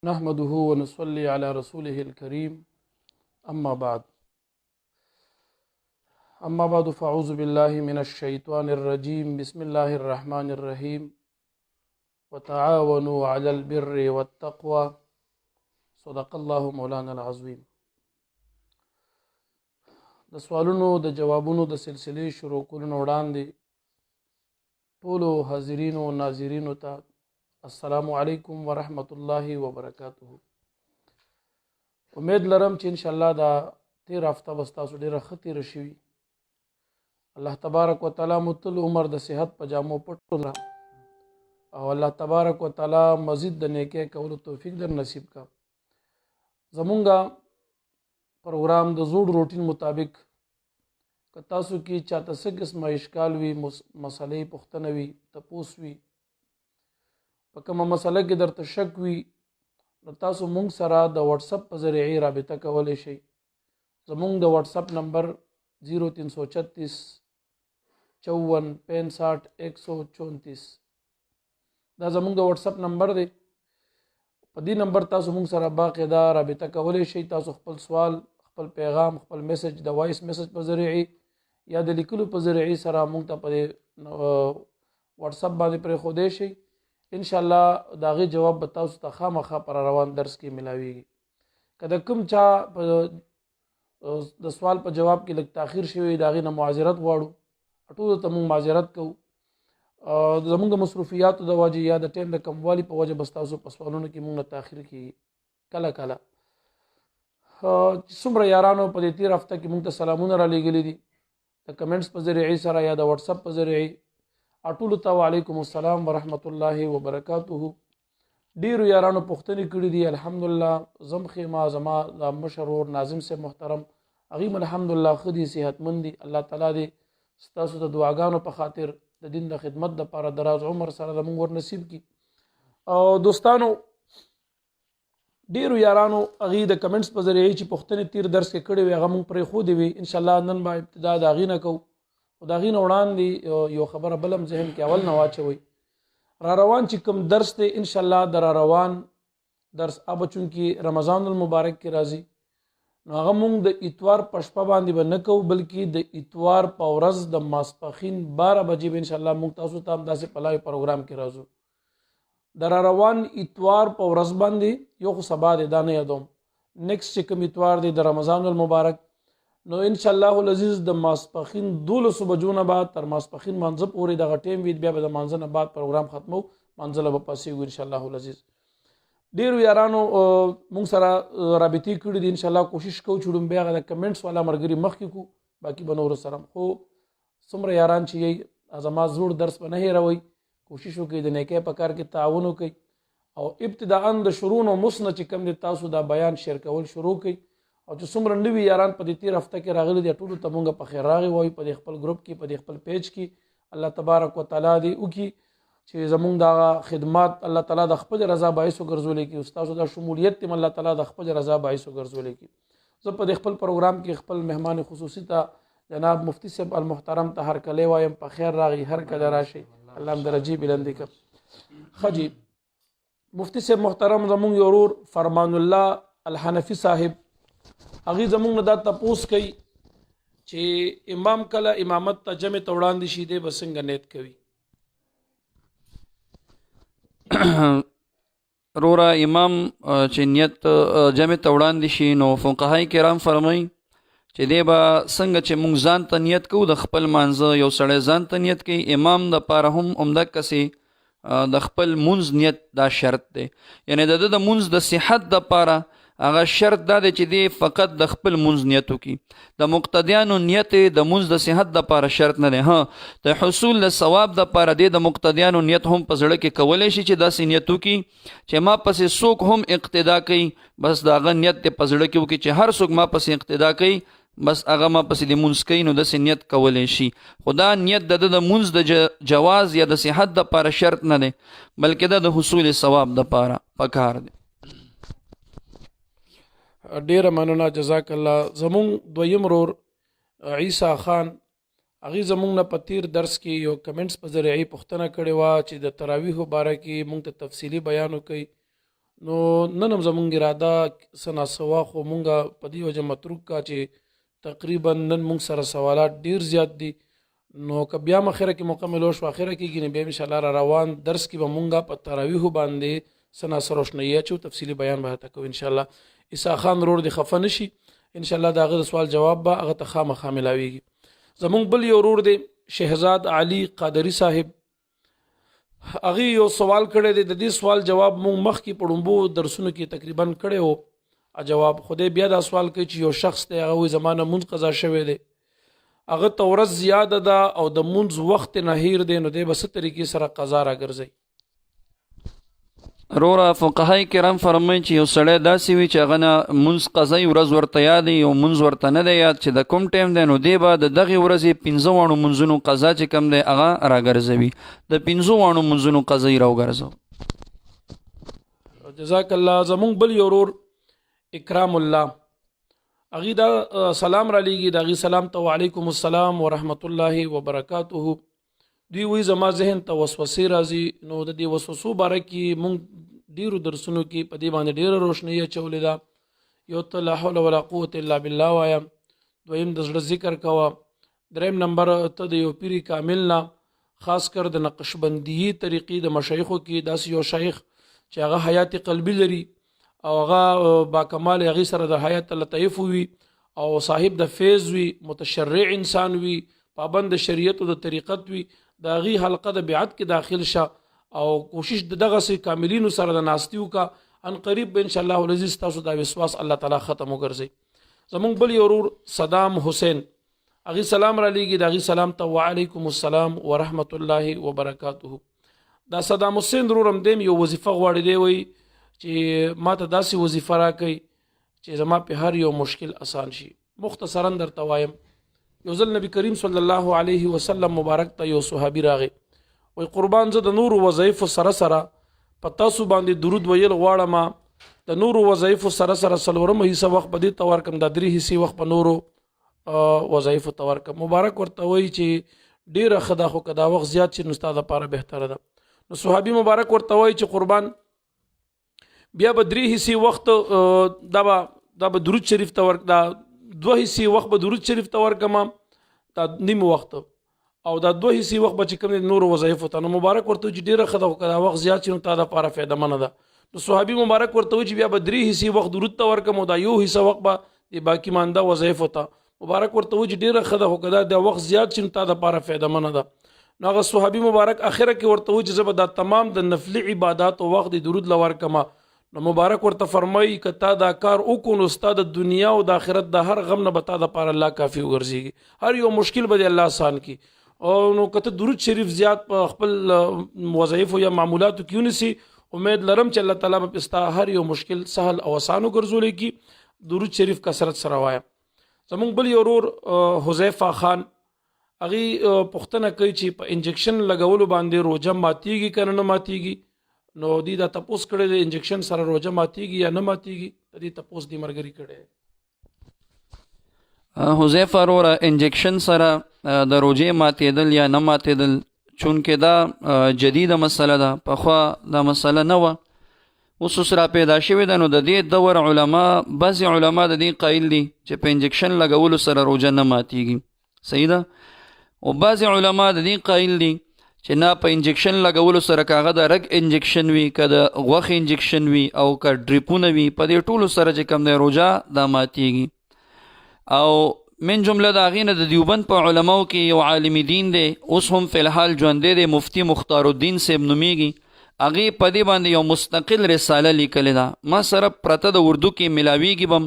نحمده ونصلي على رسوله الكريم أما بعد فأعوذ بالله من الشيطان الرجيم بسم الله الرحمن الرحيم وتعاونوا على البر والتقوى صدق الله مولانا العظيم. د سوالونو د جوابونو د سلسلې شروع کولو وړاندې ټولو حاضرینو او ناظرینو ته السلام علیکم ورحمت الله وبرکاته. امید لرم چې ان شاء الله دا تیر هفته به ستاسو ډیره ښه تیره شوي. الله تبارک وتعالی مو تل عمر د صحت په جامو پټ کړه او الله تبارک وتعالی مزید د نیکۍ کولو توفیق در نصیب کا. زمونږ پروګرام د زوړ روټین مطابق که تاسو کې چاته څه قسمه اشکال وي، مسلې پوښتنه وي، تپوس وي، په کومه مسله کې درته شک وي، نو تاسو مونږ سره د واتساپ په ذریعې رابطه کولی شئ. زمونږ د واتساپ نمبر 0336 54 65 134 دا زمونږ د واتساپ نمبر دی. په دې نمبر تاسو مونږ سره باقاعده رابطه کولی شئ. تاسو خپل سوال، خپل پیغام، خپل میسج د وایس میسج په ذریعې یا د لیکلو په ذریعې سره مونږ ته په واتساپ باندې پرېښودی شئ. ان شاء الله د هغې جواب به تاسو ته خامخا پر روان درس کې ملاویږي. که د کوم چا د سوال په جواب کې لږ تاخیر شوی د هغې نه معذرت غواړو. ټولو ته مونږ معذرت کوو. زمونږ د مصروفیاتو د وجې یا د ټایم د کموالي په وجه به ستاسو په سوالونو کې مونږ نه تاخیر کېږي کله کله. څومره یارانو په دې تیر هفته کې مونږ ته سلامونه را لېږلي دي د کمنټس په ذریعې سره یا د واتساپ په ذریعې، ټولو ته وعلیکم السلام ورحمت الله وبرکاته. ډیرو یارانو پوښتنې کړي دي. الحمدلله زم خیمه زما د مشر ورور ناظم صاحب محترم هغې الحمدلله ښه دي، صحتمند دي. الله تعالی دې ستاسو د دعاګانو په خاطر د دین د خدمت دپاره دراز عمر سره زموږ ور نصیب کړي. او دوستانو ډیرو یارانو هغې د کمنټس په ذریعې چې پوښتنې تیر درس کې کړې وي هغه موږ پرېښودې وي. انشاءالله نن به ابتدا د هغې نه کوو. خو د هغې نه وړاندې یو خبره بل هم ذهن کې اول نه واچوئ. را روان چې کوم درس دی انشاءالله د را روان درس ابه چونکې رمضان المبارک کې راځي، نو هغه مونږ د اتوار په شپه باندې به نه کوو، بلکې د اتوار په ورځ د ماسپښین 12 بجې به انشاءالله مونږ تاسو ته هم داسې په لایو پروګرام کې راځو. د را روان اتوار په ورځ باندې یو خو سبا دی، دا نه یادوم، نیکسټ چې کوم اتوار دی د رمضان المبارک، نو ان شاء الله العزیز د ماسپښین 12 بجو نه بعد تر ماسپښین مانځه پورې دغه ټیم وي. بیا به د مانځه نه بعد پروګرام ختمو، مانځه به پاسېږو ان شاء الله العزیز. ډیرو یارانو مونږ سره رابطې کړي دي. ان شاء الله کوشش کوو چې ډومبی هغه د کمنټس والا ملګري مخکې کړو، باقي به نورو سره. خو څومره یاران چې یې زما زوړ درس به نه هېروئ، کوشش وکړئ د نیکۍ په کار کې تعاون وکړئ او ابتداء د شروع نو مسنه چې کوم دی تاسو دا بیان شیر کول شروع کړئ. او چې څومره نوي یاران په دې تیر هفته کې راغلي دي ټولو ته مونږ په خیر راغی وایو په دې خپل ګروپ کې، په دې خپل پیج کې. الله تبارک وتعالی دې وکړي چې زمونږ دا خدمات الله تعالی د خپل رضا باعث وګرځولی کړي. استاسو دا شمولیت ته الله تعالی د خپل رضا باعث وګرځولی کړي. زه په دې خپل پروګرام کې خپل مهمان خصوصي ته جناب مفتی صاحب المحترم ته هر کله وایم په خیر راغی، هر کله راشي، الله هم درجې بلندې کړي. خجی مفتی صاحب محترم زمونږ یو ورور فرمان الله الحنفي صاحب هغې زمونږ نه دا تپوس کوي چې امام کله امامت ته جمع ته وړاندې شي دی به څنګه نیت کوي. روره امام چې نیت جمع ته وړاندې شي نو فقهای کرام فرمایي چې دی به څنګه چې مونږ ځان ته نیت کوو د خپل مانځه، یو سړی ځان ته نیت کوي، امام دپاره هم همدقسې د خپل مونځ نیت دا شرط دی. یعنی د د مونځ د صحت دپاره هغه شرط دا دی چې دی فقط د خپل مونځ نیت وکړي. د مقتدیانو نیت د مونځ د صحت دپاره شرط نه دی. د حصول د ثواب دپاره دی د مقتدیانو نیت هم په زړه کې کولی شي چې داسې نیت وکړي چې ما پسې څوک هم اقتدا کوي، بس د هغه نیت دی په زړه کې وکړي چې هر څوک ما پسې اقتدا کوي بس هغه ما پسې د مونځ کوي، نو داسې نیت کولی شي. خو دا نیت د مونځ د جواز یا د صحت دپاره شرط نه دی، بلکې دا د حصول ثواب دپاره پکار دی. ډیره مننه، جزاک الله. زمونږ دویم ورور عیسی خان هغې زمونږ نه په تیر درس کې یو کمنټس په ذریعې پوښتنه کړې وه چې د تراویحو باره کې مونږ ته تفصیلي بیان وکړئ. نو نن هم زمونږ اراده څه ناڅه خو مونږه په دې وجه متروک کا چې تقریبا نن مونږ سره سوالات ډیر زیات دي. نو که بیا مخیره کې مکمل وشو اخره کېږي نو بیا انشاءالله را روان درس کې به مونږه په تراویح باندې څه ناڅه روشنایي اچو، تفصیلي بیان به ته کوو انشاءالله. عیسی خان رور دې خفه نشي انشاءالله، د هغه د سوال جواب به هغه ته خامخا ملاویږي. زمونږ بل یو رور دی شهزاد علي قادری صاحب، هغه یو سوال کړی دی. د دې سوال جواب مونږ مخکې په ړومبو درسونو کې تقریبا کړی وو. جواب خدای بیا دا سوال کوي چې یو شخص دی هغه وایي زما نه مونځ قضا شوی دی، هغه ته ورځ زیاده ده او د مونځ وخت نه هیر دی، نو دی به څه طریقې سره قضا راګرځي؟ روره فقهای کرام فرمایي چې یو سړی داسې وي چې هغه نه مونځ قضایي ورځ ورته یاد وي او مونځ ورته نه دی یاد چې د کوم ټایم دی، نو دی به د دغې ورځې 15 واړو مونځونو قضا چې کوم دی هغه راګرځوي، د 15 واړو مونځونو قضایي راوګرځو. جزاک الله. زمونږ بل یو ورور اکرام الله، هغې دا سلام را لیږي، د هغې سلام ته وعلیکم السلام ورحمت الله وبرکاته. دوی وایي زما ذهن ته وسوسې راځي، نو د دې وسوسو باره کې مونږ ډیرو درسونو کې په دې باندې ډیره روشنایي اچولې ده. یو ته لا حول ولا قوة الا بالله وایم، دویم د زړه ذکر کوه، دریم نمبر ته د یو پیر کامل نه خاص کر د نقشبندي طریقې د مشایخو کې داسې یو شیخ چې هغه حیات قلبي لري او هغه باکمال هغې سره د حیات لطیف وي او صاحب د فیض وي، متشرع انسان وي، پابند شریعت او د طریقت وي، د هغې حلقه د بیعت کې داخل شه او کوشش د دغسې کاملینو سره د ناستي وکړه. ان قریب به انشاءالله العزیز تاسو دا وسواس الله تعالی ختم وګرځي. زمونږ بل یو ورور صدام حسین، هغې سلام را لیږي، د هغې سلام ته وعلیکم السلام ورحمت الله وبرکاته. دا صدام حسین ورور هم دیم یو وظیفه غواړي، دی وایي چې ما ته داسې وظیفه راکوي چې زما په هر یو مشکل اسان شي. مختصرا درته وایم، یو ځل نبی کریم صلی الله علیه وسلم مبارک ته یو صحابي راغی، وی قربان زه د نورو وظایفو سره سره په تاسو باندې درود ویل غواړم، د نورو وظایفو سره سره څلورمه حصه وخت په دې ته ورکم، د 3 حصې وخت په نورو وظایفو ته ورکم. مبارک ورته وایي چې ډیره ښه ده، خو که دا وخت زیات شي نو ستا دپاره بهتره ده. نو صحابي مبارک ورته وایي چې قربان بیا به 3 حصې وخت دا به درود شریف ته ورک، دا 2 حصې وخت به درود شریف ته ورکم، دا نیم وخت او دا 2 حصې وخت به چې کوم نورو وظایفو ته. نو مبارک ورته وایي چې ډېره ښه ده، خو که دا وخت زیات شي نو تا دپاره فایدهمنه ده. نو صحابي مبارک ورته وایي چې بیا به 3 حصې وخت درود ته ورکم او دا 1 حصه وخت به د باقي مانده وظایفو ته. مبارک ورته وایي چې ډېره ښه ده، خو که دا وخت زیات شي نو تا دپاره فایدهمنه ده. نو هغه صحابي مبارک اخره کې ورته وایي چې زه به دا تمام د نفلي عباداتو وخت د درود له ورکم. نو مبارک ورته فرمایي که تا دا کار وکړو نو ستا د دنیا او د آخرت د هر غم نه به تا دپاره الله کافي وګرځېږي، هر یو مشکل به د الله آسان کړي. او نو که ته درود شریف زیات په خپل وظایفو یا معمولاتو کې ونیسي، امید لرم چې الله تعالی به په ستا هر یو مشکل سهل او آسان وګرځولی کړي. درود شریف کثرت سره وایه. زمونږ بل یو ورور حذیفه خان، هغې پوښتنه کوي چې په انجکشن لګولو باندې روژه ماتیږي که نه ماتیږي؟ نو دی دا تپوس کړی دی انجکشن سره روژه ماتیږي یا نه ماتیږي؟ د دې تپوس دی ملګري کړی. حذیفه وروره انجکشن سره د روژې ماتېدل یا نه ماتېدل چونکې دا جدیده مسله ده، پخوا دا مسله نه وه، اوس را پیدا شوې ده. نو د دې دور علما، بعضې علما د دې قایل دي چې په انجکشن لګولو سره روژه نه ماتیږي، صحیح ده، او بعضې علما د دې قایل دي چې نه په انجکشن لګولو سره که هغه د رګ انجکشن وي، که د غوښې انجکشن وي او که ډریپونه وي، په دې ټولو سره چې کوم دی روژه دا ماتیږي. او من جمله د هغې نه د دیوبند په علماو کې یو عالم دین دی، اوس هم فی الحال ژوندی دی، مفتی مختار الدین صاحب نومیږي، هغې په دې باندې یو مستقل رساله لیکلې ده، ما سره پرته د اردو کې ملاویږي بم،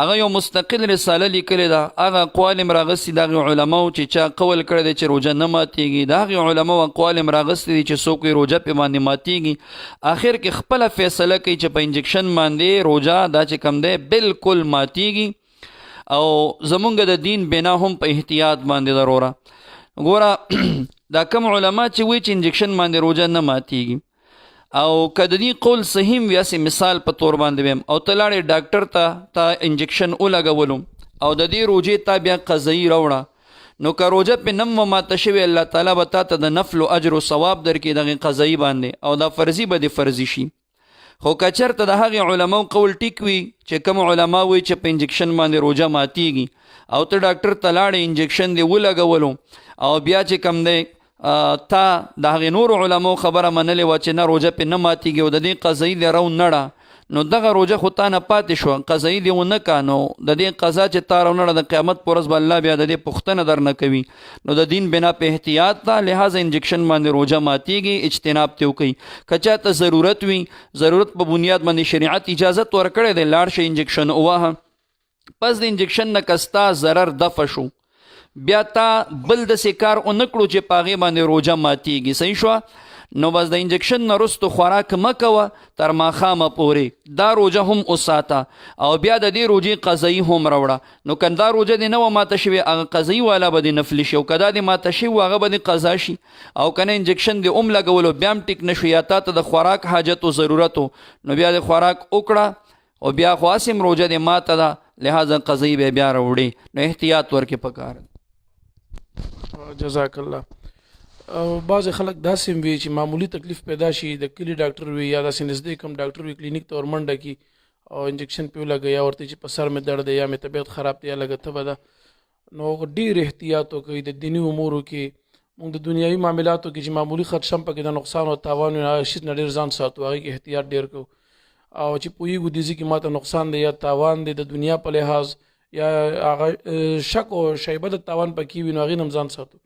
هغه یو مستقل رساله لیکلې ده. هغه اقوال م راغستي د هغې علماو چې چا قول کړی دی چې روژه نه ماتیږي، د هغې علماو اقوال م راغستي دي چې څوک روژه پې باندې ماتیږي. آخر کې خپله فیصله کوي چې په انجکشن باندې روژه دا چې کوم دی بالکل ماتیږي. او زمونږ د دین بنا هم په احتیاط باندې ضروره. ګوره دا کم علما چې وایي چې انجکشن باندې روژه نه ماتیږي، او که د دې قول صحیح وي، هسې مثال په طور باندې ویم، او ته لاړې ډاکټر ته انجکشن ولګولو او د دې روژې تا بیا قضایي راوړه، نو که روژه پې نه هم ماته شوې، الله تعالی به تا ته د نفل و اجر و ثواب درکړي دغې قضایي باندې، او دا فرضي به دې فرضي شي. خو که چېرته د هغې علماو قول ټیک وي چې کوم علما وایي چې په انجکشن باندې روژه ماتیږي او ته ډاکټر ته لاړې انجکشن دې ولګولو او بیا چې کوم دی تا د هغې نورو علماو خبره منلې وه چې نه روژه پې نه ماتیږي او د دې قضایي دې رو نړه، نو دغه روژه خو تا نه پاتې شوه، قضایي دې ونه کا، نو د دې قضا چې تا رونړه د قیامت په ورځ به الله بیا د دې پوښتنه در نه کوي. نو د دین بنا په احتیاط ته لحاظه انجکشن باندې روژه ماتیږي، اجتناب ته وکوي. که چاته ضرورت وي، ضرورت په بنیاد باندې شریعت اجازت ورکړی دی لاړ شي انجکشن ووهه، پس د انجکشن نه که ستا ضرر دفع شو بیا تا بل داسې کار ونه کړو چې په هغې باندې روژه ماتیږي، صحیح شوه، نو بس د انجکشن نه وروستو خوراک مه کوه تر ماښامه پورې، دا روژه هم وساته او بیا د دې روژې قضایي هم راوړه. نو که دا روژه دې نه وه ماته شوې هغه قضایي والا به دې نفلي شي، او که دا دې ماته شوي وه هغه به دې قضا شي، او که نه انجکشن دې هم لګولو بیا هم ټیک نه شو یا تا ته د خوراک حاجت و ضرورت و، نو بیا د خوراک وکړه او بیا خو هسې روژه دې ماته ده، لہذا قضایي به بیا راوړې، نو احتیاط ورکې پکار. جزاک الله. بعض خلک داسې وي چې معمولی تکلیف پیدا شي د کلی ډاکټر وي یا داسې نږدې کوم ډاکټر وي کلینیک ته ورمنډه کي او انجکشن پې ولګوي یا ورته چې په سر مې درد دی یا مې طبیعت خراب دی یا لږه تبه ده، نو ډېر احتیاط وکوي د دیني امورو کې. موږ د دنیوي معاملاتو کې چې معمولی خدشه هم پکې د نقصان او تاوان وي هغه شي نه ډېر ځان ساتو، هغې کې احتیاط ډېر کوو، او چې پوهېږو دې ځي کې ماته نقصان دی یا تاوان دی د دنیا په لحاظ یا هغه شک او شیبه د تاوان پکې وي نو هغې نه هم ځان ساتو.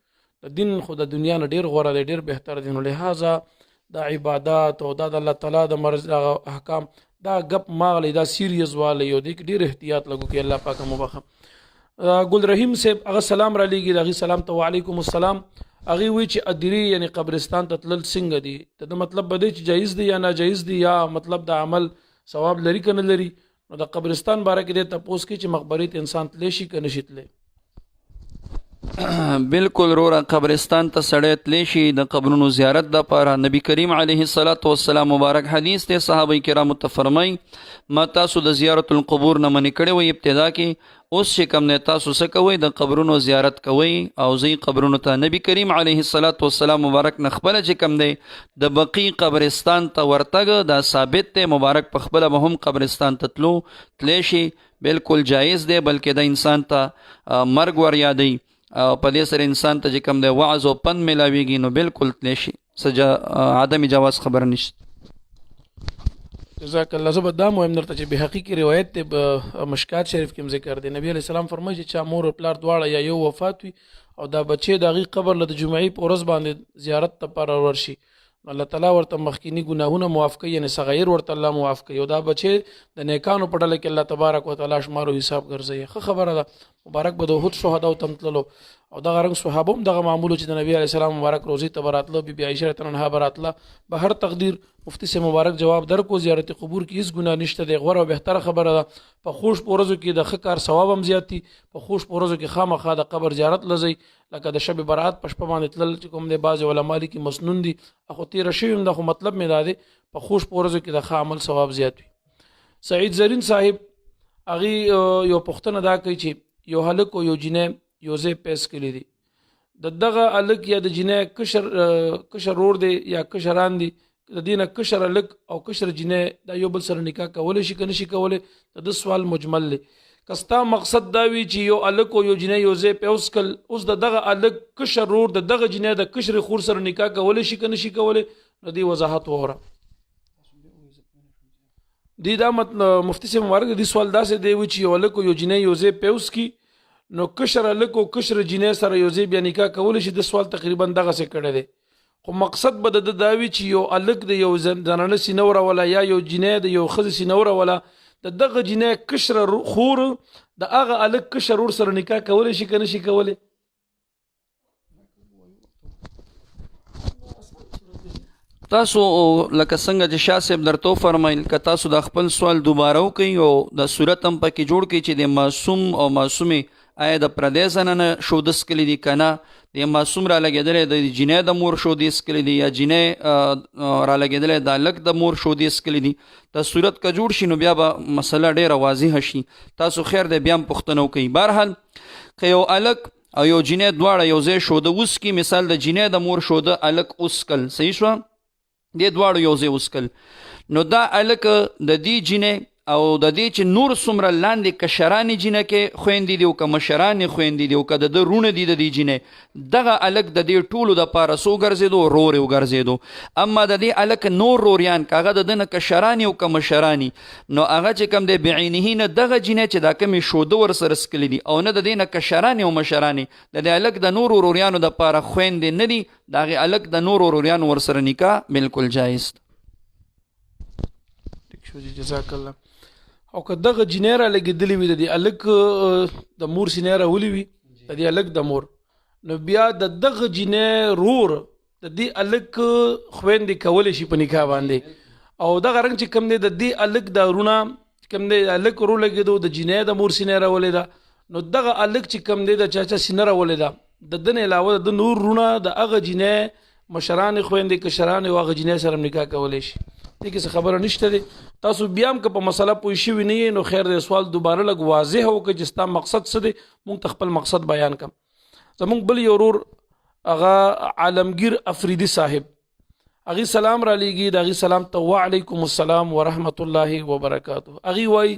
د دین خو د دنیا نه ډېر غوره دی، ډېر بهتر دی، نو لہذا دا عبادات او دا د الله تعالی د مرض احکام دا ګپ ماغلی دا سیریس والی او دې کې ډېر احتیاط لګو کې الله پاک مبخم. ګل رحیم صاحب هغه سلام را لیږي د هغې سلام ته وعلیکم السلام. هغې وایي چې ادري یعنی قبرستان ته تلل څنګه دي، د مطلب به دی چې جایز دی یا ناجایز دی یا مطلب د عمل ثواب لري که نه لري. نو د قبرستان باره کې دی تپوس کوي چې مقبرې ته انسان تلی شي که نشي تلی. بالکل روره قبرستان ته سړی تلی شي د قبرونو زیارت دپاره. نبی کریم علیه الصلاة والسلام مبارک حدیث دی، صحابه کرامو ته فرمایي ما تاسو د زیارت القبور نه منې کړی وی ابتدا کې، اوس چې کوم دی تاسو څه کوئ د قبرونو زیارت کوئ او ځئ قبرونو ته. نبی کریم علیه الصلاة والسلام مبارک نه خپله چې کوم دی د بقي قبرستان ته ورتګ دا ثابت دی، مبارک په خپله به هم قبرستان ته تلی شي، بالکل جایز دی، بلکې د انسان ته مرګ ور یادوي او په دې سره انسان ته چې کوم دی وعظ او پند میلاویږي نو بالکل تلی شي، عدم جواز خبره نشته. جزاک الله. زه به دا مهم درته چې بحقي کې روایت دی مشکات شریف کې هم ذکر دی، نبی علیه السلام فرمایي چې چا مور او پلار دواړه یا یو وفات وي او دا بچی د هغې قبر له د جمعې په ورځ باندې زیارت لپاره ورشي، الله تعالی ورته مخکینی ګناهونه معاف کوي، یعنی صغیر ورته الله معاف کوي او دا بچی د نیکانو په ډله کې الله تبارک وتعالی شمار او حساب ګرځوي. ښه خبره ده، مبارک به د احد شهداو ته هم تللو او دغه رنګ صحابه هم دغه معمولو چې د نبي علیه السلام مبارک روضې ته به راتله، بي بي عایشه رضی الله عنها به راتله، به هر تقدیر مفتی سے مبارک جواب درکو زیارت قبور کې هیڅ ګناه نشته دی، غوره او بهتره خبره ده. په خوش په ورځو کې د ښه کار ثواب هم زیات دي، په خوش په ورځو کې خامخا د قبر زیارت لځئ، لکه د شب برات په شپه باندې تلل چې کوم دی بعضې علما لیکي مسنون دي، خو تېره شوي هم ده، خو مطلب مې دا دی په خوش په ورځو کې د ښه عمل ثواب زیات وي. سعید زرین صاحب هغې یو پوښتنه دا کوي چې یو هلک او یو جینۍ یو ځای پیس کړي دي، د دغه هلک یا د جینۍ کشر رور دی یا کشران دي، د دې نه کشر هلک او کشر جینۍ دا یو بل سره نکاح کولی شي که نشي کولی؟ د ده سوال مجمل دی. که ستا مقصد دا وي چې یو هلک او یو جینۍ یو ځای پیوس کړل، اوس د دغه هلک کشر رور د دغه جینۍ د کشر خور سره نکاح کولی شي که نشي کولی؟ نو دې وضاحت ووره. دې دا مفتی صاحب مبارک د دې سوال داسې دی وي چې یو هلک او یو جینۍ یو ځای پیوس کي، نو کشر هلک او کشر جینۍ سره یو ځای بیا نکاح کولی شي. د سوال تقریبا دغسې کړی دی، خو مقصد به د دا وي چې یو هلک د یو زنانه سینه وروله یا یو جینۍ د یو ښځې سینه وروله، د دغه جینۍ کشر خور د هغه هلک کشر ورور سره نکاح کولی شي که نشي کولی؟ تاسو لکه څنګه چې شاه صاحب درته وفرمیل که تاسو د خپل سوال دوباره وکئ او د صورت هم پکې جوړ کړئ چې د معصوم او معصومې آیا د پردی زنانه شودس کلی دي که نه، د معصوم را لګېدلی د جینۍ د مور شودیس کلی دي یا جینۍ را لګېدلی د هلک د مور شودیس کلی دي، د صورت که جوړ شي نو بیا به مسله ډېره واضحه شي. تاسو خیر دی بیا هم پوښتنه وکئ. بهرحال که یو هلک او یو جینۍ دواړه یو ځای شوده وسکي، مثال د جینۍ د مور شوده هلک وسکل، صحیح شوه، دې دواړو یو ځای وسکل، نو دا الک د دې جینې او د دې چې نور څومره لاندې کشرانې جینه کې خویندې دي او که مشرانې خویندې دي او که د ده رونه دي د دې جینې دغه الک د دې ټولو دپاره څو ګرځېدو رور یې وګرځېدو. اما د دې الک نور روریان که هغه د ده نه کشرانې او که مشرانې نو هغه چې کوم دی بعینه نه دغه جینې چې دا کومې شوده ورسره څکلي دي او نه د دې نه کشرانې او مشرانې د دې الک د نورو روریانو دپاره خویندې نه دي د هغې الک د نورو روریانو ورسره نکاح بالکل جایز ده. جزاک الله. او که دغه جینۍ را لګېدلې وي د دې هلک د مور سینې راولي وي د دې هلک د مور نو بیا د دغه جینۍ رور د دې هلک خویندې کولی شي په نکاح باندې او دغه رنګ چې کوم دی د دې هلک د رونه کوم دی هلک رو لګېدو د جینۍ د مور سینې راولې ده نو دغه هلک چې کوم دی د چا سینه راولې ده د ده نه علاوه د نور رونه د هغه جینۍ مشرانې خویندې کشرانې او هغه جینۍ سره نکاح کولی شي. دې کې څه خبره نشته دی. تاسو بیا هم که په مسله پوه شوي نه یې نو خیر دی سوال دوباره لږ واضح وکړئ چې ستا مقصد څه دی موږ ته خپل مقصد بیان کړم. زموږ بل یو ورور هغه عالمگیر افریدي صاحب هغې سلام را لیږي د هغې سلام ته وعلیکم السلام ورحمت الله وبرکاتو. هغې وایي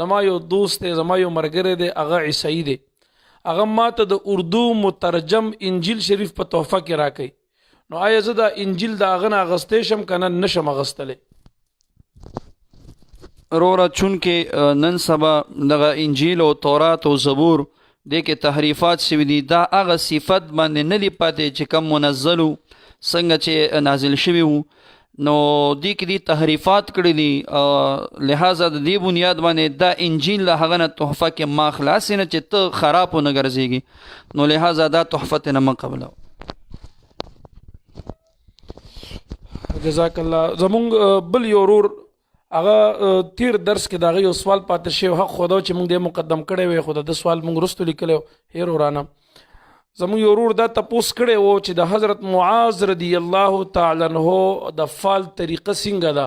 زما یو دوست دی زما یو ملګری دی هغه عیسائی دی هغه ماته د اردو مترجم انجیل شریف په تحفه کې راکوي نو آیا زه دا انجیل د هغه نه اغستی شم که نه نشم اغستلی؟ روره چونکې نن سبا دغه انجیل او تورات او زبور دې کې تحریفات شوي دي دا هغه صفت باندې نه دي پاتې چې کم منزل و څنګه چې نازل شوي وو نو دې کې دي تحریفات کړي دي لہذا د دې بنیاد باندې دا انجیل له هغه نه تحفه کې ما خلاصې نه چې ته خراب ونه ګرځېږي نو لہذا دا تحفه ترې نه مه قبلوه. جزاک الله. زمونږ بل یو ورور هغه تیر درس کې د هغه یو سوال پاتې شوی حق خو دا چې موږ دې مقدم کړی وی خو د سوال موږ وروستو لیکلی هیر ورانه زمونږ یو ورور دا تپوس کړی و چې د حضرت معاذ رضی الله تعالی عنه د فال طریقه څنګه ده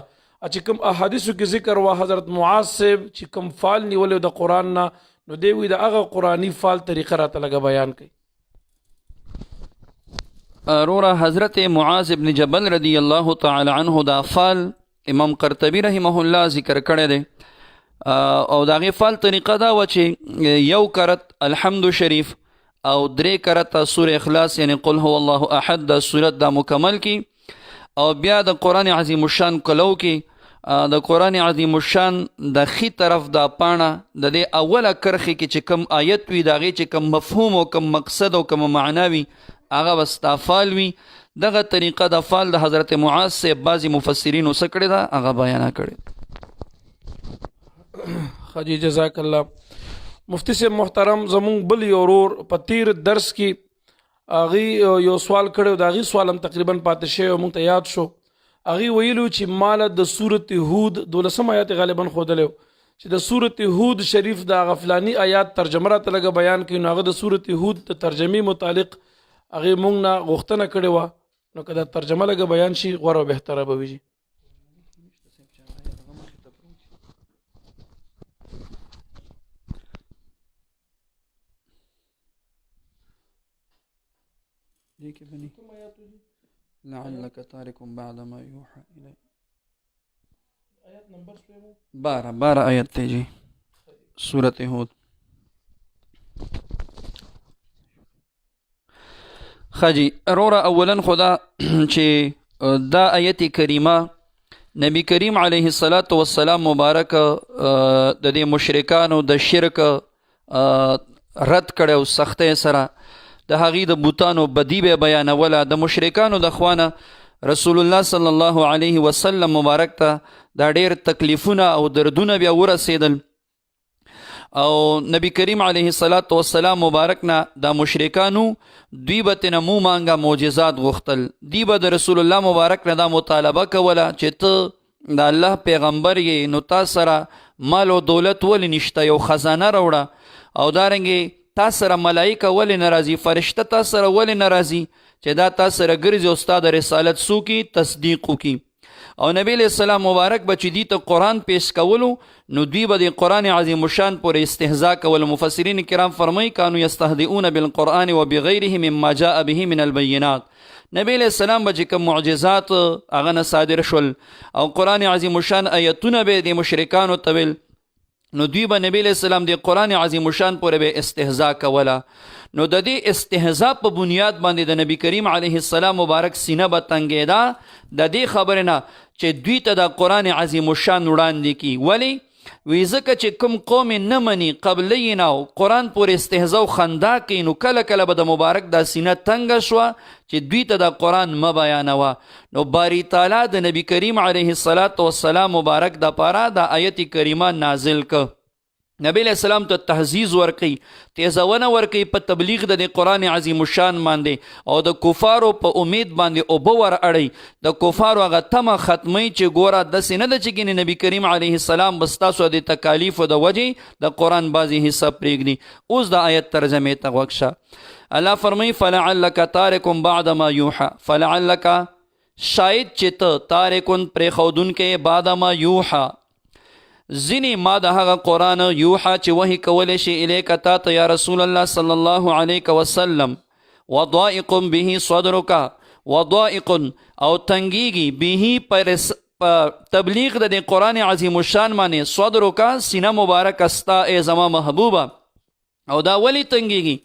چې کوم احادیثو کې ذکر و حضرت معاذ صاحب چې کوم فال نیولی د قرآن نه نو دی وی د هغه قرآني فال طریقه راته لږه بیان کوي. رورا حضرت معاذ ابن جبل رضی الله تعالی عنه دا فال امام قرطبی رحمه الله ذکر کړی دی او دا غي فال طریقه دا و چې یو کرت الحمد شریف او درې کرت سوره اخلاص یعنی قل هو الله احد دا سورت دا مکمل کی او بیا د قرآن عظیم الشان کلو کی د قرآن عظیم الشان د خي طرف دا پاڼه د دې اوله کرخې کې چې کم آیت وي د هغې چې کم مفهوم او کم مقصد او کم معنا وي هغه بستا فال وي. دغه طریقه د فال د حضرت معاذ سے بعضی مفسرینو څه کړې ده هغه بیانه کړې. خدي جزاک الله. مفتی صاحب محترم زمونږ بل یو ورور په تیر درس کې هغې یو سوال کړی د هغې سوال هم تقریبا پاتې شوی موږ ته یاد شو. هغې ویلو چې ماله د سورت هود 12 آیات غالبا ښودلی چې د سورت هود شریف د هغه فلاني آیات ترجمه راته لږه بیان کړي نو هغه د سورت هود د ترجمې متعلق هغې موږ نه غوښتنه کړې وه نو که دا ترجمه لږه بیان شي غوره او بهتره به وي. لعلك تارك بعد ما يوحى إليك 12 آیت تے جی سورت ہود. خاجی رورا اولا خدا چې دا آیت کریمه نبی کریم علیه السلام مبارک د دې مشرکانو د شرک رد کړو سختۍ سره د هغې د بوتانو بدی به بیانوله د مشرکانو د خوانه رسول الله صلی الله علیه وسلم مبارک ته دا ډېر تکلیفونه او دردونه بیا ورسېدل او نبی کریم علیه السلام مبارک نه دا مشرکانو دوی به ترنه مو مانګه معجزات غوښتل دوی به د رسول الله مبارک نه دا مطالبه کوله چې ته د الله پیغمبر یې نو تا سره مال او دولت ولې نشته یو خزانه راوړه او دارنګې تا سره ملایکه ولې نه راځي فرشته تا سره ولې نه راځي چې دا تا سره ګرځي او ستا د رسالت څوکي تصدیق وکړي او نبی علیہ السلام مبارک به چې دوی ته قرآن پیش کولو نو دوی به د قرآن عظیم الشان پورې استهزا کول. مفسرین کرام فرمایي کانو یستهزئون بالقرآن وبغیره مما جاء به من البینات نبی علیہ السلام به چې کوم معجزات هغه نه صادر شول او قرآن عظیم الشان آیتونه به د مشرکانو ته ویل، نو دوی به نبی علیہ السلام د قرآن عظیم الشان پورې به استهزاء کوله. نو د دې استهزاء په بنیاد باندې د نبی کریم علیه السلام مبارک سینه به تنګېده د دې خبرې نه چې دوی ته د قرآن عظیم الشان وړاندې کي. ولی؟ وی ځکه چې کوم قوم نه مني قبلی نه او قرآن پورې استهزاء او خندا کوي، نو کله کله به د مبارک دا سینه تنګه شوه چې دوی ته د قرآن مه بیانوه. نو باری تعالی د نبی کریم علیه السلام مبارک د پاره د آیت کریمه نازل که. نبی علیہ السلام ته تحزیز ورکي، تیزونه ورکي په تبلیغ د قرآن عظیم الشان باندې او د کفارو په امید باندې اوبه ور اړی، د کفارو هغه تمه ختمی چې ګوره داسې نه ده چې ګینې نبی کریم علیه السلام به ستاسو د تکالیفو د وجې د قرآن بعضې حصه پرېږدي. اوس د آیت ترجمې ته غوږ شه. الله فرمایي فلعلک تارک بعد ما یوحى، فلعلک شاید چې ته تارکن پرېښودونکی بعد ما یوحى ځینې ما د هغه قرآن یوحا چې وحی کولی شي الیک تا ته یا رسول الله صلی الله علیه وسلم، وضائق به صدرک، وضائق او تنګیږي به پر تبلیغ د قرآن عظیم الشان باندې صدرک سینه مبارک استا ای زما محبوبه. او دا ولی تنګیږي؟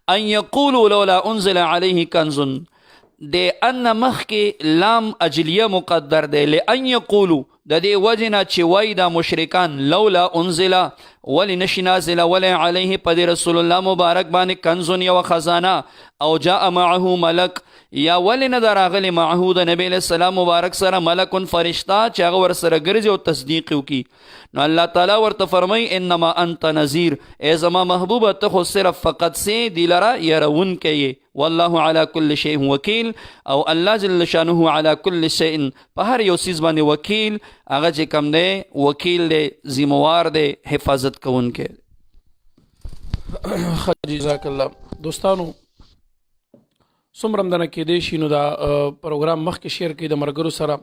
ان یقولوا لولا انزل علیه کنز، د ان مخکې لام اجلیه مقدر دی، لئن یقولوا د دې وجه نه چې وایي دا مشرکان لولا انزله ولی نشي نازله ولی علیه په رسول الله مبارک باندې کنزون یو خزانه او جاء معه ملک، یا ولی نه ده راغلی معه د نبی علیه السلام مبارک سره ملکون فرشته چې هغه ورسره ګرځي او تصدیق وکړي. نو الله تعالی ورته فرمایي انما انت نذیر، ای زما محبوبه ته خو صرف فقط سې دی لره یرونکی یې، والله علی کل شیء وکیل، او الله جل شانه علی کل شیء په هر یو څیز باندې وکیل، هغه چې کم دی وکیل دی، ذمہوار دی، حفاظت کوونکی. جزاک الله. دوستانو څومره هم دنه کېدی شي نو دا پروګرام مخکې شیر کړئ د ملګرو سره.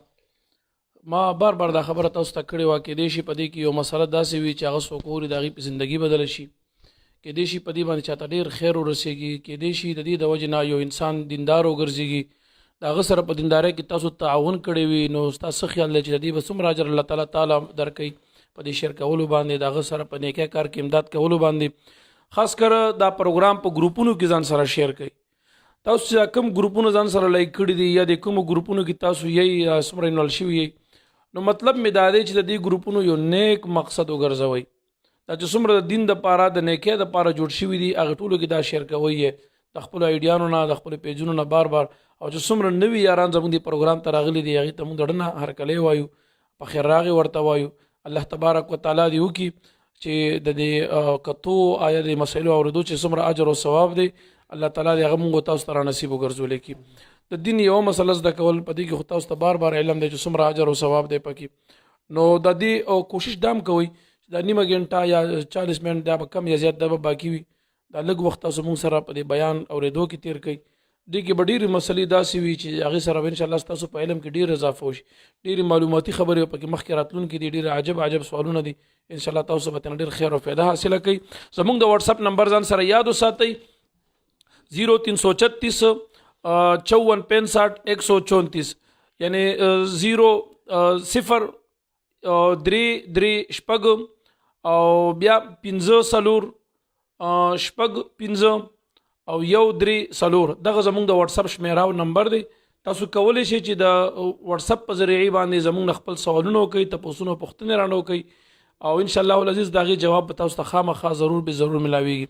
ما بار بار دا خبره تاسو ته کړې وه، کېدی شي په دې کې یو مسله داسې وي چې هغه څوک اوري د هغې په زندګي بدله شي، کېدی شي په دې باندې چاته ډېر خیر ورسېږي، کېدی شي د دې د وجې نه یو انسان دیندار وګرځېږي، د هغه سره په دیندارۍ کې تاسو تعاون کړی وي، نو ستاسو څه خیال دی چې د دې به څومره اجر الله تعالی درکوي په دې شیر کولو باندې، د هغه سره په نیکه کار کې امداد کولو باندې. خاص کر دا پروګرام په ګروپونو کې ځان سره شیر کړئ. تاسو چې کوم ګروپونو ځان سره لایک کړي دي یا د کومو ګروپونو کې تاسو یې څومره انوال شوي یې، نو مطلب مې دا دی چې د دې ګروپونو یو نیک مقصد وګرځوئ. دا چې څومره د دین دپاره د نیکۍ دپاره جوړ شوي دي هغه ټولو کې دا شیر کوئ یې د خپلو ایډیانو نه، د خپلو پیجونو نه بار بار. او چې څومره نوي یاران زموږ دې پروګرام ته راغلي دي هغې ته موږ د ډنه هرکلی وایو، په خیر راغې ورته وایو. الله تبارک وتعالی دې وکړي چې د دې کتو آیا د مسایلو اورېدو چې څومره اجر او ثواب دی الله تعالی دې هغه موږ تاسو ته رانصیب وګرځولی کړي. د دین یو مسله زده کول په دې کې خو تاسو ته بار بار علم دی چې څومره اجر او ثواب دی پکې. نو د دې کوشش دام کوئ چې دا نیمه ګنټه یا 40 منټ دا به کم یا زیات دا به باقي وي، دا لږ وخت تاسو موږ سره په دې بیان اورېدو کې تیر کړئ. دې کې به ډېرې مسلې داسې وي چې هغې سره به انشاءالله ستاسو په علم کې ډېر اضافه وشي، ډېرې معلوماتي خبرې پکې مخکې راتلونکي دي، ډېر عجب عجب سوالونه دي، انشاءالله تاسو به ترې ډېر خیر او فایده حاصله کوئ. زموږ د واتساپ نمبر ځان سره یاد وساتئ 0336 54 65 134 یعنی 0 3 شپږ او بیا 15 څلور شپږ 15 او 1 3 څلور، دغه زموږ د واتساپ شمیره او نمبر دی. تاسو کولی شئ چې د واتساپ په ذریعې باندې زموږ خپل سوالونه وکړئ، تپوسونه پوښتنې رانه وکړئ او انشاءالله العزیز د هغې جواب به تاسو ته خامخا ضرور به ضرور ملاویږي.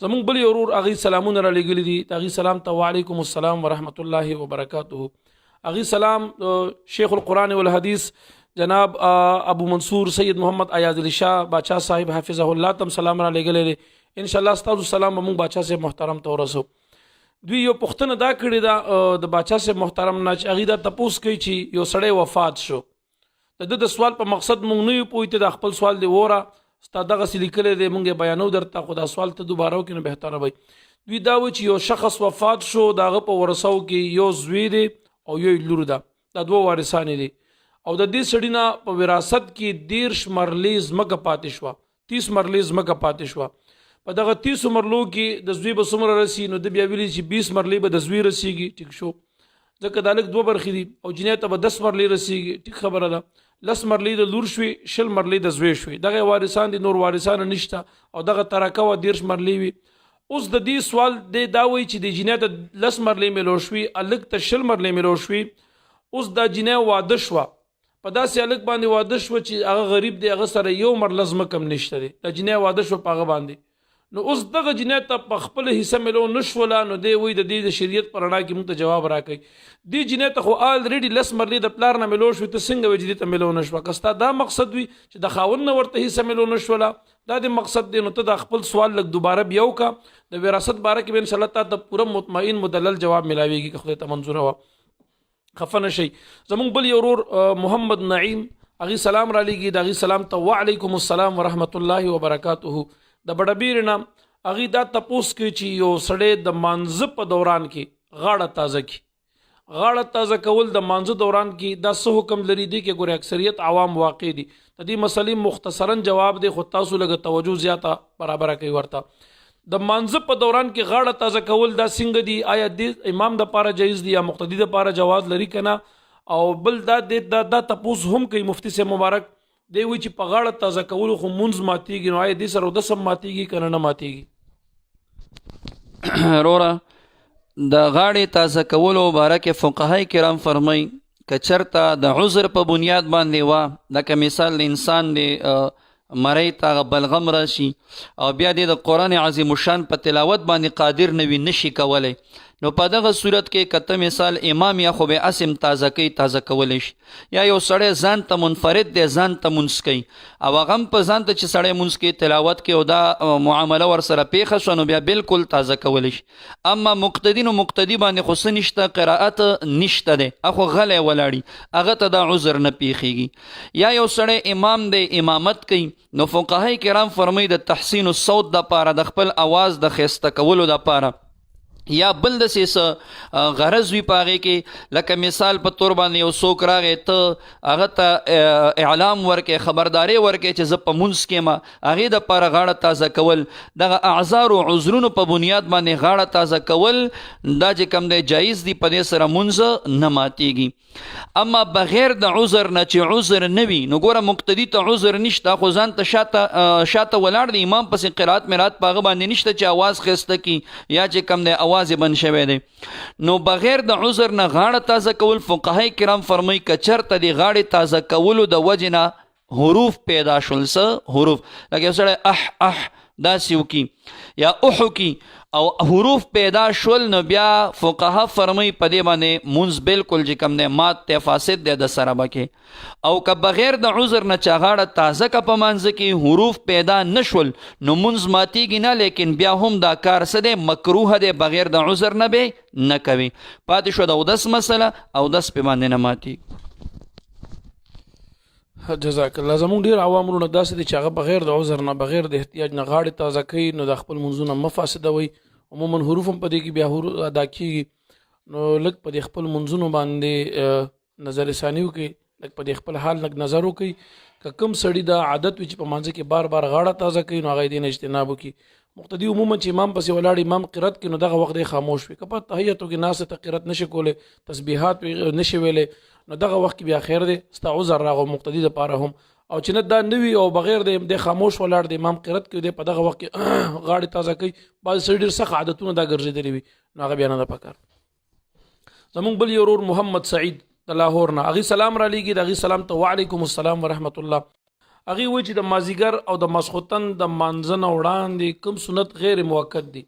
زموږ بل یو ورور هغې سلامونه را لېږلي دي، د هغې سلام ته وعلیکم السلام ورحمت الله وبرکاته. هغې سلام شیخ القرآن والحدیث جناب ابو منصور سید محمد ایاز علی شاه باچا صاحب حافظه الله تم سلام را لېږلی دی. انشاءالله ستاسو سلام به موږ باچا صاحب محترم ته ورسو. دوی یو پوښتنه دا کړې ده د باچا صاحب محترم نه چې هغې دا تپوس کوي چې یو سړی وفات شو، د ده د سوال په مقصد موږ نه یو پوهی ته دا خپل سوال دی وره ستا دغسې لیکلی دی موږ یې بیانو درته، خو دا سوال ته دوباره وکړي نو بهتره وی. دوی دا وایي چې یو شخص وفات شو، د هغه په ورثو کې یو زوی دی او یو لور ده، دا دوه وارثانې دي او د دې سړي نه په وراثت کې 13 مرلې ځمکه پاتې شوه، 30 مرلې ځمکه پاتې شوه. په دغه 30 مرلو کې د زوی به څومره رسي؟ نو د بیا ویلي چې 20 مرلې به د زوی رسیږي. ټیک شو، ځکه دا لږ 2 برخې دي او جنۍ ته به 10 مرلې رسیږي. ټیک خبره ده. 10 مرلې د لور شوي، 20 مرلې د زوی شوي. دغه وارثان دي، نور وارثان نشته او دغه ترکه و 13 مرلې وي. اوس د دې سوال دی دا وایي چې د جنۍ ته 10 مرلې ملو شوي، الګ ته 20 مرلې ملو شوي. اوس دا جنۍ واده شوه، په داسې الګ باندې واده شوه چې هغه غریب دی، هغه سره یو مرله ځمکه هم نشته دی. د جنۍ واده شوه په هغه باندې. نو اوس دغه جنۍ ته په خپل حصه ملو نشوله. نو دی وایي د دې د شریعت په رڼا کې موږ ته جواب راکوي. دې جنۍ ته خو الریډي 10 مرلې د پلار نه ملو شوي، ته څنګه وایي چې دې ته ملو نشوه؟ که ستا دا مقصد وي چې د خاوند نه ورته حصه ملو نشوله، دا د مقصد دی، نو ته د خپل سوال لږ دوباره بیا وکړه. د وراثت باره کې به انشاءالله تا ته پوره مطمئن مدلل جواب ملاویږي که خدای ته منظوره وه. خفه نه شئ. زمونږ بل یو ورور محمد نعیم، هغې سلام را لیږي. د هغې سلام ته وعلیکم السلام ورحمت الله وبرکاته. د بډبیرې نه هغې دا تپوس کوي چې یو سړی د مانځه په دوران کې غاړه تازه کړي. غاړه تازه کول د مانځه دوران کې دا څه حکم لري؟ دی کې ګورې اکثریت عوام واقع دي. د دې مسلې مختصرا جواب دی، خو تاسو لږه توجه زیاته برابره کوي ورته. د مانځه په دوران کې غاړه تازه کول دا څنګه دي؟ آیا د امام د پاره جایز دي یا مقتدی د پاره جواز لري که نه؟ او بل دا تپوس هم کوي مفتی صاحب مبارک، دی وایي چې په غاړه تازه کولو خو مونځ ماتېږي، نو آیا دې سره اودس هم ماتېږي که نه ماتېږي؟ روره د غاړې تازه کولو باره کې فقهای کرام فرمایي که چرته د عذر په بنیاد باندې وا، لکه مثال د انسان دی مری ته بلغم راشي او بیا د قرآن عظیم الشان په تلاوت باندې قادر نه وي، نشي کولی، نو په دغه صورت کې کته مثال امام یا خو به اسم تازه کوي، تازه کولی شي. یا یو سړی ځان ته منفرد دی، ځان ته مونځ کوي او هغه هم په ځان ته چې سړی مونځ کوي تلاوت کوي او دا معامله ورسره پیښه شوه، نو بیا بالکل تازه کولی شي. اما مقتدی نو مقتدی باندې خو څه نشته، قرائت نشته دی، اخو غلی ولاړي، هغه ته دا عذر نه پیښیږي. یا یو سړی امام دی، امامت کوي، نو فقهای کرام فرمایي د تحسین الصوت دپاره، د خپل اواز د ښایسته کولو دپاره، یا بل داسې غرض وي په هغې کې، لکه مثال په طور باندې یو څوک راغی، ته هغه ته اعلام ورکې، خبرداری ورکې چې زه په مونځ کې یم، هغې دپاره غاړه تازه کول، دغه اعذار او عذرونو په بنیاد باندې غاړه تازه کول دا چې کوم دی جایز دی، په دې سره مونځ نه ماتېږي. اما بغیر د عذر نه چې عذر نه وي، نو ګوره مقتدي ته عذر نشته، خو ځان ته شاته ولاړ دی، امام پسې قرات مرات په هغه باندې نشته چې اواز ښایسته کړي یا چې کوم دی اواز یې بند شوی دی. نو بغیر د عذر نه غاړه تازه کول، فقهای کرام فرمایي که چېرته د غاړې تازه کولو د وجې نه حروف پیدا شول، څه حروف، لکه یو سړی اح داسې وکړي یا احو کړي او حروف پیدا شول، نو بیا فقها فرمایي په دې باندې مونځ بالکل چې کوم دی مات دی، فاسد دی د سره به کې. او که بغیر د عذر نه چا غاړه تازه که په منځه کې حروف پیدا نشول، نو مونځ ماتېږي نه، لیکن بیا هم دا کار څه دی، مکروه دی، بغیر د عذر نه به نه کوي. پاتې شو د اودس مسله، اودس پې باندې نه ماتېږي. جزاک الله. زمونږ ډېر عوام وروڼه داسې دي چې هغه بغیر د عذر نه، بغیر د احتیاج نه غاړې تازه کوي، نو د خپل منځونه مه فاسدوئ. عموما حروف هم په دې کې بیا ادا کېږي، نو لږ په دې خپل منځونو باندې نظر ثاني وکړئ، لږ په دې خپل حال لږ نظر وکړئ. که کوم سړي دا عادت وي چې په منځه کې بار بار غاړه تازه کوي، نو هغه یې دې نه اجتناب وکړي. مقتدي عموما چې امام پسې ولاړ، امام قرات کوي، نو دغه وخت یې خاموش وي. که په تحیتو کې ناست ته قرات نشي کولی، تسبیحات نشي ویلی، نو دغه وخت کې بیا خیر دی، ستا عذر راغو مقتدي دپاره هم. او چې نه دا نه وي او بغیر د خاموش ولاړ دی، امام قرات کوي، دی په دغه وخت کې غاړې تازه کوي، بعضې سړي ډېر سخت عادتونه دا ګرځېدلي وي، نو هغه بیا نه ده پکار. زمونږ بل یو ورور محمد سعید د لاهور نه، هغې سلام را لیږي. د هغې سلام ته وعلیکم السلام ورحمت الله. هغې وایي چې د مازدیګر او د ماسخوتن د مانځه نه وړاندې کوم سنت غیر موقت دی،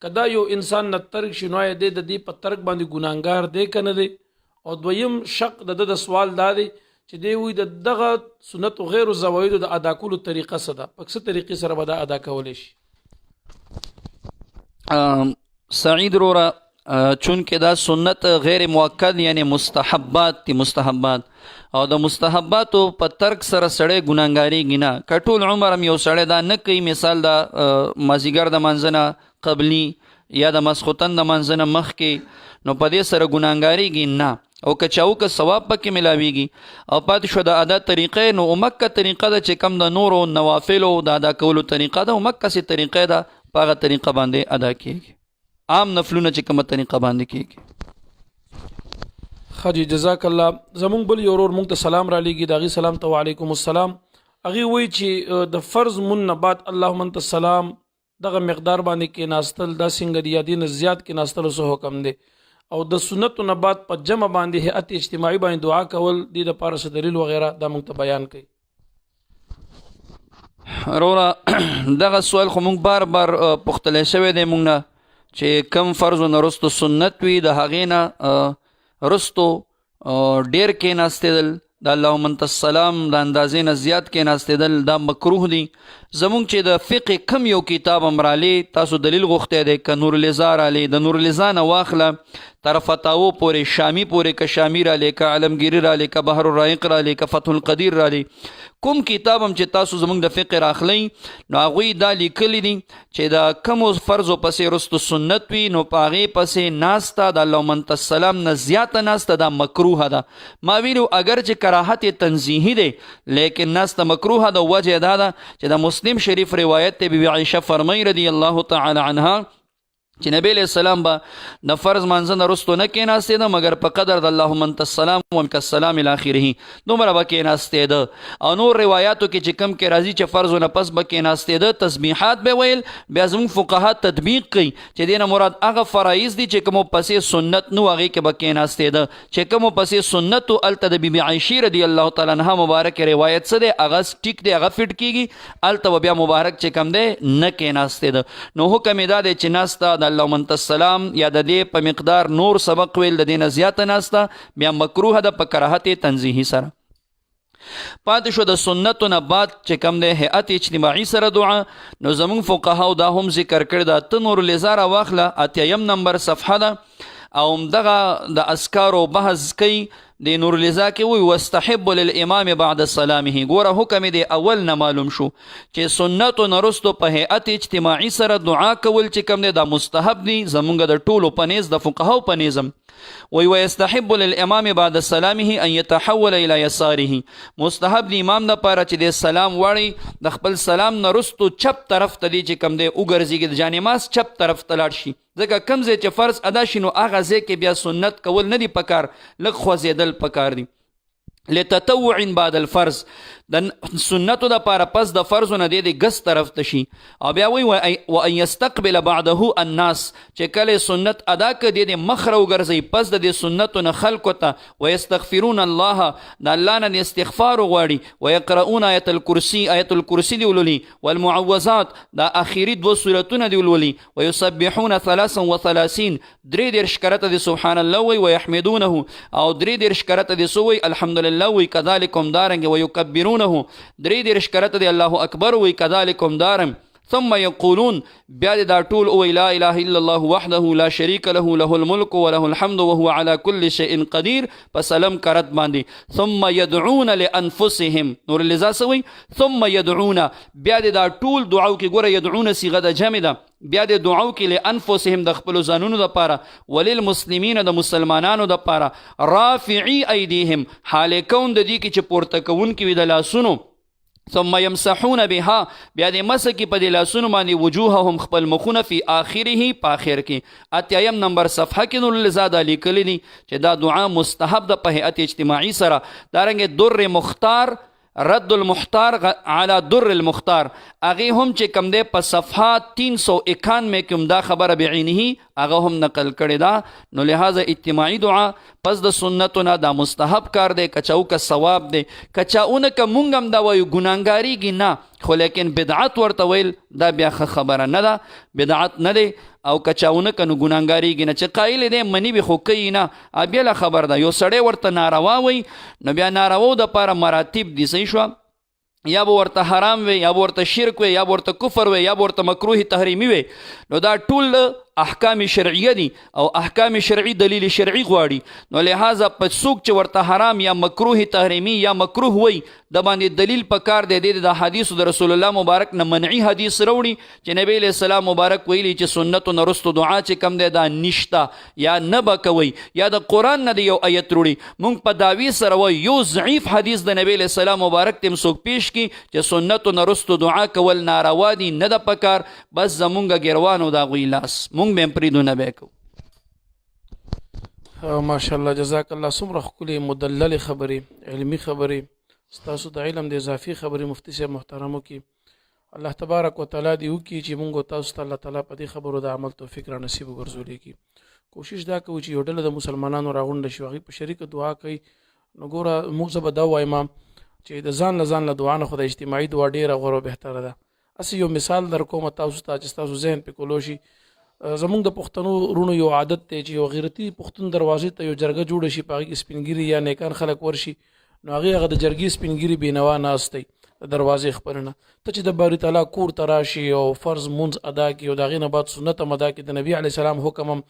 که دا یو انسان نه ترک شي، نو دی د دې په ترک باندې ګناهګار دی که نه دی؟ او دویم شق د سوال دا دی چې دی وایي د دغه سنت و غیر زوایدو د ادا کولو طریقه څه ده، په څه طریقې سره به دا ادا کولی شي؟ سعید روره، چونکې دا سنت غیر موقت یعنی مستحبات دي، مستحبات، او د مستحباتو په ترک سره سړی ګناهګاریږي نه. که ټول عمر هم یو سړی دا نه کوي، مثال د مازدیګر د منځه نه قبلي یا د ماسخوتن د منځه نه مخکې، نو په دې سره ګناهګاریږي نه. او که چاو که ثواب پکې ملاویږي. او پاتې شو د ادا طریقې، نو مکه طریقه ده چې کم د نورو نوافلو د ادا کولو طریقه ده، مکه سي طریقه ده، په هغه طریقه باندې ادا کیږي، عام نفلونه چې کومه طریقه باندې کیږي. حاجی جزاک الله. زمونږ بل یو ورور مونږ ته سلام را لېږي، د هغې سلام ته وعلیکم السلام. هغې وایي چې د فرض مون نه بعد اللهم انت السلام دغه مقدار باندې کېناستل دا څنګه دي، یا دې نه زیات کېناستلو څه حکم دی، او د سنتو نه بعد په جمع باندې هیئت اجتماعي باندې دعا کول دې دپاره څه دلیل وغیره دا مونږ ته بیان کوي. وروره دغه سوال خو مونږ بار بار پوښتلی شوی دی مونږ نه چې کم فرضو نه رستو سنت وي د هغې نه رستو ډېر کېناستېدل د اللهم انت السلام د اندازې نه زیات کېناستېدل دا مکروه دي. زمونږ چې د فقه کم یو کتاب هم رالی تاسو دلیل غوښتی دی، که نورالضا رالی د نورالضا نه واخله تر فتاوو پورې، شامی پورې، که شامی رالی، که علمگیری رالی، که بحر الرائق رالی، که فتح القدیر رالی، کوم کتاب هم چې تاسو زمونږ د فقه راخلی نو هغوی دا لیکلی دي چې د کمو فرضو پسې رستو سنت وي نو په هغې پسې ناسته د اللهم انت السلام نه زیاته ناسته دا مکروه ده. ما ویلو اگر چې کراهت تنزیحي دی لیکن ناسته مکروه ده. وجه دا ده چې د مسلم شریف روایت ته بی بی عایشه فرمای رضی الله تعالی عنها چې نبی علیہ السلام به د فرض مانځه نه رستو نه کېناستېده مګر په قدر د اللهم انت السلام ومنک السلام الی آخره دومره به کېناستېده. او نور روایاتو کې چې کم کې راځي چې فرضو نه پس به کېناستېده، تسبیحات به ویل. بیا زموږ فقها تطبیق کوي چې دې نه مراد هغه فرایض دي چې کومو پسې سنت نو هغې کې به کېناستېده، چې کومو پسې سنت و هلته د بی بی عایشې رضی الله تعالی عنها مبارک روایت څه دی هغه ټیک دی، هغه فټ کېږي، هلته به بیا مبارک چې کم دی نه کېناستېده. نو حکم یې دا دی چې ناسته د اللهم انت السلام یا د دې په مقدار نور سبق ویل د دې نه زیاته ناسته بیا مکروه ده په کراهت تنزیحي سره. پاتې شو د سنتو نه بعد چې کم دی هیئت اجتماعي سره دعا. نو زمونږ فقهاو دا هم ذکر کړی ده، ته نورالضا راواخله 80 نمبر صفحه ده او همدغه د اذکارو بحث کوي. د نورالضا کې وی واستحب للامام بعد سلامه. ګوره حکم دی اول نه معلوم شو چې سنتو نه رستو په هیئت اجتماعي سره دعا کول چې کوم دی دا مستحب دی زمونږ د ټولو په نیز د فقهاو په نیزم. وی ويستحب للامام بعد سلامه ان يتحول الى يساره. مستحب دی امام دپاره چې د سلام واړی د خپل سلام نه رستو چپ طرف ته دی چې کوم دی وګرځېږي، د جانماز چپ طرف ته لاړ شي. ځکه کوم ځای چې فرض ادا شي نو هغه ځای کې بیا سنت کول نه دي پکار، لږ خوځېدل پکار دي. لتطوع بعد الفرض د سنتو د پاره پس د فرضو نه دی ګس طرف ته شي. او بیا وی وان یستقبل بعده الناس چې کله سنت ادا کړي د مخ راوګرځي پس د سنتو نه خلکو ته ويستغفرون الله د الله نه استغفار غواړي، ويقرؤون آیت الکرسی، آیت الکرسی دی ولولي، والمعوذات د اخیری دو سورتونه دی ولولي، ويسبحون 33 درې دېرش کرته دی سبحان الله وی، ويحمدونه او درې دېرش کرته دی سوی الحمدلله وی، کذالکم دارنګ ويکبرون درې دېرش کرته دی الله اکبر وی، کذالکم دارم. ثم يقولون بیا دا ټول او لا اله الا الله وحده لا شريك له له الملك وله الحمد وهو على كل شيء قدير پسلم کرت باندې. ثم يدعون لانفسهم نورالضا سوی ثم يدعون بیا دا ټول دعاو کې ګوره يدعون صيغه د جمع ده، بیا د دعاو کې لانفسهم د خپل ځانونو دپاره، وللمسلمین د مسلمانانو دپاره، رافعي ايديهم حال کون د دې کې چې پورته کوونکي وي د لاسونو، ثم يمسحون بها بیا د مسح کې په دې لاسونو باندې وجوههم خپل مخونه فی آخره په آخر کې 80 نمبر صفحه کې نورالضا دا لیکلی دي چې دا دعا مستحب ده په هیئت اجتماعي سره. دارنګې در مختار رد المختار على در المختار هغې هم چې کم دی په صفحه 391 کې هم دا خبره بعینه هغه هم نقل کړې ده. نو لہذا اجتماعي دعا پس د سنتو نه دا مستحب کار دی، کچاو که ثواب دی، کچاونه که مونږ هم دا وایو ګناهګاریږي نه، خو لیکن بدعت ورته ویل دا بیا ښه خبره نه ده، بدعت نه دی. او کچاونه که نو ګناهګاریږي نه، چې قایل دی منی به خو کوي نه بیا خبر ده. یو سړی ورته ناروا وی نو بیا نارواو دپاره مراتب دي، صحیح شوه، یا به ورته حرام وي، یا به ورته شرک وي، یا به ورته کفر وي، یا به ورته مکروه تحریمي وي. نو دا ټول احکام شرعیه دي او احکام شرعي دلیل شرعي غواړي. نو لہذا په څوک چې ورته حرام یا مکروه تحریمي یا مکروه وي د باندې دلیل پکار دی د حدیثو د رسول الله مبارک نه منعي حدیث راوړي چې نبی علیہ السلام مبارک ویلي چې سنتو نه رستو دعا چې کم دی دا نشته یا نه به کوئ، یا د قرآن نه دی یو آیت وروړي. مونږ په دعوی سره وایو یو ضعیف حدیث د نبی علیہ السلام مبارک تم څوک پیش کی چې سنتو نه رستو دعا کول ناروا دي، نه د پکار، بس زمونږ ګیروانو د هغوی لاس مونږ به هم پرېږدو نه به یې کوو. ماشاءالله جزاک الله. څومره ښکلې مدللې خبرې، علمي خبرې، ستاسو د علم د اضافي خبرې مفتي صاحب محترمو کې الله تبارک وتعالی دې وکړي چې موږ او تاسو ته الله تعالی په دې خبرو د عمل توفیق را نصیب وګرځولي کی. کوشش دا کوو چې یو ډله د مسلمانانو راغونډه شي، هغوی په شریکه دعا کوي. نو ګوره موږ زه به دا وایم چې د ځان له دعا نه خو د اجتماعي دعا ډېره غوره او بهتره ده. هسې یو مثال در کوم تاسو ته چې ستاسو ذهن پې کولو شي. زمونږ د پښتنو رونو یو عادت دی چې یو غیرتي پښتون دروازې ته یو جرګه جوړه شي، په هغې کې سپینګیري یا نیکان خلک ورشي، نو هغه د جرګې سپینګیري بېنوا ناست دی د دروازې خپل نه. ته چې د باري تعالی کور ته راشي او فرض مونځ ادا کړي او د هغې نه بعد سنت هم ادا کړي، د نبي علیه السلام حکم هم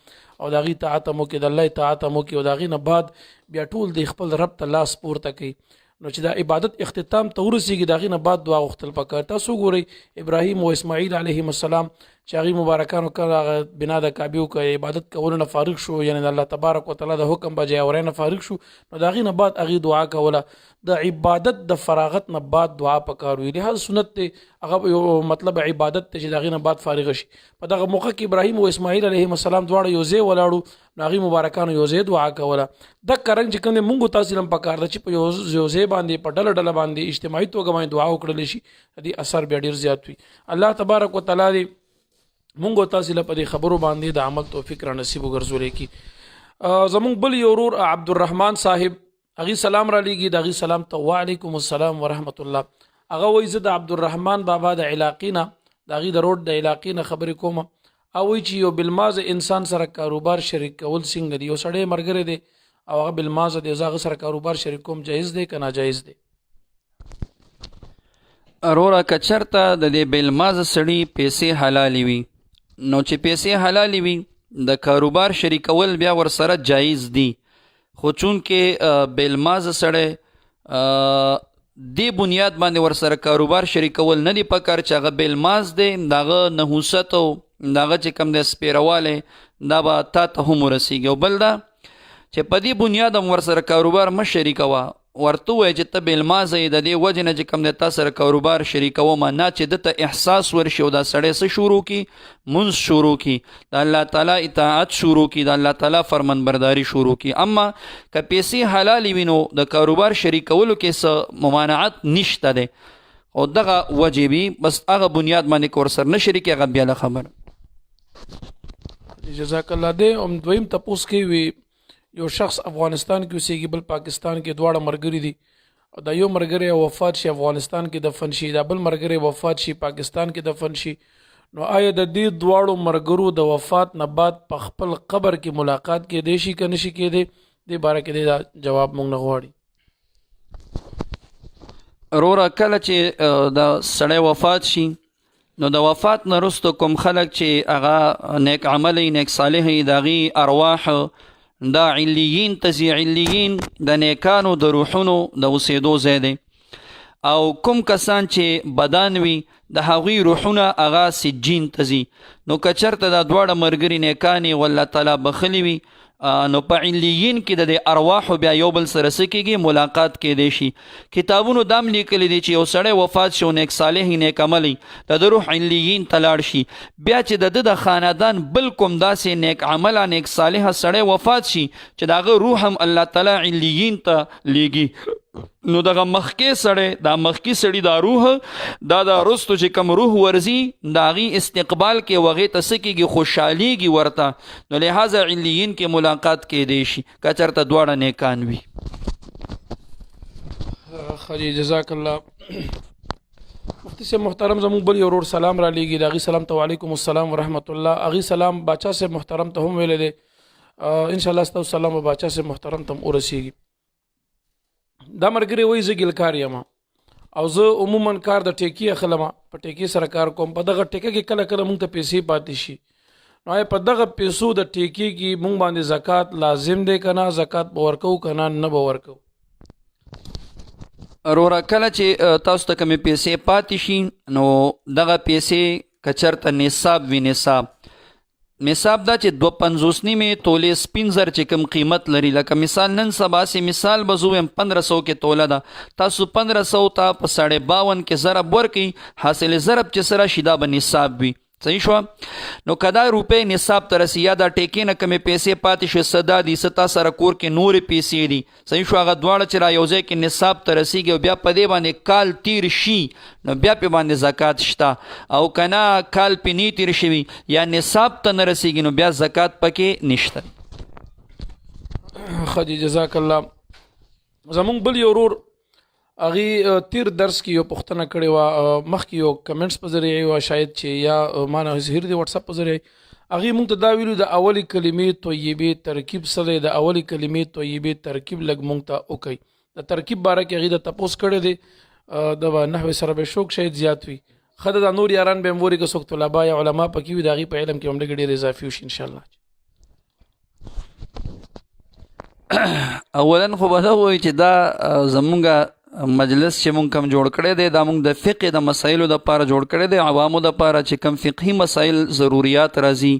او د هغې طاعت هم وکړي، د الله طاعت هم وکړي، او د هغې نه بعد بیا ټول د خپل رب ته لاس پورته کوي. نو چې دا عبادت اختتام ته ورسېږي، د هغې نه بعد دعا غوښتل پکار. تاسو وګورئ ابراهیم او اسماعیل علیهم السلام چې هغې مبارکانو کله هغه بنا د کعبې وکړه، عبادت کولو نه فارغ شو، یعنې د الله تبارک وتعالی د حکم بجای اورۍ نه فارغ شو، نو د هغې نه بعد هغې دعا کوله. د عبادت د فراغت نه بعد دعا پکار وي، لحاظ سنت دی، هغه یو مطلب عبادت دی چې د هغې نه بعد فارغ شي. په دغه موقع کې ابراهیم او اسماعیل علیهم السلام دواړه یو ځای ولاړو، نو هغې مبارکانو یو ځای دعا کوله. دقه رنګ چې کوم دی مونږ تاسو هم پکار ده چې په یو ځای باندې په ډله ډله باندې اجتماعي توګه باندې دعا وکړلی شي، د دې اثر بیا ډېر زیات وي. الله تبارک وتعالی دې مونږ او تاسو له په دې خبرو باندې د عمل توفیق را نصیب وګرځولی کی. زمونږ بل یو ورور عبدالرحمن صاحب، هغې سلام را لیږي، د هغې سلام ته وعلیکم السلام ورحمت الله. هغه وایي زه د عبدالرحمن بابا د علاقې نه، د هغې د روډ د علاقې نه خبرې کوم. او وایي چې یو بالمازه انسان سره کاروبار شریک کول څنګه دي؟ یو سړی ملګری دی او هغه بالمازه دی، زه هغه سره کاروبار شریک کوم، جایز دی که ناجایز دی؟ وروره که چېرته د دې بالمازه سړي پیسې حلالې وي، نو چې پیسې حلالې وي د کاروبار شریکول بیا ورسره جایز دي. خو چونکې بالمازه سړی دې بنیاد باندې ورسره کاروبار شریکول نه دي پکار چې هغه بالماز دی، د هغه نحوست او د هغه چې کوم دی سپیروالی دا به تا ته هم ورسیږي. او بل دا چې په دې بنیاد هم ورسره کاروبار مه شریکوه، ورته ووایه چې ته بالمازه یې، د دې وجې نه چې کوم دی تا سره کاروبار شریکوم، نه چې ده ته احساس ورشي او دا سړی څه شروع کړي؟ منځ شروع کړي، د الله تعالی اطاعت شروع کړي، د الله تعالی فرمانبرداري شروع کړي. اما که پیسې حلالې وي نو د کاروبار شریکولو کې څه ممانعت نشته دی، او دغه وجې وي، بس هغه بنیاد باندې که ورسره نه شریکي هغه بیا له خبره. جزاک الله. دی دویم تپوس کې وي یو شخص افغانستان کې اوسېږي، بل پاکستان کې، دواړه ملګري دي، او دا یو ملګری وفات شي افغانستان کې دفن شي، دا بل ملګری وفات شي پاکستان کې دفن شي، نو آیا د دې دواړو ملګرو د وفات نه بعد په خپل قبر کې ملاقات کېدی شي که نشي کېدی؟ دې باره کې دا جواب موږ نه غواړي. وروره کله چې د سړی وفات شي، نو د وفات نه وروسته کوم خلک چې هغه نیک عملی، نیک صالحی، د هغې ارواح دا علیین ته ځي. علیین د نیکانو د روحونو د اوسېدو ځای دی، او کوم کسان چې بدان وي د هغوی روحونه هغه سجین ته ځي. نو که چېرته دا دواړه ملګري نیکانې و الله تعالی بخلي وي، نو په علیین کې د دې ارواحو بیا یو بل سره څه کېږي؟ ملاقات کېدی شي. کتابونو دا هم لیکلی دی چې یو سړی وفات شي او نیک صالح نیک عملی د ده روح علیین ته لاړ شي، بیا چې د ده د خاندان بل کوم داسې نیک عمله نیک صالحه سړی وفات شي چې د هغه روح هم الله تعالی علیین ته لیږي، نو دغه مخکې سړی، دا مخکې سړي دا روح دا د رستو چې کوم روح ورځي د هغې استقبال کې هغې ته څه کېږي؟ خوشحالېږي ورته. نو لحاظه علیین کې ملاقات کېدی شي که چېرته دواړه نیکان وي. خجی جزاک الله. مفتی صاحب محترم زموږ بل یو ورور سلام را لیږي، د هغې سلام ته وعلیکم السلام ورحمت الله. هغې سلام باچا صاحب محترم ته هم ویلی دی، انشاءالله ستاسو سلام به باچا صاحب محترم ته هم ورسیږي. دا ملګری وایي زه ګیلکار یم او زه عموما کار د ټیکې اخلم، په ټیکې سره کار کوم، په دغه ټیکه کې کله کله مونږ ته پیسې پاتې شي، نو آیا په دغه پیسو د ټیکې کې مونږ باندې زکات لازم دی که نه؟ زکات به ورکوو که نه به ورکوو؟ وروره کله چې تاسو ته کومې پیسې پاتې شي، نو دغه پیسې که چېرته نصاب وي، نصاب دا چې 2.50 تولې سپین زر چې کوم قیمت لري، لکه مثال نن سبا سي مثال به زه وایم 1500 کې توله ده، تاسو 1500 ته په 52.5 کې ضرب ورکئ، حاصل ضرب چې سره شي دا به نصاب وي. صحیح شو. نو کدا روپۍ نصاب ته رسي یا دا ټیکې نه کمې پیسې پاتې شي صدا دي ستا سره کور کې نورې پیسې دي صحیح شو هغه دواړه چې را یو ځای کې نصاب ته رسیږي او بیا په دې باندې کال تیر شي نو بیا پې باندې زکات شته او که نه کال پې نه تیر شوي یا نصاب ته نه رسیږي نو بیا زکات پکې نشته. ښه جی جزاک الله. زمونږ بل یو ورور هغې تیر درس کې یو پوښتنه کړې وه مخکې یو کمنټس په ذریعه وه شاید چې یا ما نه ظهیر دی وټساپ په ذریعه هغې مونږ ته دا ویلو د اولې کلمې طیبې ترکیب څه دی د اولې کلمې طیبې ترکیب لږ مونږ ته وکوئ. د ترکیب باره کې هغې د تپوس کړی دی د نحوې سره به شوق شاید زیات وي ښه ده دا نور یاران به هم ووري که څوک طلبا یا علما پکې وي د هغې په علم کې هم لږ ډېر اضافي وشي انشاءالله. اولا خو به دا ووایي چې دا زمونږ مجلس چې مونږ کم جوړ کړی دی دا مونږ د فقه د مسایلو دپاره جوړ کړی دی عوامو دپاره چې کم فقهي مسایل ضروریات راځي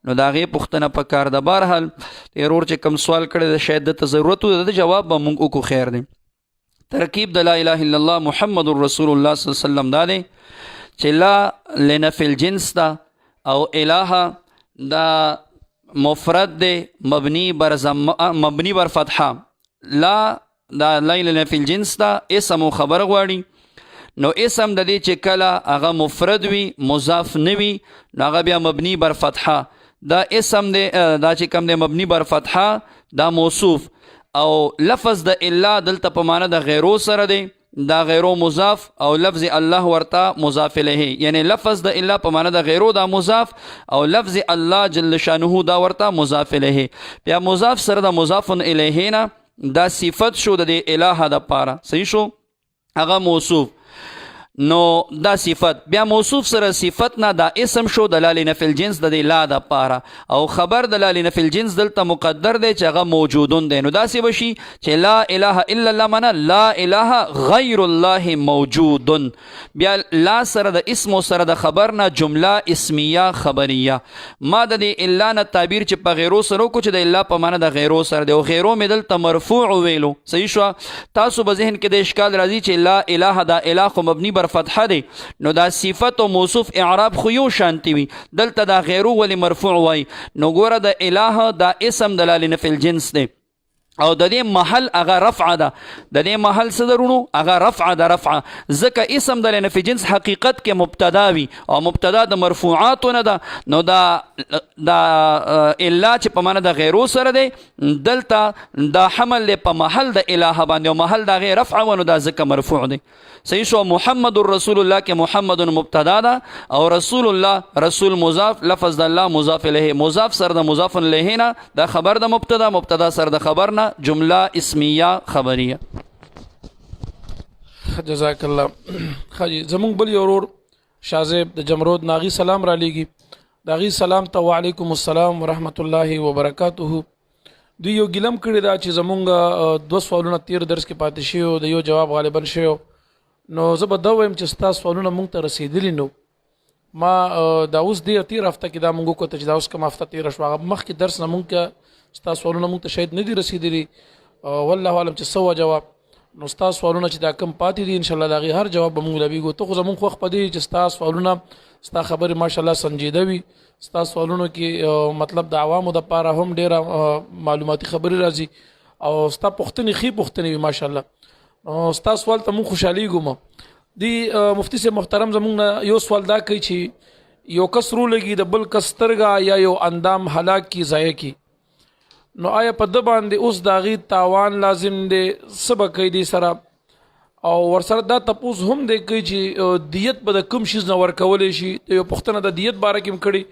نو د هغې پوښتنه پکار ده. بهرحال ورور چې کم سوال کړی دی شاید دته ضرورت و د جواب به مونږ وکړو خیر دی. ترکیب د لا اله الا الله محمد رسول الله صلی الله علیه وسلم دا دی چې لا لنفي الجنس ده او اله دا مفرد دی مبنی بر فتحه لا دا لیل فی الجنس دا اسم و خبر غواړي نو اسم د دې چې کله هغه مفرد وي مضاف نه وي نو هغه بیا مبنی بر فتحه دا اسم دی دا چې کوم دی مبنی بر فتحه دا موصوف او لفظ د الا دلته په معنی د غیرو سره دی دا غیرو مضاف او لفظ الله ورته مضاف الیه یعنی لفظ د الا په معنی د غیرو دا مضاف او لفظ الله جل شانه دا ورته مضاف الیه. بیا مضاف سره د مضاف الیه نه دا صفت شو د الہ د پاره صحیح شو هغه موصوف نو دا صفت بیا موصوف سره صفت نه دا اسم شو د لا نفی الجنس د لا د پاره او خبر د لا نفی الجنس دلته مقدر دی چې هغه موجودون دی نو داسې بشي چې لا اله الا الله معنا لا اله غیر الله موجود بیا لا سره د اسم سره د خبر نه جمله اسمیه خبریه ما د الا نه تعبیر چې په غیرو سره کو چې د الا په معنا د غیرو سره دی او غیرو مې دلته مرفوع ویلو صحیح شو. تاسو به ذهن کې د اشکال راځي چې لا اله دا اله خو مبني بر فتحه دی نو دا صفت او موصوف اعراب خو یو شانتی وي دلته دا غیرو ولی مرفوع وای نو ګوره د اله دا اسم د لا نفی الجنس دی او د دې محل هغه رفع ده د دې محل څه درونو هغه رفع ده رفع ځکه اسم د نفي جنس حقیقت کې مبتدا وي او مبتدا د مرفوعاتو نه ده نو دا الا چې په معنی د غیرو سره دی دلته دا حمل په محل د اله باندې او محل د غیر رفع ونه دا ځکه مرفوع دی صحیح شو. محمد رسول الله کې محمد مبتدا ده او رسول الله رسول مضاف لفظ د الله مضاف الیه مضاف سره د مضاف الیه نه دا خبر د مبتدا مبتدا سره د خبر نه جمله اسمیه خبریه. جزاک الله. خاجي زمونږ بل یو ورور شازیب د جمرود ناغي سلام را لېږي داغي سلام ته وعلیکم السلام ورحمت الله وبرکاته. دوی یو ګلم کړی دا چې زمونږ دوه سوالونه تیر درس کې پاتې شوي د یو جواب غالبا شوی نو زه به دا وایم چې ستا سوالونه مونږ ته رسېدلي نو ما دا اوس دی تیر هفته کې دا مونږ وکړه چې دا اوس کوم هفته تېره شوه هغه مخکې درس نه مونږ ته ستا سوالونه مونږ ته شاید نه دي رسېدلي والله عالم چې څه وجه نو ستا سوالونه چې دا کم پاتې دي انشاءالله د هغې هر جواب به مونږ لبیږو ته خو زمونږ خوښ په دی چې ستا سوالونه ستا خبرې ماشاءالله سنجیده وي ستا سوالونو کې مطلب د عوامو دپاره هم ډېره معلوماتي خبرې راځي او ستا پوښتنې ښې پوښتنې وي ماشاءالله ستا سوال ته مونږ خوشحالیږو دی مفتی صاحب محترم زمونږ نه یو سوال دا کوي چې یو کس رو لګي د بل کس سترګه یا یو اندام هلاک کی ضایع کی نو آیا په ده باندې اوس د هغې تاوان لازم دی څه به کوي دې سره او ورسره دا تپوس هم دی کوي چې دیت به د کوم شیز نه ورکولی شي یو پوښتنه د دیت باره کې هم کړي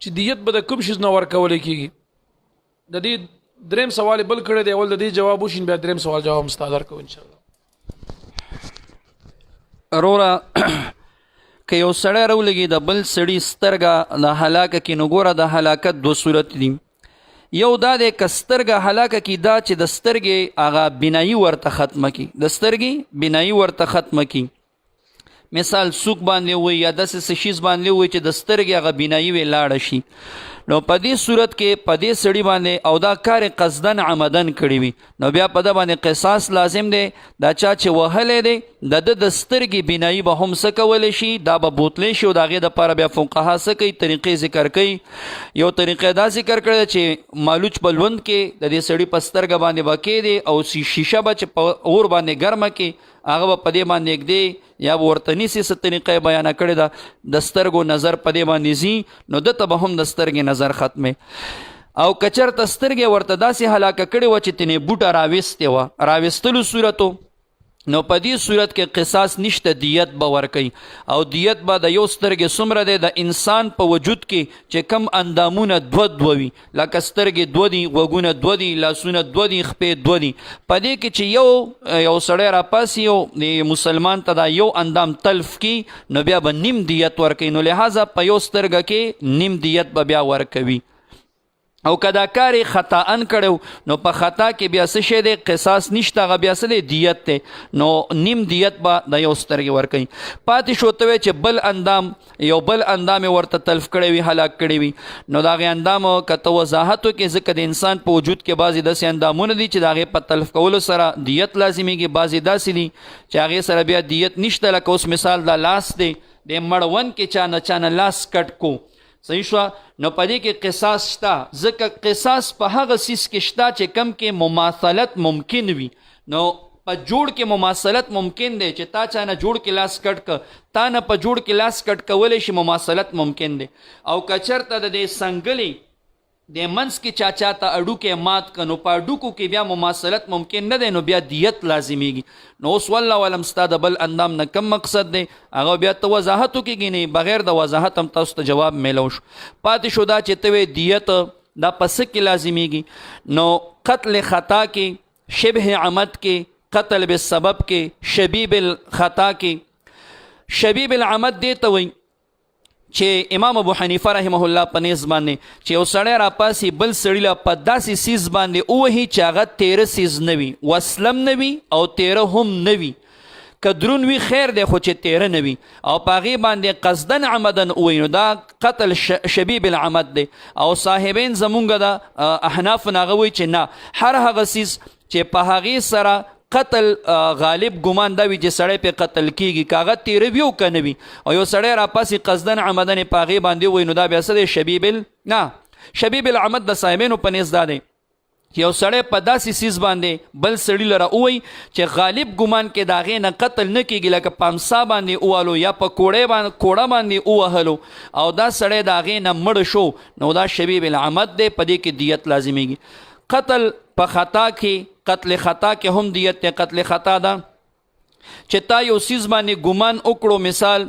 چې دیت به د کوم شیز نه ورکولی کېږي د دې دریم سوال بل کړی دی اول د دې جواب وشي بیا دریم سوال جواب هم ستا درکوو انشاءالله. وروره که یو سړی راولګي د بل سړي سترګه د هلاکه کې نو ګوره د هلاکت دو صورت دي یو دا دی که سترګه هلاکه کې دا چې د سترګې هغه بینایي ورته ختمه کړي د سترګې بینایي ورته ختمه کړي مثال سوک باندې وي یا داسې څه شیز باندې وي چې د سترګې هغه بینایي وی لاړه شي نو په دې صورت کې په دې سړي باندې او دا کار قصدن عمدن کړی وي نو بیا په ده باندې قصاص لازم دی. دا چا چې وهلی دی د سترګې بینایي به هم څه کولی شي، دا به بوتلی شي او د هغې دپاره بیا فقها څه کوي، طریقې ذکر کوي. یو طریقه دا ذکر کړی ده چې مالوچ په لوند کې د دې سړي په سترګه باندې به کېدی او شیشه به چې په اور باندې ګرمه کې هغه به په دې باندې ږدي یا به ورته نیسي. څه طریقه یې بیانه کړې ده، د سترګو نظر په دې باندې ځي نو دته به هم د سترګې نظر ختمې. او که چېرته سترګې ورته داسې هلاکه کړې وه چې تنې بوټه راویستې وه، راویستلو صورتو، نو په دې صورت کې قصاص نشته، دیت به ورکوي. او دیت به د یو سترګې څومره دی، د انسان په وجود کې چې کم اندامونه دوه وي، لکه سترګې دوه دي، غوږونه دوه دي، لاسونه دوه دي، خپې دوه دي، په دې کې چې یو سړی راپاسي یو مسلمان ته دا یو اندام تلف کی نو بیا به نیم دیت ورکوي. نو لحاظه په یو سترګه کې نیم دیت به بیا ورکوي. او که دا کار یې خطاً کړی نو په خطا کې بیا څه شی دی، قصاص نشته، هغه بیا څه دی، دیت دی. نو نیم دیت به د یو سترګې ورکوي. پاتې شو ته وی چې بل اندام، یو بل اندام یې ورته تلف کړی وي، هلاک کړی وي، نو د هغې اندامو که ته وضاحت وکړې، ځکه د انسان په وجود کې بعضې داسې اندامونه دي چې د هغې په تلف کولو سره دیت لازمیږي، بعضې داسې دي چې هغې سره بیا دیت نشته. لکه اوس مثال دا لاس دی، د مړون کې چانه لاس کټ کو، صحیح شوه، نو په دې کې قصاص شته، ځکه قصاص په هغه څیز کې شته چې کم کې مماثلت ممکن وي. نو په جوړ کې مماثلت ممکن دی چې تا چا نه جوړ کې لاس کټ که، تا نه په جوړ کې لاس کټ کولی شي، مماثلت ممکن دی. او که چېرته د دې سنګلې د منځ کې چا ته اډوکې مات که، نو په اډوکو کې بیا مماثلت ممکن نه دی، نو بیا دیت لازمیږي. نو اوس والله علم ستا د بل اندام نه کم مقصد دی، هغه بیا ته وضاحت وکړي نه، بغیر د وضاحت هم تاسو ته جواب میلو شو. پاتې شو دا چې ته وې دیت دا په څه کې لازمیږي. نو قتل خطا کې، شبه عمد کې، قتل بالسبب کې، شبیب الخطا کې. شبیب العمد دی ته وایي چې امام ابو حنیفه رحمه الله په نیز باندې چې یو سړی راپاسي بل سړي له په داسې سیز باندې ووهي چې هغه تیره سیز نه وي، وسلم نه وي او تیره هم نه وي، که درون وي خیر دی خو چې تیره نه وي، او په هغې باندې قصدن عمدن ووایي، نو دا قتل شبیب العمد دی. او صاحبین زمونږ د احناف نه هغه وایي چې نه، هر هغه سیز چې په هغې سره قتل غالب ګمان دا وي چې سړی پې قتل کېږي، که هغه تیره وي او که نه وي، او یو سړی راپاسې قصدن عمدن په هغې باندې ووایي، نو دا بیا څه دی، شبیب العمد د صاحبینو په نیز دا دی چې یو سړی په داسې سیز باندې بل سړي لره ووایي چې غالب ګمان کې د هغې نه قتل نه کېږي، لکه په امسا باندې ووالو یا په کوړه باندې ووهلو او دا سړی د هغې نه مړ شو، نو دا شبیب العمد دی، په دې کې دیت لازمیږي. قتل په خطا کې، قتل خطا کې هم دیت دی. قتل خطا دا چې تا یو سیز باندې ګمان وکړو، مثال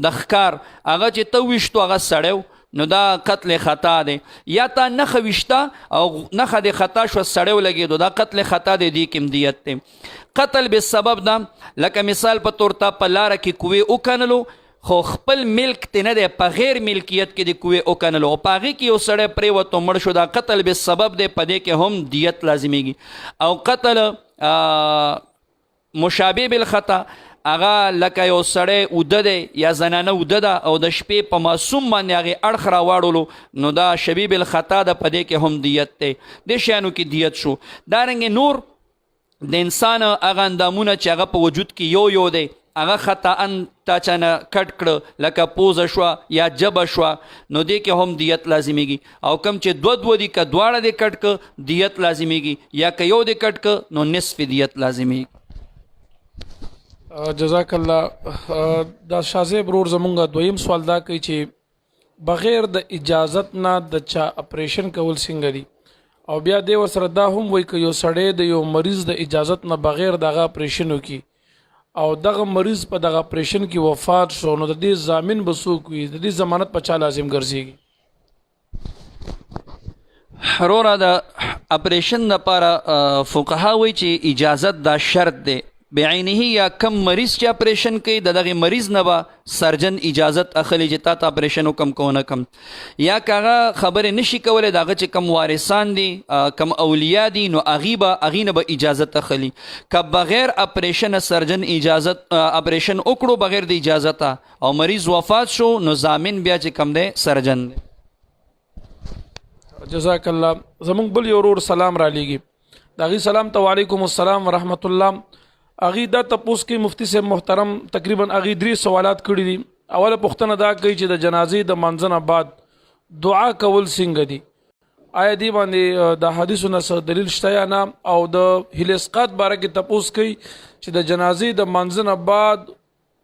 د ښکار هغه چې ته ویشتو هغه سړی، نو دا قتل خطا دی. یا تا نښه ویشته او نښه د خطا شوه سړی ولګېدو، دا قتل خطا دی، دې کې هم دیت دی. قتل بالسبب دا لکه مثال په طور تا په لاره کې کوې وکنلو خو خپل ملک تی نه دی، په غیر ملکیت کې د کوې وکنلو او په هغې کې یو سړی پرېوتو مړ شو، دا قتل بالسبب دی، په دې کې هم دیت لازمیږي. او قتل مشابه بالخطا هغه لکه یو سړی اوده دی یا زنانه اوده ده او د شپې په معصوم باندې هغې اړخ راواړولو، نو دا شبیب الخطا ده، په دې کې هم دیت دی. دې شیانو کې دیت شو. دارنګې نور د انسان هغه اندامونه چې هغه په وجود کې یو دی، هغه خطاً تا چانه کټ کړه، لکه پوزه شوه یا جبه شوه، نو دې کې هم دیت لازمیږي. او کم چې دوه دي که دواړه دې کټ که دیت لازمیږي، یا که یو دې کټ که نو نصف دیت لازمیږي. جزاک الله. دا شازیب رور زمونږ دویم سوال دا کوي چې بغیر د اجازت نه د چا اپریشن کول څنګه دي، او بیا دې ورسره دا هم وایي که یو سړی د یو مریض د اجازت نه بغیر دغه اپریشن وکړي او دغه مریض په دغه اپریشن کې وفات شو، نو د دې ضامن به څوک وي، د دې ضمانت په چا لازم ګرځېږي؟ وروره د اپریشن دپاره فقها وایي چې اجازت دا شرط دی بعینه، یا کم مریض چې اپریشن کوي د دغې مریض نه به سرجن اجازت اخلي چې تا ته اپریشن وکم که ونه کم، یا که هغه خبرې نشي کولی د هغه چې کم وارثان دي کم اولیا دي نو هغې نه به اجازت اخلي. که بغیر اپریشن سرجن اجازت اپریشن وکړو بغیر د اجازته او مریض وفات شو، نو ضامن بیا چې کم دی سرجن دی. جزاک الله. زمونږ بل یو ورور سلام را لیږي، د هغې سلام ته وعلیکم السلام ورحمت الله. هغې دا تپوس کې مفتي صاحب محترم تقریبا هغې 3 سوالات کړي دي. اوله پوښتنه دا کوي چې د جنازې د مانځه نه بعد دعا کول څنګه دي؟ آیا دی باندې د حدیثو نه څه دلیل شته یا نه؟ او د هیلې اسقاط باره کې تپوس کوي چې د جنازې د مانځه نه بعد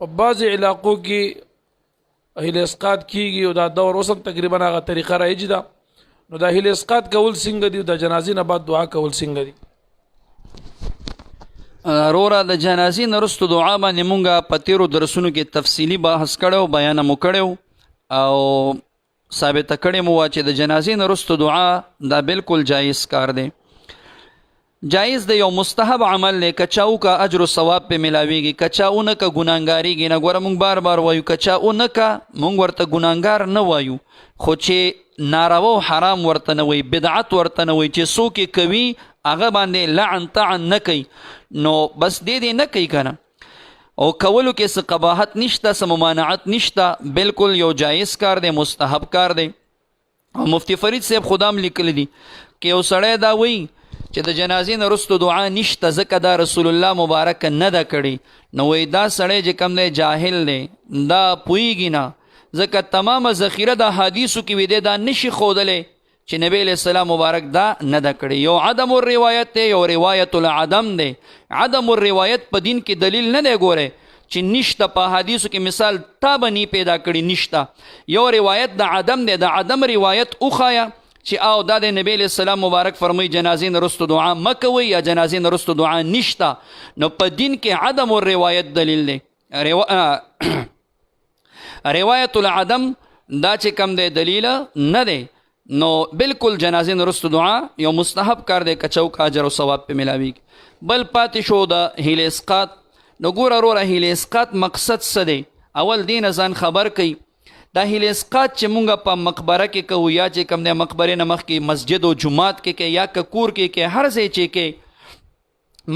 په بعضې علاقو کې هیلې اسقاط کیږي او دا دور اوس هم تقریبا هغه طریقه رایجي ده. نو دا هیلې اسقاط کول څنګه دي؟ د جنازې نه بعد دعا کول څنګه دي؟ وروره د جنازې نه وروسته دعا باندې مونږ په تېرو درسونو کې تفصیلي بحث کړی، بیان مو کړی او ثابته کړې مو چې د جنازې نه وروسته دعا دا بالکل جایز کار دی. جایز دی، یو مستحب عمل دی. که چا وکړه اجر و ثواب پې میلاویږي، که چا ونه که ګناهګارېږي نه. ګوره مونږ بار بار وایو که چا ونه که مونږ ورته ګناهګار نه وایو، خو چې ناروا او حرام ورته نه وایي، بدعت ورته نه وایي، چې څوک یې کوي هغه باندې لعن طعن نه کوي، نو بس دې نه کوي که نه. او کولو کې څه قباحت نشته، څه ممانعت نشته، بالکل یو جایز کار دی، مستحب کار دی. او مفتی فرید صاحب خدا هم لیکلی دي که یو سړی دا وایي چې د جنازې نه وروسته دعا نشته ځکه دا رسول الله مبارک نه ده کړې، نو وایي دا سړی چې کوم دی جاهل دی، دا پوهېږي نه، ځکه تمامه ذخیره د حدیثو کې وي دی دا نشي ښودلی چې نبی علیہ السلام مبارک دا نه ده کړې. یو عدم الروایت دی، یو روایت العدم دی. عدم الروایت په دین کې دلیل نه دی. ګوره چې نشته په حدیثو کې مثال تا به نی پیدا کړي، نشته. یو روایت د عدم دی، د عدم روایت وښایه چې او دا د نبی علیہ السلام مبارک فرمایي جنازې نه وروسته دعا مه کوئ یا جنازې نه وروسته دعا نشته، نو په دین کې عدم الروایت دلیل دی. روایت العدم دا چې کم دی دلیل نه دی، نو بالکل جنازې نه وروسته دعا یو مستحب کار دی که چوک اجر او ثواب پې میلاویږي. بل پاتې شو د هیلې اسقاط. نو ګوره وروره هیلې اسقاط مقصد څه دی؟ اول دې نه ځان خبر کوي. دا هیلې اسقاط چې مونږ په مقبره کې کوو یا چې کوم دی مقبرې نه مخکې مسجد او جومات کې کوي یا که کور کې هر ځای چې کوي،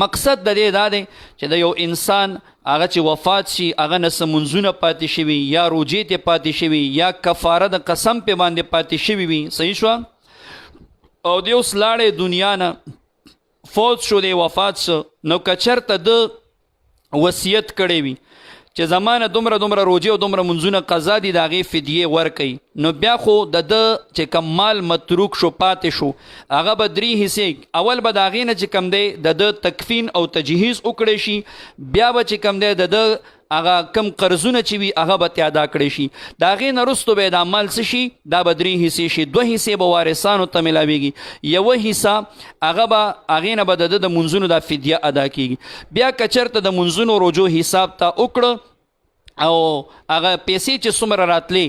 مقصد د دې دا دی چې د یو انسان هغه چې وفات شي هغه نه څه منځونه پاتې شوي یا روجې ته پاتې شوي یا کفاره د قسم پې باندې پاتې شوي وي. صحیح شوه؟ او دی اوس لاړې دنیا نه، فوت شو دی، وفات شو، نو که چېرته د وصیت کړی وي چې زمانه دومره روجې او دومره منځونه قضا دي، د هغې فدیې ورکوي، نو بیا خو د چې کم مال متروک شو پاتې شو هغه به 3 حصې. اول به د هغې نه چې کم دی د تکفین او تجهیز وکړی شي، بیا به چې کم دی د هغه کم قرضونه چې وي هغه به ادا کړی شي. د هغې نه وروستو به یې دا مال څه شي؟ دا به 3 حصې شي. 2 حصې به وارثانو ته میلاویږي، یوه حصه هغه به هغې نه به د د منځونو دا فدیه ادا کیږي. بیا که چېرته د منځونو روجو حساب ته وکړه او هغه پیسې چې څومره راتلې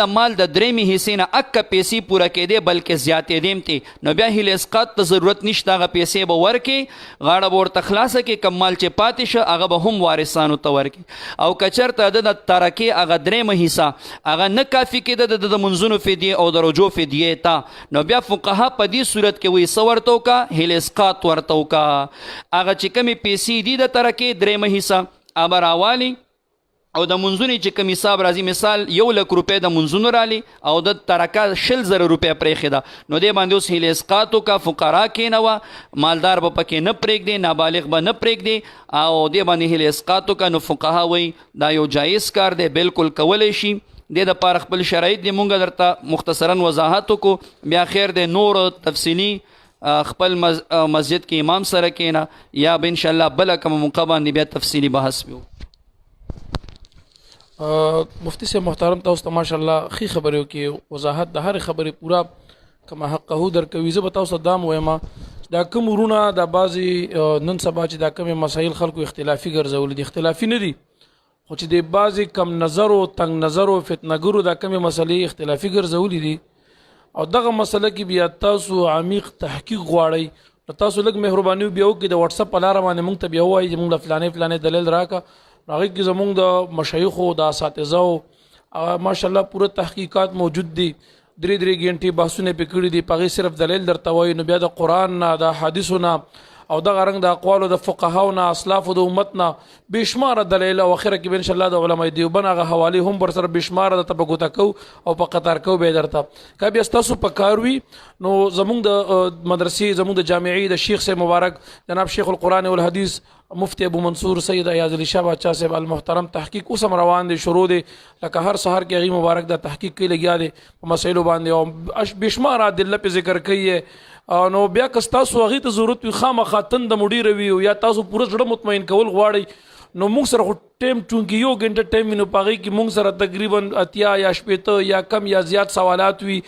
د مال د 3 حصې نه اکه پیسې پوره کېدې بلکې زیاتېدې هم تی، نو بیا هیلې اسقاط ته ضرورت نشته، هغه پیسې به ورکې، غاړه به ورته خلاصه کې، کم مال چې پاتې شه هغه به هم وارثانو ته ورکې. او که چېرته د ترکې هغه 3 حصه هغه نه کافي کېده د منځونو فدیې او د رجوع فدیې ته، نو بیا فقها په دې صورت کې وایي څه ورته وکړه؟ هیلې اسقاط ورته وکړه. هغه چې کومې پیسې دي د ترکې 3 حصه هغه راوالي او د منځونې چې کوم حساب راځي، مثال 1,00,000 روپۍ د منځونو رالی او د ترکه 20,000 روپۍ پرېښې ده، نو دې باندې اوس هیلې اسقاط وکړه، فقرا کېنوه، مالدار به پکې نه پرېږدي، نابالغ به نه پرېږدي، او دې باندې هیلې اسقاط وکړه. نو فقها وایي دا یو جایز کار دی، بالکل کولی شي. دې دپاره خپل شرایط دی مونږ درته مختصرا وضاحت وکړو، بیا خیر دی نور تفصیلي خپل مسجد کې امام سره کېنه یا به انشاءالله بله کومه موقع باندې بیا تفصیلي بحث وکړو. مفتی صاحب محترم تاسو ته ماشاءالله ښې خبرې وکړې، وضاحت د هرې خبرې پوره کما حقه درکوي. زه به تاسو ته دا هم وایم دا کوم ورونه د بعضې نن سبا چې دا کومې مسایل خلکو اختلافي ګرځولي دي، اختلافي نه دي، خو چې د بعضې کم نظرو تنګ نظرو فتنهګرو دا کومې مسلې اختلافي ګرځولي دي، او دغه مسله کې بیا تاسو عمیق تحقیق غواړئ، نو تاسو لږ مهرباني بیا وکړئ د وټساپ په لاره باندې مونږ ته بیا ووایي چې مونږ له فلانې دلیل راکړه. هغې کې زمونږ د مشایخو د اساتذو ماشاءالله پوره تحقیقات موجود دي، 3 غنټې بحثونه پې کړي دي، په هغې صرف دلیل درته وایي، نو بیا د قرآن نه د حدیثو نه او دغه رنګ د اقوالو د فقهاو نه اسلافو د امت نه بشماره دلایل او اخره کې ان شاء الله د علماء دیوبند هغه حواله هم ور سره بشماره د تبګو تکو او په قطار کو به درته کبي استاسو په کاروي نو زمونږ د مدرسې زمونږ د جامعې د شیخ سے مبارک جناب شیخ القرآن والحدیث مفتی ابو منصور سید ایاز علی شاه بادشاہ صاحب المحترم تحقیق اوس هم روان دي شروع دي لکه هر سحر کې غي مبارک دا تحقیق کې لګیا دي په مسایلو باندې او بشمار ادله په ذکر کوي نو بیا که تاسو هغه ته ضرورت وي خامخا تند مدیر وي یا تاسو پوره زړه مطمئن کول غواړئ نو موږ سره ټیم چونکی یو غنټه ټیم نو پاغي کې موږ سره تقریبا اتیا یا شپېته یا کم یا زیات سوالات وي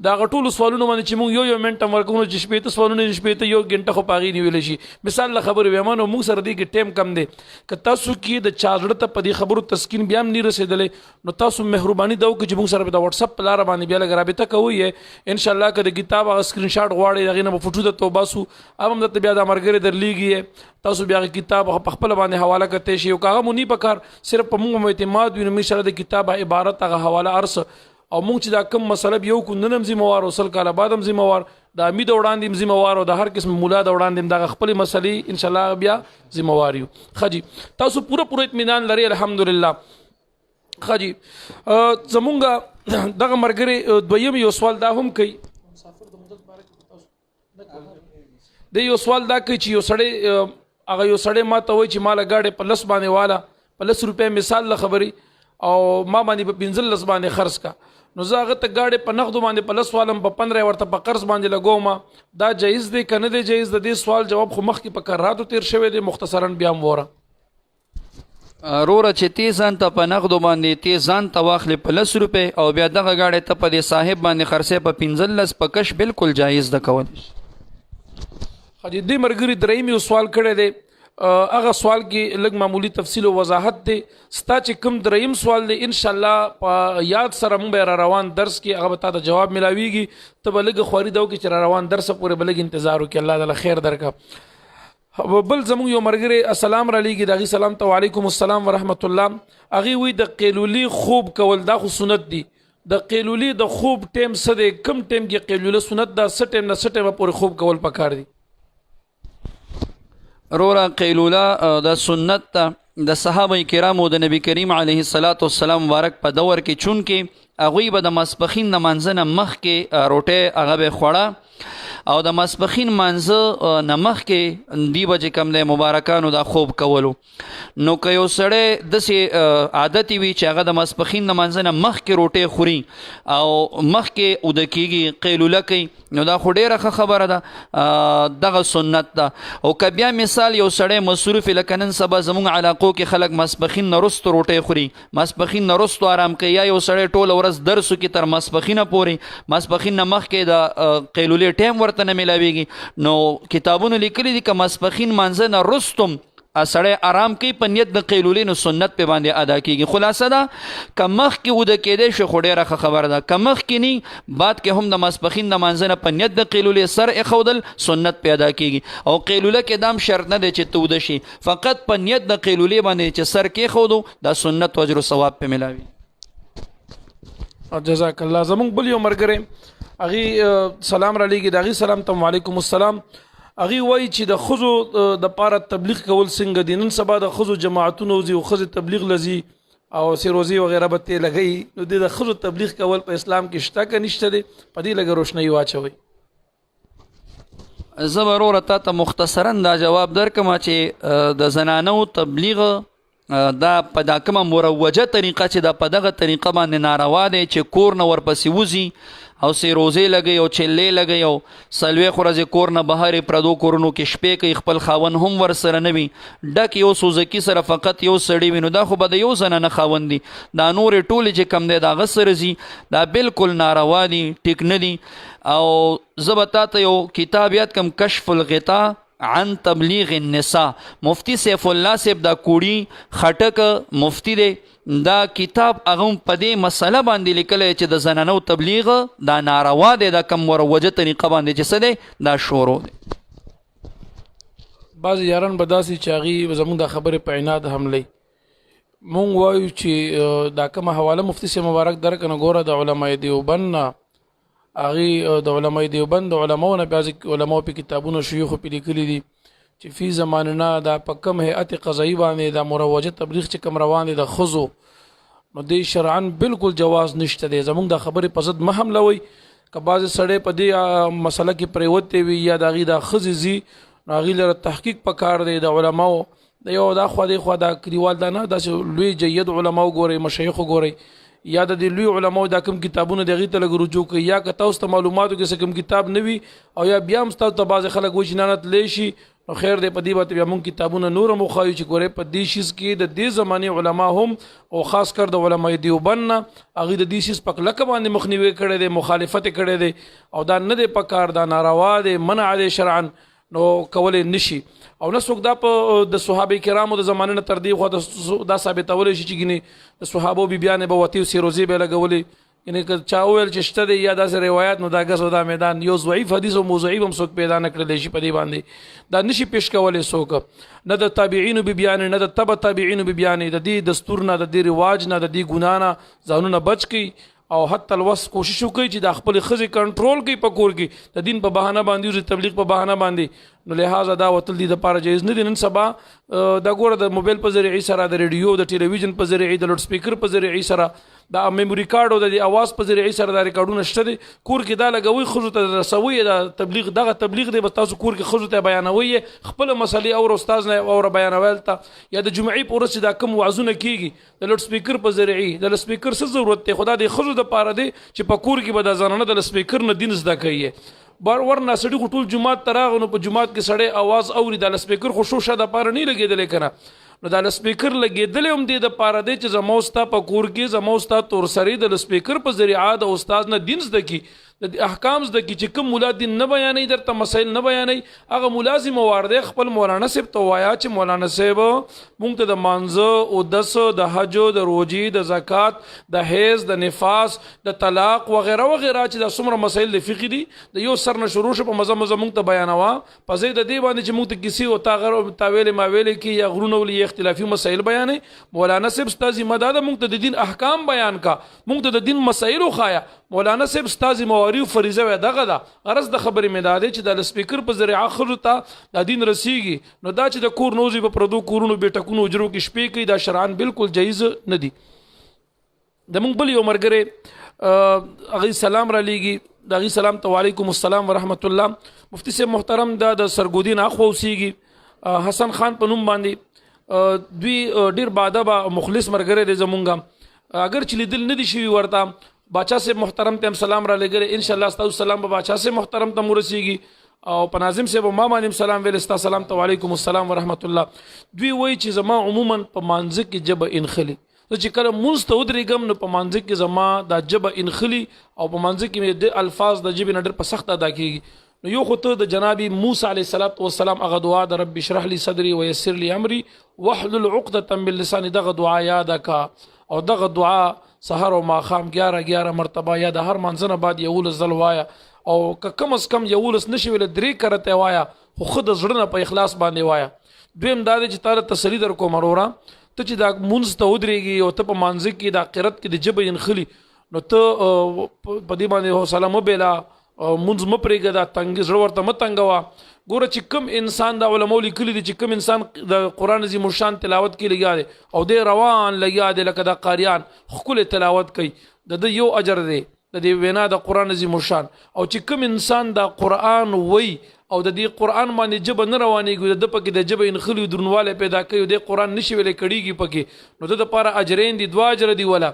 دا غټول سوالونه باندې چې موږ یو منټه ورکوو چې شپېته سوالونه شپېته یو غنټه خو پاغي نیول شي مثال له خبرې ومنو موږ سره دی کې ټیم کم دی که تاسو کې د چارجړه ته په دې خبرو تسکین بیا هم نه رسیدلې نو تاسو مهرباني دا وکړئ چې موږ سره د واتس اپ په لار باندې بیا لږ رابطه کوئ ان شاء الله که د کتاب هغه سکرین شاټ غواړئ هغه نه په فوټو د توباسو هم د بیا د مرګره درلیږي تاسو بیا کتاب په خپل باندې حواله کته شي او کاغه مونږ په کار صرف په موږ اعتماد وینم مشره د کتاب عبارت هغه حواله ارس او موږ چې دا کم مسله یو کو ننم ذمہوار او سل کاله بعدم ذمہوار د امید وړاندې ذمہوار او د هر قسم مولا د وړاندې د خپل مسلې ان شاء الله بیا ذمہوار یو خجی تاسو پوره اطمینان لري الحمدلله خجی زمونږه دغه مرګره دویم یو سوال دا هم کوي د یو سوال دا کوي چې یو سړی هغه یو سړی ما ته وایي چې مال غاډه په لس باندې والا په 10 روپے مثال له خبري او ما باندې په 15 باندې خرج کا نو زه هغه ته غاډه په نقد باندې په 10 والم په 15 ورته په قرض باندې لګوم دا جایز دی کنه دی جایز د دې سوال جواب خو مخ کې په قراتو تیر شوی دی مختصرا بیا موره روره چې تیزان ته په نقد باندې تیزان ته واخلې په 10 روپے او بیا دغه غاډه ته په دې صاحب باندې خرڅه په 15 په کش بالکل جایز ده کول خدای دې مرګري درېمي سوال کړی دی هغه سوال کې لږ معمولی تفصیل او وضاحت دی ستا چې کوم دریم سوال دی ان شاء الله په یاد سره موږ را روان درس کې هغه ته جواب ملاويږي ته بلګ خوري دو کې چې را روان درس پورې بلګ انتظار وکړي الله تعالی خیر درکا بل زموږ یو مرګري السلام علیکم دغه سلام ته وعلیکم السلام ورحمت الله هغه وی د قیلولی خوب کول دا خو سنت دی د قیلولی د خوب ټیم څه دی کم ټیم کې قیلوله سنت دا څه ټیم نه څه ټیم پورې خوب کول پکار دی رورا قیلوله د سنت ته د صحابه کرامو د نبی کریم علیه الصلاۃ والسلام مبارک په دور کې چون کې هغوی به د ماسپخین د مانځه نه مخکې روټۍ هغه به خوړه او د ماسپخین مانځه نه مخکې دی به چې کوم دی مبارکانو دا خوب کولو نو که یو سړی داسې عادت وي چې هغه د ماسپخین د مانځه نه مخکې روټۍ خوري او مخکې اوده کېږي قیلوله کوي نو دا خو ډېره ښه خبره ده دغه سنت ده او که بیا مثال یو سړی مصروف لکه نن سبا زموږ علاقو کې خلک ماسپخین نه وروستو روټۍ خوري ماسپخین نه وروستو آرام کوي یا یو سړی ټوله ورځ درسو کې تر ماسپخینه پورې ماسپخین نه مخکې د قیلولې ټیم ورته نه میلاویږي نو کتابونو لیکلي دي که ماسپخین مانځه نه وروستو سړی آرام کوي په نیت د قیلولې نو سنت په باندې ادا کیږي خلاصه ده که مخکې وده کېدی شي خو ډېره ښه خبره ده که مخکې نه بعد کې هم د ماسپخین د مانځه نه په نیت د قیلولې سر ایښودل سنت په ادا کیږي او قیلوله کې دا هم شرط نه دی چې ته وده شي فقط په نیت د قیلولې باندې چې سر کېښودو دا سنت و اجر و ثواب په میلاوي جزاک الله زمونږ بل یو ملګری هغې سلام رالیږي د هغې سلام ته وعلیکم السلام هغه وایي چې د ښځو د پاره تبلیغ کول څنګه دي نن سبا د ښځو جماعتونه وځي او ښځې تبلیغ لځي او سیروزي وغیره به ته لګي نو د ښځو تبلیغ کول په اسلام کې شته که نشته دی په دې لږه روشنۍ واچوئ زه به وروره تا ته مختصرا دا جواب درکم چې د زنانو تبلیغ دا په دا کومه مروجه طریقه چې دا په دغه طریقه باندې ناروا دی چې کور نه ورپسې وځي او سی روزې لګي او چلې لګي او څلوېښت ورځې کور نه بهر پردو کورونو کې شپې کوي خپل خاوند هم ورسره نه وي ډک یو سوزکي سره فقط یو سړی وي نو دا خو به د یو زنانه خاوند دي دا نورې ټولې چې کم دی د هغه سره ځي دا بالکل ناروا دي ټیک نه دي او زه به تا ته یو کتاب یاد کم کشف الغطاء عن تبلیغ النساء مفتی سیف الله صاحب دا کوړي خټک مفتی دی دا کتاب هغه په دې مسله باندې لیکلی چې د زنانو تبلیغ دا ناروا دی دا کم مروجه طریقه باندې چې څه دی دا شروع دی بعضې یاران به داسې چې هغې زموږ دا خبرې په عناد حملوي مونږ وایو چې دا کومه حواله مفتي صاحب مبارک درکه نه ګوره د علماء دیوبند نه هغې د علماء دیوبند د علماو نه بعضې علماو په کتابونو شیوخو پې لیکلي دي چې فی زماننا دا په کم هیئت قضایي باندې دا مروجه تبلیغ چې کم روان دي د ښځو نو دی شرعاً بالکل جواز نشته دی. زمونږ د خبرې په ضد مه حملوئ. که بعضې سړی په دې مسله کې پریوتی وي یا د هغې دا ښځې ځي نو هغې لره تحقیق پکار دی د علماو د یو دا خوا دی خوا دا کلیوال دا نه داسې لوی جید علماو ګورئ مشایخو ګورئ یا د دې لوی علماو دا کوم کتابونه د هغې ته لږ رجوع کوي یا که تاسو ته معلوماتو کې څه کوم کتاب نه وي او یا بیا هم ستاسو ته بعضې خلک وایي چې نه تللی شي نو خیر دی په دې باندې بیا مونږ کتابونه نور هم وښایو چې ګورئ په دې شیز کې د دې زمانې علما هم او خاص کر د علماء دیوبند نه هغې د دې شیز په کلکه باندې مخنیوی کړی دی مخالفت یې کړی دی او دا نه دی پکار دا ناروا دی منع دی شرعاً نو کولی نشي او نه څوک دا په د صحابه کرامو د زمانې نه تر دې خوا دا ثابتولی شي چې ګینې د صحابو بیبیانې به وتې سیروزې به یې لګولې یعنې که چا وویل چې شته دی یا داسې روایات نو دا ګز او دا میدان یو ضعیف حدیث او موضوعي هم څوک پیدا نه کړلی شي په دې باندې دا نشي پیش کولی څوک نه د تابعینو بیبیانې نه د تبع تابعینو بیبیانې د دې دستور نه د دې رواج نه د دې ګناه نه ځانونه بچ کړي او حتی الوس کوشش وکړي چې د خپل ښځې کنټرول کوي په کور کې د دین په بهانه باندې او تبلیغ په بهانه باندې نو لہذا دا وتل دي د پاره جایز نه دي. نن سبا دا ګوره د موبایل په ذریعې سره د ریډیو د ټلویزیون په ذریعې د لوډ سپیکر په ذریعې سره دا میموري کارت او د اواز په ذریعې سره دا ریکارډونه شته دي کور کې دا لګوي ښځو ته رسوي د تبلیغ دغه تبلیغ دی بس تاسو کور کې ښځو ته بیانوي خپل مسلې او استاد نه او بیانول ته یا د جمعې په ورځ دا کوم وعظونه کیږي د لوډ سپیکر په ذریعې د سپیکر څه ضرورت دی خدا د ښځو د پاره دی چې په کور کې به د زنانه د سپیکر نه دین زده کوي ورنه سړي خو ټول جومات ته راغی نو په جومات کې سړی اواز اوري دا سپیکر خو شوشه د پاره نه لګېدلی که نه نو دا سپیکر لګېدلی هم دی د پاره دی چې زما ستا په کور کې زما ستا تورسري د سپیکر په ذریعه د استاد نه دین زده کي د احکام زده کي چې کوم مولا دین نه بیانوي درته مسایل نه بیانوي هغه ملازم وارده خپل مولانا صاحب ته وایا چې مولانا صاحب مونږ ته د مانځه او دس د حج د روجي د زکات د حیض د نفاس د طلاق وغیرہ وغیرہ چې د څومره مسایل د فقه دي د یو سر نه شروع شو په مزه مونږ ته بیانوا په ځای د دې باندې چې مونږ ته کسی او تاویل ماویل کې یا غرونه ولې اختلافي مسایل بیانې مولانا صاحب ستا ذمہ دار مونږ ته د دین احکام بیان کا مونږ ته د دین مسایل خوایا مولانا صاحب ستا ذمہ واری فریضه و دغه دا غرض د خبرې مداده چې د سپیکر په ذریعه خلکو ته د دین رسیږي نو دا چې د کور نوزي په پردو کورونو بیٹکونو اجرو کې شپې کوي دا شرعاً بالکل جایز نه دي. د مونږ بل یو مرګره هغه سلام را لېږي د هغې سلام ته وعلیکم السلام ورحمت الله مفتی صاحب محترم دا د سرګودین اخوا اوسیږي حسن خان په نوم باندې دوی ډیر باادبه مخلص مرګره دی زمونږ اگر چې لیدل نه دي شوي ورته باچا صاحب محترم ته هم سلام را لګره ان شاء الله تاسو سلام به باچا صاحب محترم ته ورسیږي او په ناظم صاحب ما باندې سلام ویل استا سلام ته وعلیکم السلام ورحمت الله دوی وایي چې زما عموما په مانځ کې جبه انخلی چې کله مونځ ته ودرېږم نو په مانځ کې زما دا جبه انخلی او په مانځ کې د الفاظ د جبې نه ډېر په سخت ادا کېږي نو یو خو ته د جناب موسی علیه السلام هغه دعا د رب اشرح لي صدري ويسر لي امري واحلل عقدة من لساني دغه دعا یاد کا او دغه دعا سحر او ماخام 11 مرتبه یا د هر منځنه بعد یولس ځل وایا او که کم از کم یولس نشي ویل 3 کرته وایا خو خود زړه په اخلاص باندې وایا. دویم دا چې تعالی تسلی در کوم وروره ته چې دا مونږ ته ودرېږي او ته په مانځ کې د قرت کې د جبه انخلی نو ته په دې باندې حوصله مو بیلا مونږ مپرېږه دا تنګ زړه ورته متنګوا ګوره چې کوم انسان د علماء لیکلي دي چې کوم انسان د قرآن عظیم الشان تلاوت کې لګیا دی او دی روان لګیا دی لکه د قاریان ښکلې تلاوت کوي د یو اجر دی د دې وینا د قرآن عظیم الشان او چې کوم انسان د قرآن وی او د دې قرآن باندې جبه نه روانېږي د پکې د جبه انخلي درنواله پیدا کوي د قرآن نشي ویلې کړيږي پکې نو د لپاره اجرین دي 2 اجر دي ولا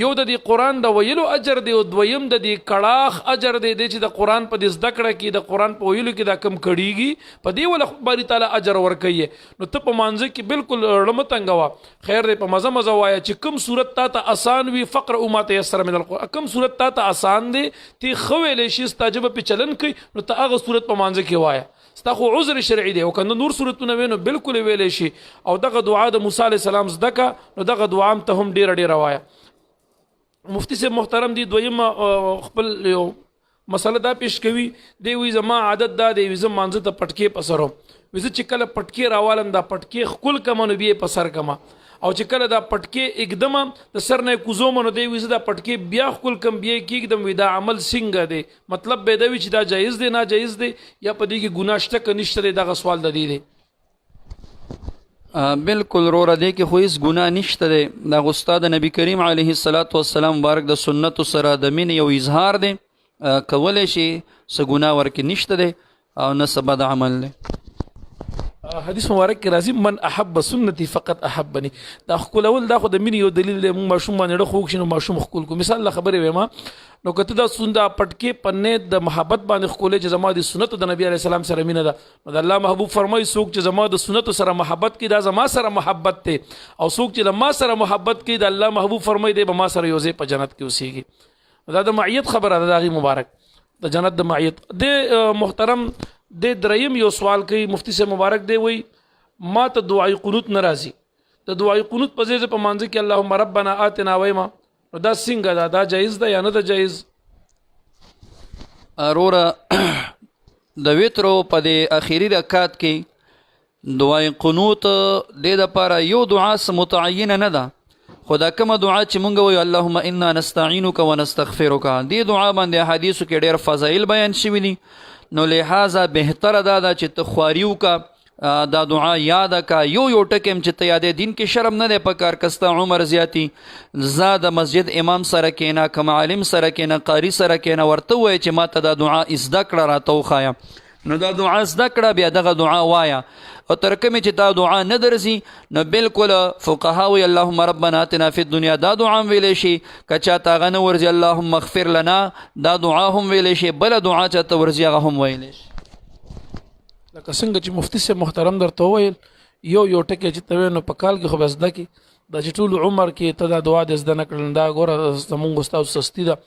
یو د دې قرآن د ویلو اجر دی او دویم د دې کړاخ اجر دی چې د قرآن په دې زده کړه کې د قرآن په ویلو کې دا کم کړيږي په دې ولا باری تعالی اجر ورکوي نو ته په مانځ کې بالکل رمتنګوا خیر دې په مزه مزه وایا چې کوم صورت ته آسان وي فقر او ما تيسر من القرآن کوم صورت ته آسان دي تی خویلې شي ستاجب په چلن کوي نو ته هغه صورت په مانځ کې وایا ستا خو عذر شرعي دی او کنه نور صورتونه وینو بالکل ویلې شي او دغه دعا د موسی عليه السلام زدکا نو دغه دعا هم ته هم ډیره وایا. مفتی صاحب محترم دی دویم خپل یو مسله دا پیش کوي دی وی زما عادت دا دی زما مانځ ته پټکي پسرو وزه چې کله پټکي راوالم دا پټکي خپل کمنو بیا پسر کما او چې کله دا پټکي اکدم د سر نه کوزوم نو دی وزه دا پټکي بیا خپل کم بیا کې اکدم ودا عمل څنګه دی مطلب به دا وی چې دا جایز دی نه جایز دی یا په دې کې ګناه شته کنيشته دی دا سوال د دی بالکل وروره دې کې خو هېڅ ګناه نشته دی. دغه استاد نبي کریم علیه السلام مبارک د سنتو سره د مینې یو اظهار دی، کولی شي څه ګناه ورکې نشته دی او نه څه بد عمل دی. حدیث مبارک کې راځي من احب سنتي فقط احبني. دا ښکلول دا خو د مینې یو دلیل دی. موږ ماشوم باندې ډېر خوږ شي نو ماشوم ښکل کړو. مثال له خبرې ویم نو که ته دا پټکې پنې د محبت باندې ښکلې چې زما د سنتو د نبي علیه السلام سره مینه ده، نو د الله محبوب فرمایي څوک چې زما د سنتو سره محبت کوي دا زما سره محبت دی، او څوک چې د ما سره محبت کوي د الله محبوب فرمایي دی به ما سره یو ځای په جنت کې اوسېږي. دا د معیت خبره ده، د هغې مبارک د جنت د معیت. د محترم د دریم یو سوال کوي مفتی صاحب مبارک دی، وایي ما ته دعای قنوت نه راځي. د دعای قنوت په ځای په مانځه کې اللهم ربنا آتنا وایما، نو دا څنګه ده؟ دا جایز ده یا نه ده جایز؟ وروره د وترو په د اخري رکعت کې دعای قنوت دې دپاره یو دعا څه متعینه نه ده، خو دا کومه دعا چې مونږ وایو اللهم انا نستعینک ونستغفرک، دې دعا باندې احادیثو کې ډېر فضایل بیان شوي دي. نو لحاظه بهتره دا ده چې ته خواري وکړه، دا دعا یاد کا یو ټکم چې ته یادې. دین کې شرم نه دی پکار کستا عمر زیاتی زه د مسجد امام سره کېنه، که معلم سره کېنه، قاری سره کېنه، ورته ووایه چې ما ته دا دعا زده کړه راته وښایه. نو دا دعا زده کړه، بیا دغه دعا وایه. او تر کومې چې دا دعا نه درځي نو بالکل فقها وایي اللهم ربنا آتنا فی الدنیا، دا دعا هم ویلی شي. که چاته هغه نه ورځي اللهم اغفر لنا، دا دعا هم ویلی شي. بله دعا چاته ورځي هغه هم ویلی شي. لکه څنګه چې مفتی صاحب محترم درته وویل یو ټکی چې ته وایې نو په کال کې خو به زده کړي. دا چې ټول عمر کې ته دا دعا دې زده نه کړل، دا ګوره زمونږ ستاسو سستي ده.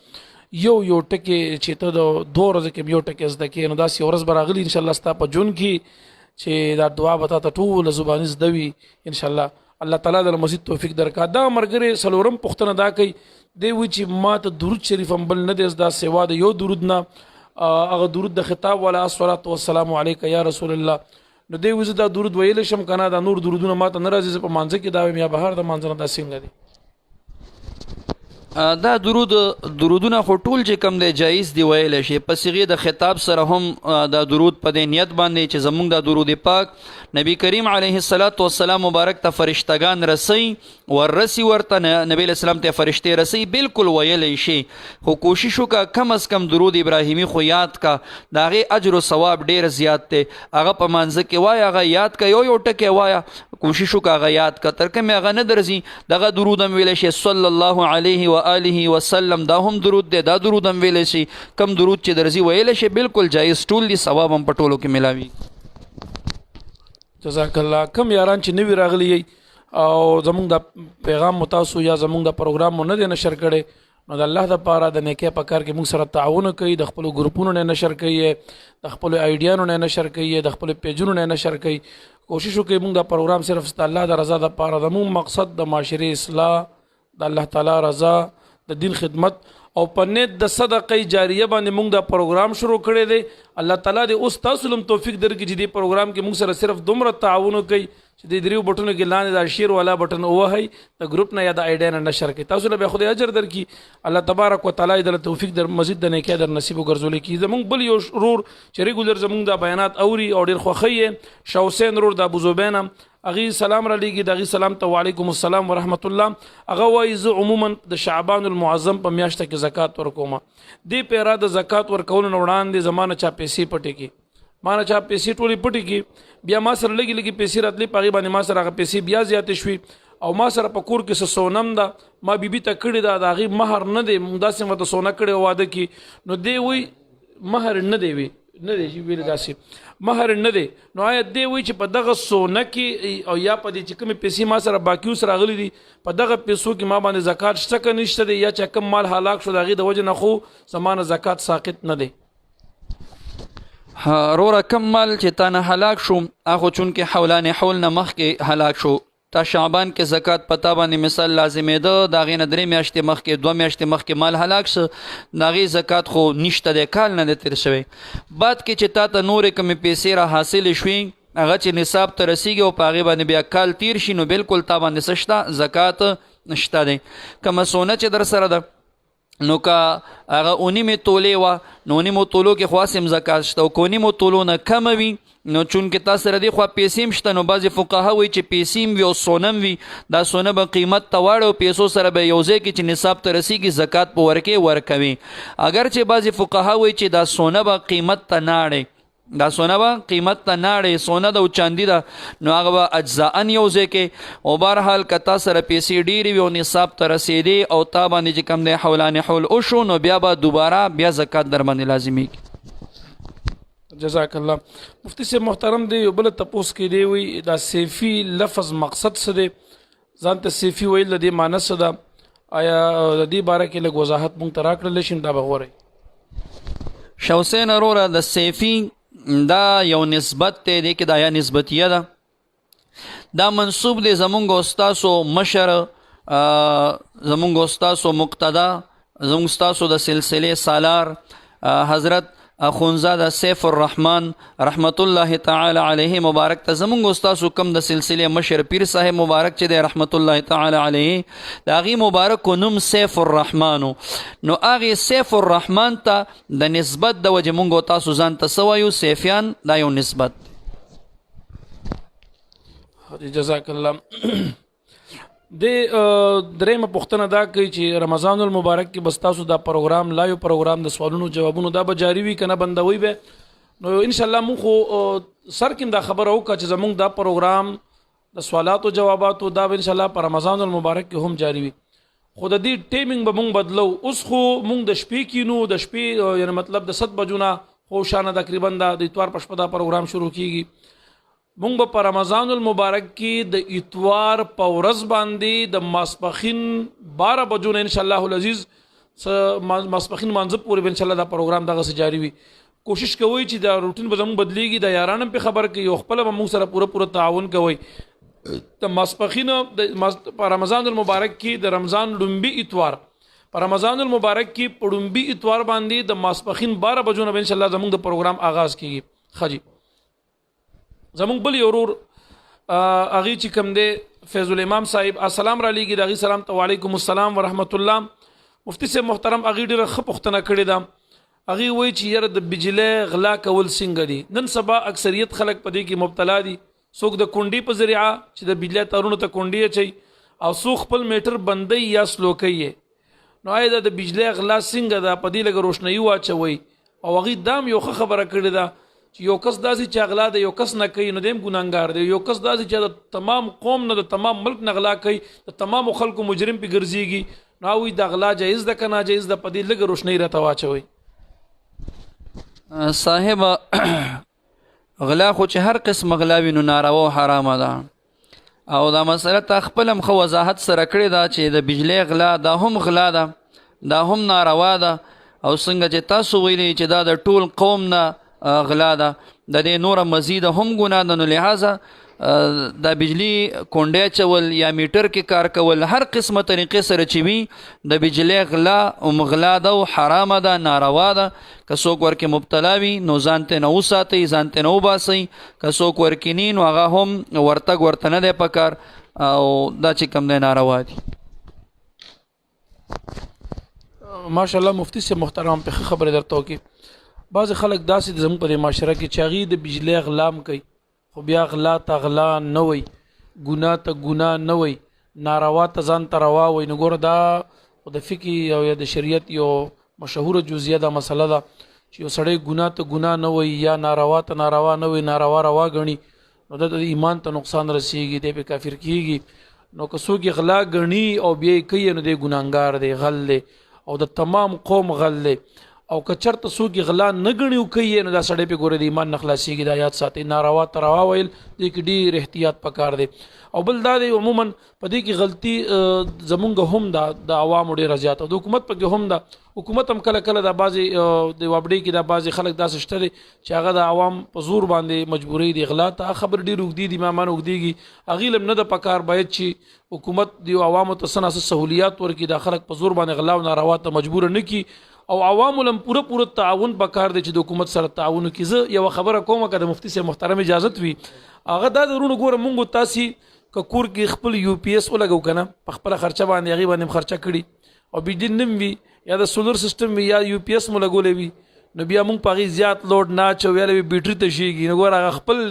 یو ټکی چې ته د 2 ورځې کې یو ټکی زده کړې نو داسې ورځ به راغلي انشاءالله ستا په ژوند کې چې دا دعا به تا ته ټوله زباني زده وي انشاءالله. الله تعالی د مزید توفیق درکړي. دا ملګری څلورم پوښتنه دا کوي، دی وایي چې ما ته درود شریف هم بل نه دی زده سوا د یو درود نه، هغه درود د خطاب والا الصلاة والسلام علیک یا رسول الله. نو دی وایي زه دا درود ویلی شم که نه، دا نور درودونه ما ته نه راځي، زه په مانځه کې دا وایم یا بهر د مانځه نه، دا څنګه دی؟ دا درودونه خو ټول چې کم دی جایز دی ویلی شي. په صیغې د خطاب سره هم دا درود په دې نیت باندې چې زمونږ دا درود پاک نبی کریم علیه السلام مبارک ته فرشتگان رسی ورسی ورته نبی علیہ السلام ته فرشتې رسی، بالکل ویلی شي. خو کوشش وکړه کم از کم درود ابراهیمی خو یاد کا، د هغې اجر و ثواب ډېر زیات دی. هغه په مانځه کې وایه، هغه یاد کا، یو ټکی وایه، کوشش وکړه هغه یاد کا. تر کومې هغه نه درځي دغه درود هم ویلی شي صلی الله علیه و آله وسلم، دا هم درود دی، دا درود هم ویلی شي. کم درود چې درځي ویلی شي، بالکل جایز ټول دي، ثواب هم په ټولو کې ملاوي. جزاک الله. کم یاران چې نوي راغلي یي او زمونږ د پیغام متاسو یا زمونږ د پروګرام مو نه دی نشر کړی، نو د الله دپاره د نیکۍ په کار کې موږ سره تعاون کوي، د خپلو ګروپونو نه نشر کوي، د خپلو آیډیانو نه نشر کوي، د خپلو پیجونو نه نشر کوي. کوشش وکړئ موږ دا پروګرام صرف د الله د رضا دپاره، زموږ مقصد د معاشرې اصلاح، د الله تعالی رضا، د دین خدمت او په نیت د صدقې جاریه باندې موږ دا پروګرام شروع کړی دی. الله تعالی دې اوس تاسو هم توفیق درکړي چې دې پروګرام کې موږ سره صرف دومره تعاون وکړي چې د دریو بټونو کې لاندې دا شیر والا بټن ووهئ، د ګروپ نه یا د آیډیا نه نشر کړئ. تاسو له به خدای اجر درکړي. الله تبارک وتعالی دې توفیق در مزید د نیکۍ در نصیب وګرځولي کی. زمونږ بل یو رور چې ریګولر زمونږ د بیانات اوري او ډېر خوښوي شاه حسین رور د ابوزوبین، اغي سلام را لېږي، دغه سلام ته وعلیکم السلام ورحمت الله. هغه وایي زه عموما د شعبان المعظم په میاشت کې زکات ورکوم، دې پیرا د زکات ورکولو نه وړاندې زمانه چا پیسې پټې کی، ما نه چا پیسې ټولې پټې کی، بیا ما سره لګي پیسې راتلې، په هغې باندې ما سره هغه پیسې بیا زیاتې شوي او ما سره په کور کې څه سونم ده، ما بیبي ته کړې ده، د هغې مهر نه دی، داسې ورته سونه کړې واده کې. نو دی وایي مهر نه دی وي نه دی چې ویل داسې مهر نه دی. نو آیا دی وایي چې په دغه سونه کې او یا په دې چې کومې پیسې ما سره باقي اوس راغلي دي په دغه پیسو کې ما باندې زکات شته که نشته دی، یا چې کوم مال هلاک شو د هغې د وجې نه خو زمانه زکات ساقط نه دی؟ روره کم مال چې تا نه هلاک شو هغه چونکې حولان حول نه مخکې هلاک شو، تا شعبان کې زکات پتا باندې مثال لازمېده، د هغې نه 3 میاشتې مخکې 2 میاشتې مخکې مال هلاک شه، د هغې زکات خو نشته دی، کال نه دی تېر شوی. بعد کې چې تا ته نورې کومې پیسې را حاصلې شوي هغه چې نصاب ته رسیږي او په هغې باندې بیا کال تیر شي نو بالکل تا باندې څه شته زکات نشته دی. کومه سونه چې در سره ده نو که هغه 9 تولې وه نو 9 تولو کې خو هم زکات شته او که 9 تولو نه کمه وي نو چونکې تا سره دی خوا پیسې هم شته نو بعضې فقها وایي چې پیسې هم وي او سونه هم وي دا سونه به قیمت ته واړه او پیسو سره به یو ځای کې چې نصاب ته رسیږي زکات په ورکوي اگر چې بعضې فقها وایي چې دا سونه به قیمت ته نه اړې دا سونه به قیمت ته نه اړې سونه ده او چاندي ده نو هغه به اجزاءن یو ځای کې او بهرحال که تا سره پیسې ډېرې وي او نصاب ته رسېدې او تا باندې چې کوم دی حولان حول وشو نو بیا به دوباره بیا زکات در باندې لازمیږي. جزاک الله. مفتی صاحب محترم دی یو بل تپوس کې دی وی دا سیفي لفظ مقصد څه دی ځان ته سیفي ویل د دې معنی څه ده آیا د دې باره کې لږ وضاحت مونږ ته راکړلی شي دا به غوره شاه حسین وروره د سیفي دا یو نسبت دی دی کې دا یا نسبتیه ده دا منصوب دی زمونږ استاسو مشر زمونږ استاسو مقتدا زمونږ استاسو د سلسله سالار حضرت اخونزاده سیف الرحمن رحمت الله تعالی علیه مبارک ته زمونږ استاسو کم د سلسله مشر پیر صاحب مبارک چې دی رحمت الله تعالی علیه د هغې مبارک نوم سیف الرحمن نو هغې سیف الرحمن ته د نسبت د وجې مونږ تاسو ځان ته څه وایو سیفیان دا یو نسبت. جزاک الله. د درېیمه پوښتنه دا کوي چې رمضان المبارک کې بس تاسو دا پروګرام لایو پروګرام د سوالونو جوابونو دا به جاري وي که نه بندوي به نو انشاءالله مونږ خو سر کې دا خبره وکړه چې زمونږ دا پروګرام د سوالاتو جواباتو دا به انشاءالله په رمضان المبارک کې هم جاري وي خو د دې ټیمینګ به مونږ بدلو. اوس خو مونږ د شپې کینو د شپې یعنی مطلب د 7 بجو نه خو شانه تقریبا د اتوار په شپه دا پروګرام شروع کیږي. مونږ به په رمضان المبارک کې د اتوار په ورځ باندې د ماسپخین 12 بجو نه انشاءالله العزیز ماسپخین مانځه پورې به انشاءالله دا پروګرام دغسې جاري وي. کوشش کوئ چې دا روټین به زموږ بدلیږي د یاران هم پې خبر کوي او خپله به مونږ سره پوره تعاون کوئ. د ماسپخین په رمضان المبارک کې د رمضان لومبي اتوار په رمضان المبارک کې په لومبي اتوار باندې د ماسپخین 12 بجو نه به انشاءالله زموږ د پروګرام آغاز کیږي. خجی زمونږ بل یو ورور هغې چې کوم دی فیض الامام صاحب السلام را لیږي د هغې سلام ته وعلیکم السلام ورحمت الله. مفتی صاحب محترم هغې ډېره ښه پوښتنه کړې ده. هغې وایي چې یاره د بجلۍ غلا کول څنګه دي. نن سبا اکثریت خلک په دې کې مبتلا دي. څوک د کونډې په ذریعه چې د بجلۍ تارونو ته کونډې اچوي او څوک خپل میټر بندوي یا سلوکوي یې نو آیا د بجلۍ غلا څنګه ده په دې لږه روشنایي واچوئ او هغې دا هم یو ښه خبره کړې ده چې یو کس داسې چې غلا د یو کس نه کوي نو دی هم ګناهګار دی. یو کس داسې چې د تمام قوم نه د تمام ملک نه غلا کوي د تمامو خلکو مجرم پې ګرځېږي نو هغوی د غلا جایز ده که ناجایز ده په دې لږه روشنۍ راته واچوئ. صاحب غلا خو چې هر قسم غلا وي نو ناروا او حرامه ده او دا مسله تا خپل هم ښه وضاحت سره کړې ده چې د بجلۍ غلا دا هم غلا ده دا هم ناروا ده او څنګه چې تاسو ویلي چې دا د ټول قوم نه غلا ده د دې نوره مزید هم ګناه ده نو لحاظه د بجلی کونډې چول یا میټر کې کار کول هر قسمه طریقې سره چې وي د بجلی غلا او مغلا ده او حرامه ده ناروا ده که څوک ورکې مبتلا وي نو ځان ته نه وساتئ ځان ته نه وباسئ که څوک ورکې نی نو هغه هم ورتګ ورته نه دی پکار او دا چې کوم دی ناروا دي. ماشاءالله مفتی صاحب محترم په خبره درته وکړي. بعض خلک داسې زموږ په معاشره کې چې هغې د بجلی غلام کوي خو بیا غلا ته غلا نه وی ګناه ته ګناه نه وی ناروا ته ځان ته روا وی. نو ګوره دا د فقه او یا د شریعت یو مشهوره جزیه دا مسله ده چې یو سړی ګناه ته ګناه نه وی یا ناروا ته ناروا نه وی ناروا روا ګڼي نو د ایمان ته نقصان رسیږي دی پې کافر کیږي. نو که څوک غلا ګڼي او بیا یې کوي نو دی ګناهګار دی غل دی او د تمام قوم غل دی او که چرته څوک غلا نه ګڼي او کوي نو دا سړی پې ګوره د ایمان نه خلاصېږي. دا یاد ساتئ ناروا ته روا ویل دې کې ډېر احتیاط پکار دی. او بل دا دی عموما په دې کې غلطي زمونږ هم ده د عوامو ډېره زیاته د حکومت پکې هم ده. حکومت هم کله کله دا بعضې د وابډې کې دا بعضې خلک داسې شته دي چې هغه د عوام په زور باندې مجبوري دي غلا ته خبر ډېر اوږدي دي مامان اوږدېږي هغې لم نه ده پکار باید چې حکومت د عوامو ته څه ناڅه سهولیات ورکړي دا خلک په زور باندې غلا او ناروا ته مجبوره نه کړي او عوامو لم پوره تعاون پکار دی چې د حکومت سره تعاون وکړي. زه یوه خبره کوم که د مفتي صاحب محترم اجازت وي هغه دا درونه ګوره مونږ تاسې که کور کې خپل یو پی ایس ولګو که نه په خپله خرچه باندې هغې باندې خرچه کړي او بجلی نم وي یا د سولر سیستم وي یا یو پی ایس مو لګولې وي نو بیا موږ په هغې زیات لوډ نه اچو ویلی وي بیټري تشېږي نو ګوره هغه خپل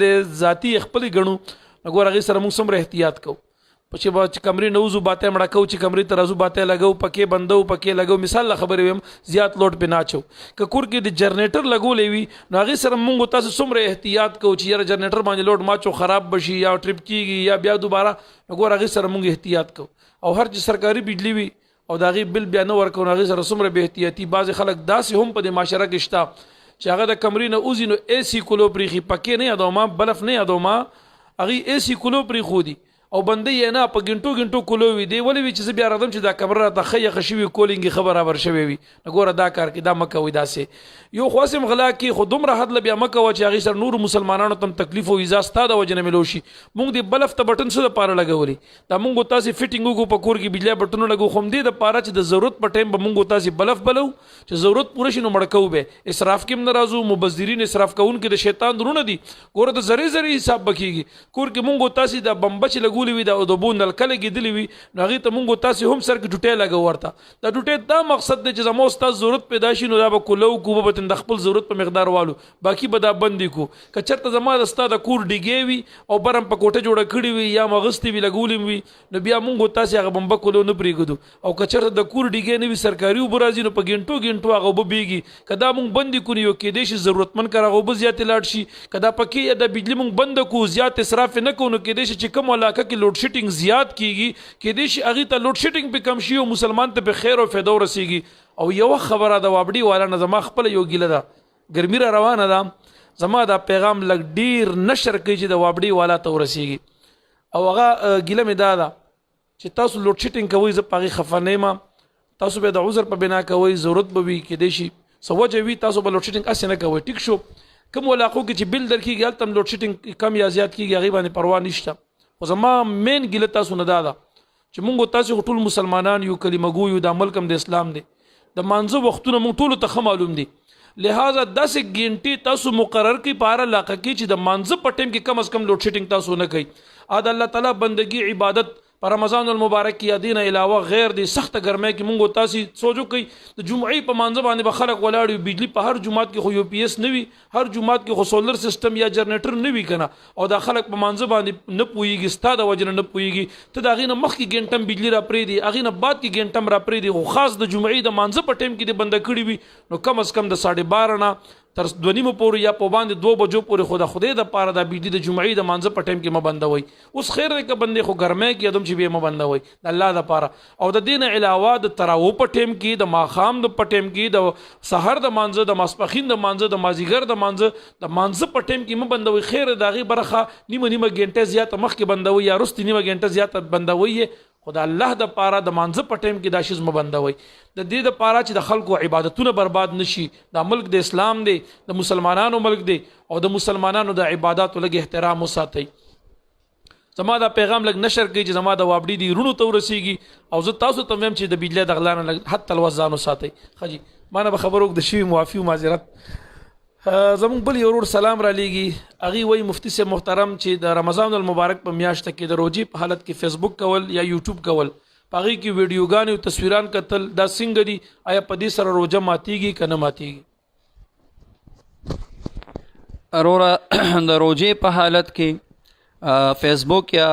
ذاتي خپلې ګڼو نو ګوره هغې سره موږ څومره احتیاط کوو چې کمرې نه وځو باتی مړه کوو چې کمرې ته راځو باتی لګو پکې بندو پکې لګو مثال له خبرې ویم زیات لوډ پې نه اچو که کور کې د جنریټر لګولی وي نو هغې سره موږ تاسو څومره احتیاط کوو چې یاره جنریټر باندې لوډ ماچو خراب بشي یا ټریپ کېږي یا بیا دوباره نو ګوره هغې سره موږ احتیاط کوو او هر چې سرکاري بجلی وي او د هغې بل بیا نه ورکوو نو هغې سره څومره بې احتیاطي بعضې خلک داسې هم په دې معاشره کې شته چې هغه د کمرې نه وځي نو اے سی کولو پرېښي پکې نه یادوما بلف نه یادوما هغې اے سی کولو پرېښودي او بندې یې نه په ګنټو کولو وي دی ولې وي چې زه بیا راځم چې دا کمره راته ښه یخه شوي کولینګ یې ښه برابر شوی وي نو ګوره دا کار کې دا مه کوئ داسې یو خو هسې غلا کې خو دومره حد له بیا مه کوه چې هغې سره نورو مسلمانانو ته هم تکلیف او ایزا ستا د وجې نه میلو شي موږ د بلف ته بټن څه دپاره لګولي دا موږ تاسې فټینګ وکړو په کور کې بجلی بټنونه لګو خو همدې دپاره چې د ضرورت په ټایم به موږ تاسې بلف بلو چې ضرورت پوره شي نو مړه کوو به اسراف کې هم نه راځو مبذرین اسراف کوونکي د شیطان درونه دي ګوره د زرې حساب به کېږي کور کې موږ تاسې د بمبه چې لګولي وي د اوبو نلکه لګېدلې وي نو هغې ته موږ تاسې هم سر کې ډوټۍ لګو ورته دا ډوټۍ دا مقصد دی چې زما ستاسو ضرورت پیدا شي نو دا به کولو کو به د خپل ضرورت په مقدار والو باقي به دا بندې کو که چېرته زما د ستا د کور ډیګې وي او برم په کوټه جوړه کړې وي یا مغستې وي لګولې وي نو بیا موږ تاسې هغه بمبه کولو نه پرېږدو او که چېرته د کور ډیګې نه وي سرکاري اوبه راځي نو په ګنټو هغه اوبه بېږي که دا موږ بندې کړو یو کېدای شي ضرورتمند کار هغه اوبه زیاتې لاړ شي که دا پکې د بجلي موږ بنده کړو زیات اسراف نه کوو نو کېدای شي چې کوم علاقه کې لوډ شیډینګ زیات کېږي کېدای شي هغې ته لوډ شیډینګ پې کم شي او مسلمان ته پې خیر او فایده ورسېږي او یوه خبره د وابډي والا نه زما خپله یو ګیله ده ګرمي را روانه ده زما دا پیغام لږ ډیر نشر کوي چې د وابډي والا ته ورسېږي او هغه ګیله مې دا ده چې تاسو لوډ شیډینګ کوئ زه په هغې خفه نه یم تاسو به د عذر په بنا کوئ ضرورت به وي کېدای شي څه وجه وي تاسو به لوډ شیډینګ هسې نه کوئ ټیک شو کوم علاقو کې چې بل در کېږي هلته هم لوډ شیډینګ کم یا زیات کېږي هغې باندې پروا نشته خو زما مین ګیله تاسو نه دا ده چې موږ تاسو ټول مسلمانان یو کلمه ګو یو دا ملک هم د اسلام دی د مانځه وختونه موږ ټولو ته ښه معلوم دي لہذا 10 غنټې تاسو مقرر کړئ په هر علاقه کې چې د مانځه په ټایم کې کم از کم لوډ شیډینګ تاسو نه کوئ د الله تعالی بندگی عبادت په رمضان المبارک کې دین علاوه غیر د سخت ګرمۍ کې موږ تاسو سوچو کوي د جمعې په مانځه باندې به خلک ولاړ وي بجلی په هر جمعات کې خو یو پی ایس نه وي هر جمعات کې خو سولر سیستم یا جنریټر نه وي کنه او دا خلک په مانځه باندې نه پوهیږي ستا د وجه نه پوهیږي ته د هغې نه مخکې ګنټم بجلی را پرېږدي هغې نه بعد کې ګنټم را پرېږدي خو خاص د جمعې د مانځه په ټایم کې دې بنده کړي وي نو کم از کم د 12:30 نه تر 2:30 پورې یا په باندې 2 بجو پورې خو د خدای د پاره د بجلی د جمعې د مانځه په ټایم کې مه بندوئ اوس خیر دی که بندې خو ګرمۍ کې ادم چې بیا مه بندوئ د الله د پاره او د دې نه علاوه د تراوو په ټایم کې د ماښام د په ټایم کې د سحر د مانځه د ماسپښین د مانځه د مازدیګر د مانځه په ټایم کې مه بندوئ خیر د هغې برخه نیمه ګنټه زیاته مخکې بندوئ یا وروستې نیمه ګنټه زیاته بندوئ خو د الله د پاره د مانځه په ټایم کې دا شیز مه بندوئ د دې د پاره چې د خلکو عبادتونه برباد نشي دا ملک د اسلام دی د مسلمانانو ملک دی او د مسلمانانو د عباداتو لږ احترام وساتئ زما دا پیغام لږ نشر کوي چې زما د وابډي دی رونو ته ورسېږي او زه تاسو ته ویم چې د بجلی د غلا نه لږ حد تلوس ځان وساتئ ښه جي ما نه به خبر وکړو د شوي معافي و معذرت زمونږ بل یو ورور سلام را لیږي هغې وایي مفتي صاحب محترم چې د رمضان المبارک په میاشته کې د روجې په حالت کې فیسبوک کول یا یوټیوب کول په هغې کې ویډیوګانې او تصویران کتل دا څنګه دي آیا په دې سره روژه ماتیږي که نه ماتیږي وروره د روجې په حالت کې فیسبوک یا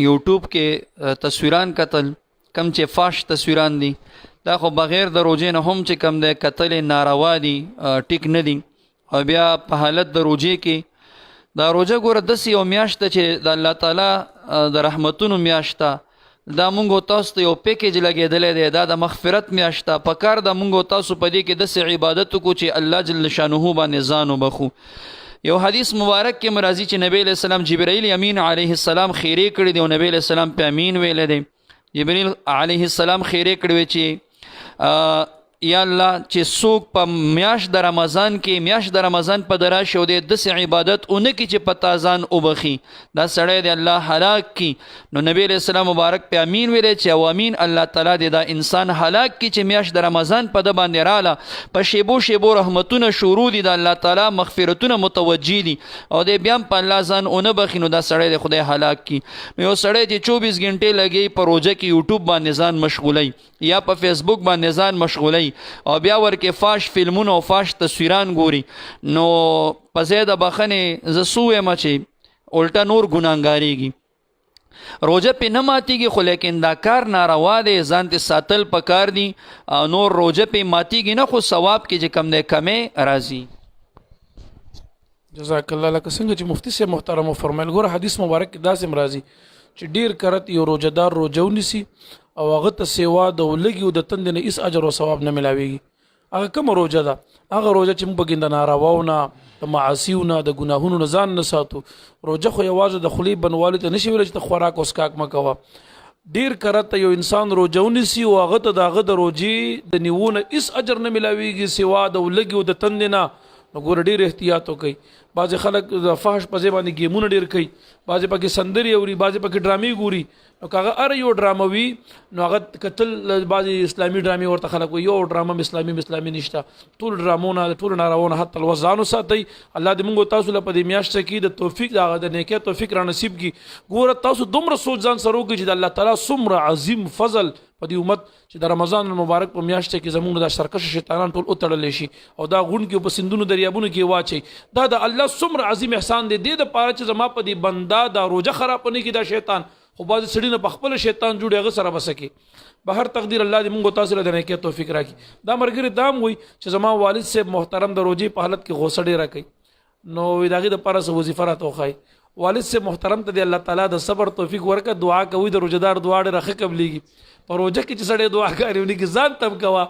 یوټیوب کې تصویران کتل کم چې فاش تصویران دي دا خو بغیر د روجې نه هم چې کم دی کتل ناروا دي ټیک نه دي او بیا په حالت د روجې کې دا روجه ګوره داسې یو میاشت ده چې د الله تعالی د رحمتونو میاشت ده دا مونږ تاسو ته یو پیکیج لګېدلی دی دا د مغفرت میاشت ده په کار ده مونږ تاسو په دې کې داسې عبادت وکړو چې الله جل شانه باندې ځان وبخو یو حدیث مبارک کې مرضی چې نبی علیہ السلام جبرائیل امین علیه السلام خیرې کړي دی او نبی علیہ السلام په امین ویلی دی جبرائیل علیه السلام خیرې کړي وی چې یا الله چې څوک په میاشت د رمضان په دراشي او د داسې عبادت اونه کې چې په تازان وبخي دا سړی د الله هلاک کی نو نبی علیہ السلام مبارک په امین ویلی چې او امین الله تعالی د دا انسان هلاک کی چې میاشت د رمضان په ده باندې راله په شیبو رحمتونه شروع دي د الله تعالی مغفرتونه متوجه دي او د بیا په الله ځان اونه بخي نو دا سړی د خدای هلاک کی نو یو سړی چې 24 غنټې لګي په روژه کې یوټیوب باندې ځان مشغولی یا په فیسبوک باندې ځان مشغولی او بیا ورکې فاش فلمونه او فاش تصویران ګوري نو په ځای د بخنې زه څه ویم چې الټه نور ګناهګاریږي روژه پې نه ماتیږي خو لیکن دا کار ناروا دی ځان ته ساتل پکار دي نور روژه پې ماتیږي نه خو ثواب کې چې کم دی کمې راځي جزاک الله لکه څنګه چې مفتی صاحب محترم فرمایل ګوره حدیث مبارک کې داسې راځي چې ډیر کرت یو روزدار روزه ونیسي او هغه ته سیوا د ولګي او د تند نه هیڅ اجر او ثواب نه ملاويږي هغه کوم روزه ده هغه روزه چې موږ بګیند نارواونه د معاصیونه د ګناهونو نه ځان نه ساتو روزه خو یوازې د خلی بنوالي ته نشي ویل چې خوراک او اسکاک مکوه ډیر کرت یو انسان روزه ونیسي او هغه ته دغه د روزي د نیونه هیڅ اجر نه ملاويږي سیوا د ولګي او د تند نه نو ګور ډیر احتیاط وکي بعض خلک د فحش په ځای باندې گیمونه ډیر کوي بعض پکې سندري اوري بعض پکې ډرامې ګوري نو کاغه ار یو ډراموي نو هغه قتل بعض اسلامي ډرامې ورته خلک یو ډرامه اسلامي نشته ټول ډرامونه ټول ناروونه حتی الوزانو ساتي الله دې موږ تاسو له پدې میاشت کې د توفیق د نیکه توفیق را نصیب کی ګور تاسو دومره سوچ ځان سره وکړي چې الله تعالی څومره عظیم فضل په دې امت چې د رمضان المبارک په میاشت کې زموږ د سرکش شیطانان ټول اتړل شي او دا غون کې په سندونو دریابونو کې واچي دا د الله څومره عظیم احسان دی د پاره چې زما په دې بندا دا روزه خراب نه کې دا شیطان خو باز سړی نه خپل شیطان جوړي هغه سره بسکی بهر تقدیر الله دې موږ تاسو له نه کې توفیق راکړي دا مرګري دام وي چې زما والد صاحب محترم د روزي په حالت کې غوسه ډیره کوي نو داغه د پاره وظیفه راتوخای والد صاحب محترم ته الله تعالی د صبر توفیق ورکړه دعا کوي د روزدار دعا ډیره ښه قبليږي په روزه کې چې سړی دعا کوي کې ځان تم کوا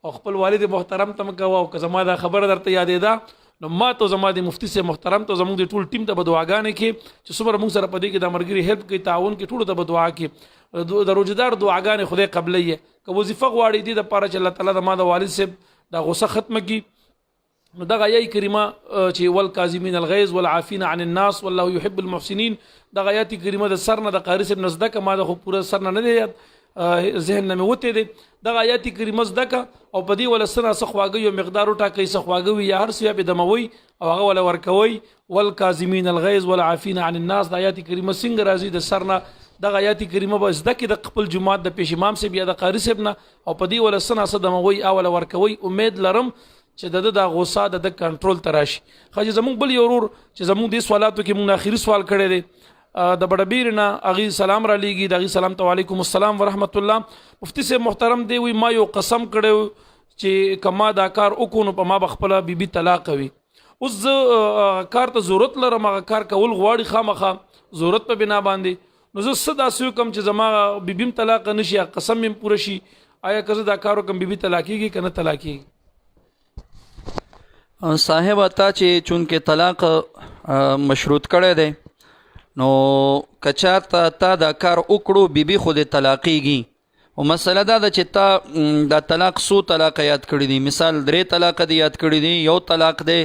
او خپل والد محترم تم کوا او که زما دا خبره درته یادې ده نو ما ته زما د مفتی صاحب محترم ته زموږ د ټول ټیم ته دعاګانې کې چې څومره موږ سره پدې کې د مرګري هیلپ کوي تعاون کې ټول ته دعا کې د روزدار دعاګانې خدای قبلې که وظیفه غواړي دي د پاره چې الله تعالی د ما د والد صاحب د غوسه ختمه کی نو دغه آیه کریمه چې والکاظمین الغیظ والعافین عن الناس والله يحب المحسنین دغه آیات کریمه د سر نه د قاری صاحب نزدک ما د خو پوره سر نه دی ذهن نه وته دي دغه آیات کریمه زدک او په دې ول سره سخواګي یو مقدار ټاکي سخواګي یا هر څه به دموي او هغه ول ورکوي والکاظمین الغیظ والعافین عن الناس د آیات کریمه څنګه راځي د سر نه دغه آیات کریمه به زدک د خپل جماعت د پیش امام صاحب یا د قاری صاحب نه او په دې ول سره صدموي او ول ورکوي امید لرم چې د غوسه د کنټرول تراشي خو زموږ بل یو ورور چې زموږ د سوالاتو کې موږ اخیری سوال کړی دی د بډبیر نه اغي سلام را لېږي د اغي سلام ته وعلیکم السلام ورحمت الله مفتی صاحب محترم دی وی ما یو قسم کړو چې کما دا کار وکونو په ما بخپله بیبي طلاق وي اوس کار ته ضرورت لرم هغه کار کول غواړي خامخا ضرورت په بنا باندې نو زه صدا سو کم چې زما بیبیم طلاق نشي قسم مم پوره شي آیا کزه دا کارو کم بیبي طلاقيږي کنه طلاقيږي صاحب تا چې چونکه طلاق مشروط کړی دی نو کچارته تا دا کار وکړو بیبي خو د طلاقیږي او مسله دا ده چې تا دا طلاق سو طلاق یاد کړی دي مثال 3 طلاق دی یاد کړی دي یو طلاق دی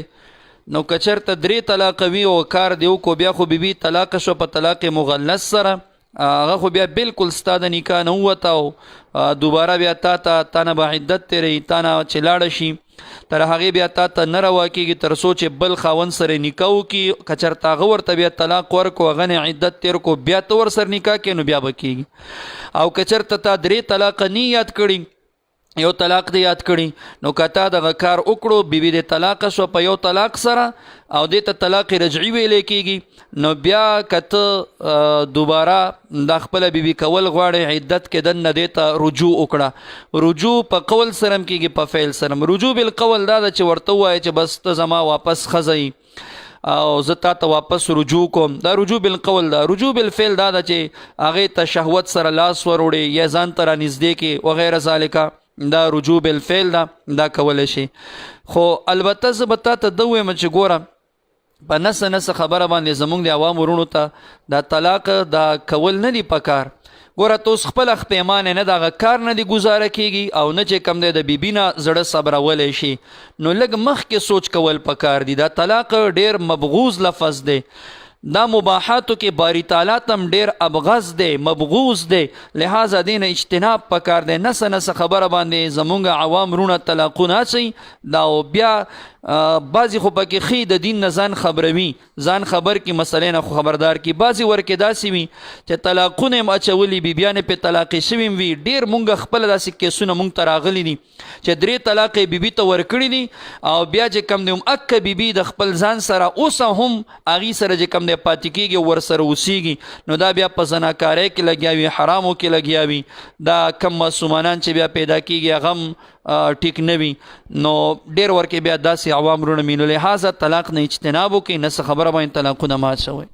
نو کچرته 3 طلاق وی او کار دیو کو بیا خو بیبي طلاق شو په طلاق مغلظ سره هغه خو بیا بالکل ستاد نکاح نه وته دوباره بیا تا نه به عدت تیری تا نه چلاړ شي تر هغه بیا تا نه روا کیږي تر سوچ بل خاون سره نکاح کی کچرتا غور ته بیا طلاق ورکو غنه عدت تیر کو بیا تور سر نکاح کینو بیا بکیږي او کچرتا تا 3 طلاق نه یاد کړي یو طلاق دی یاد کړي نو کته د کار وکړو بیبي د طلاق شو په یو طلاق سره او د طلاق رجعي ویل کېږي نو بیا کته دوباره د خپل بیبي کول غواړي عدت کې د نه دیته رجوع وکړه رجوع په قول سره کېږي په فعل سره رجوع بالقول دا چې ورته وایي چې بس ته زما واپس خزي او زتا ته واپس رجوع کوم دا رجوع بالقول دا رجوع بالفعل دا چې هغه ته شهوت سره لاس وروړي یا ځان ته نږدې کې وغیره ذالک دا رجوع بالفعل دا کول شي خو البته زبتا ته دوی چې ګوره په نس خبره باندې زمونږ د عوام ورونو ته دا طلاق دا کول نه دی پکار ګوره توس خپل پیمانه نه دا کار نه دی گزاره کیږي او نه چې کم دی د بیبینا زړه صبرول شي نو لږ مخ کې سوچ کول پکار دی دا طلاق ډیر مبغوز لفظ دی دا مباحاتو کې باری تعالی تم ډیر ابغض دی مبغوز دی لہذا دین اجتناب پکار دی نس خبره باندې زمونږ عوام رونه طلاقونه اچي دا او بیا بعضی خو پکې خې د دین نه ځان خبروي ځان خبر کې مسلې نه خبردار کی بعضی ورکې داسې وي چې طلاقونه هم اچولي بیبیانې په طلاقې شوي وي ډېر مونږ خپل داسې کیسونه مونږ ته راغلي دي چې 3 طلاقې بیبي ته ورکړي دي او بیا چې کم دی هم اکه بیبي د خپل ځان سره اوس هم هغې سره چې کم دی پاتې کېږي ورسره اوسیږي نو دا بیا په زناکارۍ کې لګیا وي حرامو کې لګیا وي دا کم معصومانان چې بیا پیدا کېږي هغه هم ټیک نه وي نو ډېر ورکې بیا داسې عوام رونه مینو لحاظه طلاق نه اجتناب وکړي نه څه خبره باندې طلاقونه مات شوی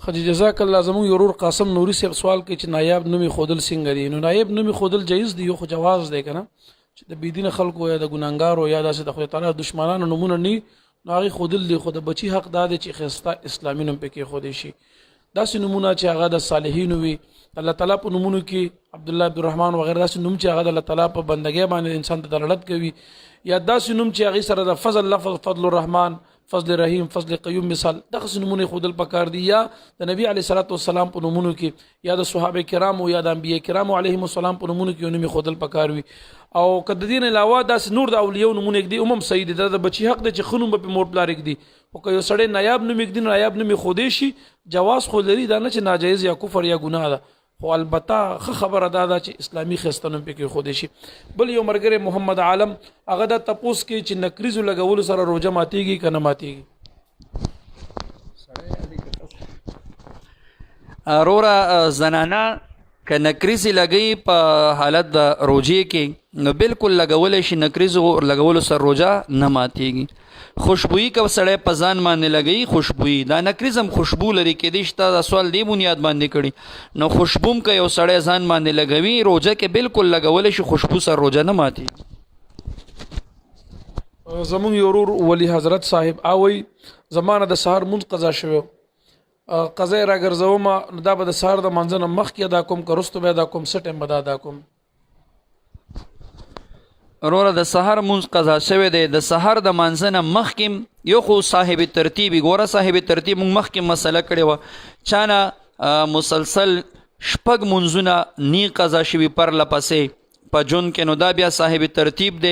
خدي جزاک الله زموږ یو ورور قاسم نوري صاحب سوال کوي چې نایاب نومي خودل څنګه دي نو نایب نومي خودل جایز دی یو خو جواز دی که نه چې د بېدینه خلکو یا د ګناهګارو یا داسې د خدای تعالی دشمنانو نومونه نه نو هغې ښودل دي خو د بچي حق دا دی چې ښایسته اسلامي نوم پکې ایښودی شي داسې نومونه چې هغه د صالحینو وي الله تعالی په نومونو کې عبدالله عبدالرحمن وغیره داسې نوم چې هغه د الله تعالی په بندګۍ باندې انسان ته دلالت کوي یا داسې نوم چې هغې سره د فضل لفظ فضل الرحمن فضل رحیم فضل قیوم مثال دغسې نومونه ښودل پکار دي یا د نبي علیه صلات وسلام په نومونو کې یا د صحابه کرامو یا د انبیاء کرامو علیهم السلام په نومونو کې یو نوم ښودل پکار وي او که د دین علاوه داسې نور د اولیاو نومونه ږدي هم صحیح دي دا د بچي حق دی چې ښه نوم به پې مور پلار ږدي خو که یو سړی نایاب نوم ږدي نو نایاب نوم ښودی شي جواز خو لري دا نه چې ناجایز یا کفر یا ګناه ده خو البته ښه خبره دا ده چې اسلامي ښایسته نوم پکې ایښودی شي بل یو ملګری محمد عالم هغه دا تپوس کوي چې نکریزو لګولو سره روژه ماتیږي که نه ماتیږي وروره زنانه که نکریزې لګوي په حالت د روژې کې نو بالکل لګولی شي نکریزو لګولو سره روژه نه ماتیږي خوشبویي که سړی په ځان باندې لګوي خوشبویي دا نکریز هم خوشبو لري کېدای شي تا دا سوال دې بنیاد باندې کړي نو خوشبو هم که یو سړی ځان باندې لګوي روژه کې بالکل لګولی شي خوشبو سره روژه نه ماتیږي زمونږ یو ورور ولی حضرت صاحب اوی زمانه د سهار مونځ قضا شوی قضا یې راګرځومه نو دا به د سهار د مانځه نه مخکې ادا کوم که وروسته به ادا کوم څه ټایم به دا ادا کوم وروره د سحر مونځ قضا شوی دی د سحر د مانځه نه مخکې یو خو صاحب ترتیب ګوره صاحب ترتیب مونږ مخکې مسله کړې وه چا نه مسلسل شپږ مونځونه نی قضا شوي پرله پسې په جون کې نو دا بیا صاحب ترتیب دی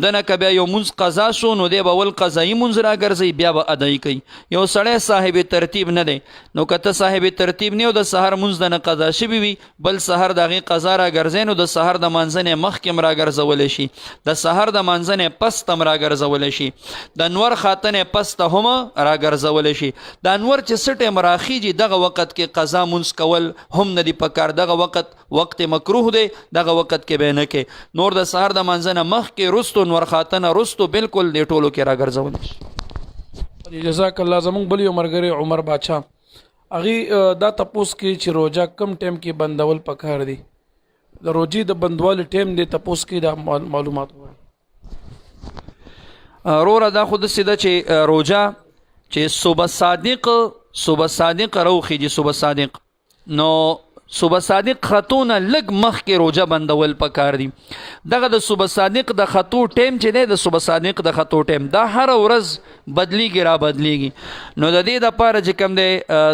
دنه که بیا یو مونځ قضا شو نو دی به ول قضایي مونځ راګرځوي بیا به ادایي کوي یو سړی صاحب ترتیب نه دی نو که ته صاحب ترتیب نه یو د سحر مونځ دنه قضا شوي وي بل سحر د هغې قضا راګرځی نو د سحر د مانځه نه مخکې هم راګرځولی شي د سحر د مانځه نه پسته هم راګرځولی شي د انور خاته نه پسته هم راګرځولی شي د انور چې څه ټایم راخیږي دغه وخت کې قضا مونځ کول هم نه دی پکار دغه وخت مکروه دی دغه وخت کې به نه کې نور د سهار د منځه نه مخکې رستو نور خاطنه رستو بالکل دې ټولو کې راګرځولی شي جزاک الله زمونږ بل یو ملګری عمر باچا هغې دا تپوس کې چې روژه کم ټایم کې بندول پکار دي د روژې د بندوالي ټایم دی تپوس کې دا معلومات وایي وروره دا خو داسې ده چې روژه چې صبح صادق راوخیږي صبح صادق نو صبح صادق خطونه لږ مخکې روژه بندول پکار دي دغه د صبح صادق د خطو ټیم چې دی د صبح صادق د خطو ټیم دا هره ورځ بدلیږي را بدلیږي نو د دې دپاره چې کوم دی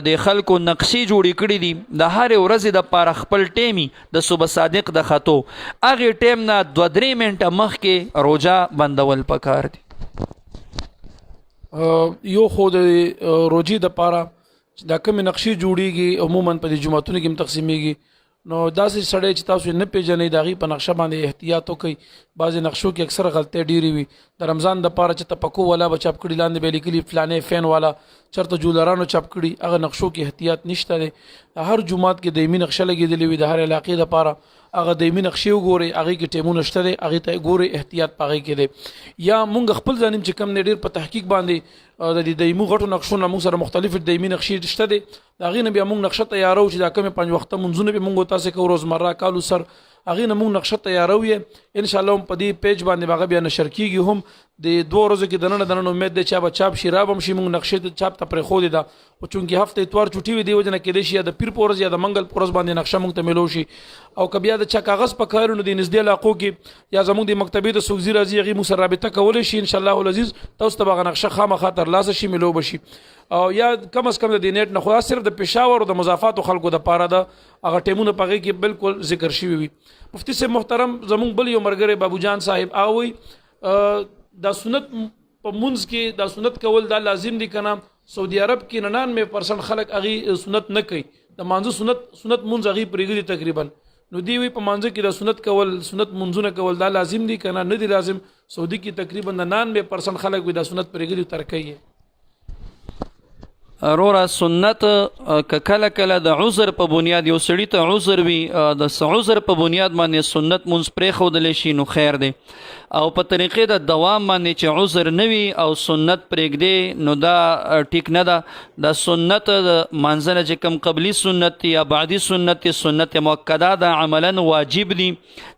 د خلکو نقشې جوړې کړي دي د هرې ورځې دپاره خپل ټیمي د صبح صادق د خطو هغې ټیم نه 2-3 منټه مخکې روژه بندول پکار دي یو خو د روژې دپاره دا کمې نقشې جوړیږي عموما په دې جوماتونو کې هم تقسیمیږي نو داسې سړی چې تاسو نه پیژنئ د هغې په نقشه باندې احتیاط وکئ بعضې نقشو کې اکثر غلطۍ ډېرې وي د رمضان دپاره چې تپکو والا به چاپ کړي لاندې به لیکلي فلانې فین والا چېرته جولرانو چاپ کړي هغه نقشو کې احتیاط نشته دی هر جومات کې دایمي نقشه لګېدلې وي د هر علاقې دپاره هغه دایمي نقشې وګورئ هغې کې ټیمونه شته دی هغې ته ګورئ احتیاط په هغې کې دی یا مونږ خپل ځانیم چې کم دی ډېر په تحقیق باندې د دې دایمي غټو نقشو نه مونږ سره مختلفې دایمي نقشې شته دی د هغې نه بیا مونږ نقشه تیارو چې دا کمې 5 وخته مونځونه به مونږ تاسې کوو روزمره کالو سر هغې نه مونږ نقشه تیارو یې انشاءالله هم په دې پیج باندې به هغه بیا نشر کېږي هم د 2 ورځو کې دننه امید دی چې به چاپ شي را به هم شي موږ نقشې ته چاپ ته پرېښودې ده خو چونکې هفته اتوار چوټي وي دې وجه نه کېدای شي یا د پیر په ورځ یا د منګل په ورځ باندې نقشه موږ ته میلو شي او که بیا د چا کاغذ په کار نو د نږدې علاقو کې یا زموږ د مکتبې د سوګزي راځي هغې موږ سره رابطه کولی شي انشاءالله العزیز تاسو ته به هغه نقشه خامخا ترلاسه شي میلو به شي او یا کم از کم د دې نیټ نه خو صرف د پېښور او د مضافاتو خلکو دپاره ده هغه ټیمونه په هغې کې بالکل ذکر شوي وي مفتي صاحب محترم زموږ بل یو ملګری بابوجان صاحب هغه وایي دا سنت په منځ کې دا سنت کول دا لازم دي که نه سعودي عرب کې 99% خلک هغې سنت نه کوي د مانځه سنت منځ هغې پرېږدي تقریبا نو دی وی په مانځه کې د سنت کول سنت منځونه کول دا لازم دي که نه دي لازم سعودي کې تقریبا د 99% خلک وي دا سنت پرېږدي ترکوي یې روره سنت کله کله د عذر په بنیاد یو سړي ته عذر وي د عذر په بنیاد باندې سنت منځ پرېښودلی شي نو خیر دی او په طریقې د دوام باندې چې عذر نه وي او سنت پرېږدي نو دا ټیک نه ده د سنت د مانځه نه چې کوم قبلي سنت دی یا بعدي سنت دی سنت مؤکده ده عملا واجب دي